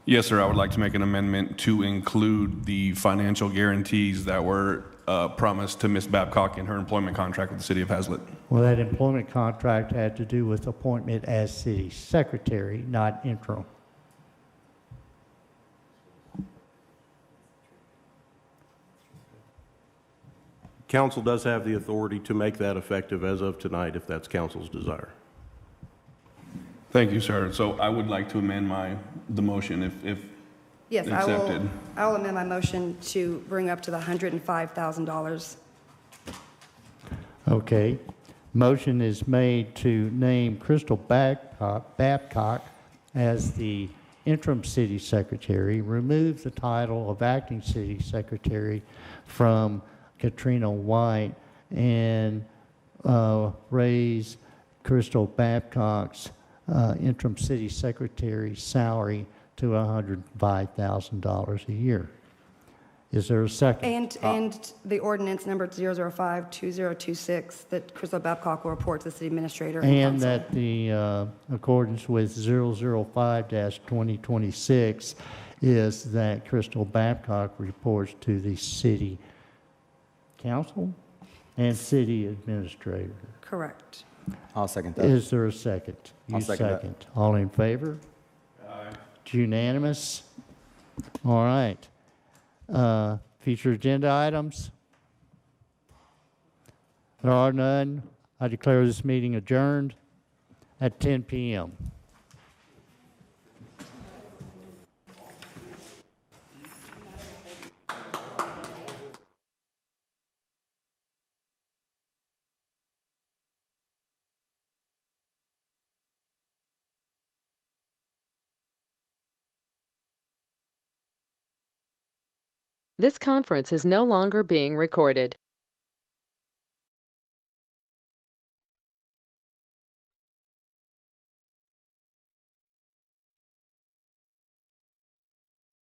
Yes, sir. I would like to make an amendment to include the financial guarantees that were promised to Ms. Babcock in her employment contract with the city of Haslet. Well, that employment contract had to do with appointment as city secretary, not interim. Council does have the authority to make that effective as of tonight, if that's council's desire. Thank you, sir. So I would like to amend the motion if Yes, accepted. I will amend my motion to bring up to the $105,000. Okay. Motion is made to name Crystal Babcock as the interim city secretary, remove the title of acting city secretary from Katrina White, and raise Crystal Babcock's interim city secretary salary to $105,000 a year. Is there a second? And the ordinance number 0052026 that Crystal Babcock will report to the city administrator and And council. that the accordance with 005-2026 is that Crystal Babcock reports to the city council and city administrator. Correct. I'll second that. Is there a second? I'll You second that. second. All in favor? Aye. It's unanimous. All right. Future agenda items? There are none. I declare this meeting adjourned at 10 p.m. This conference is no longer being recorded.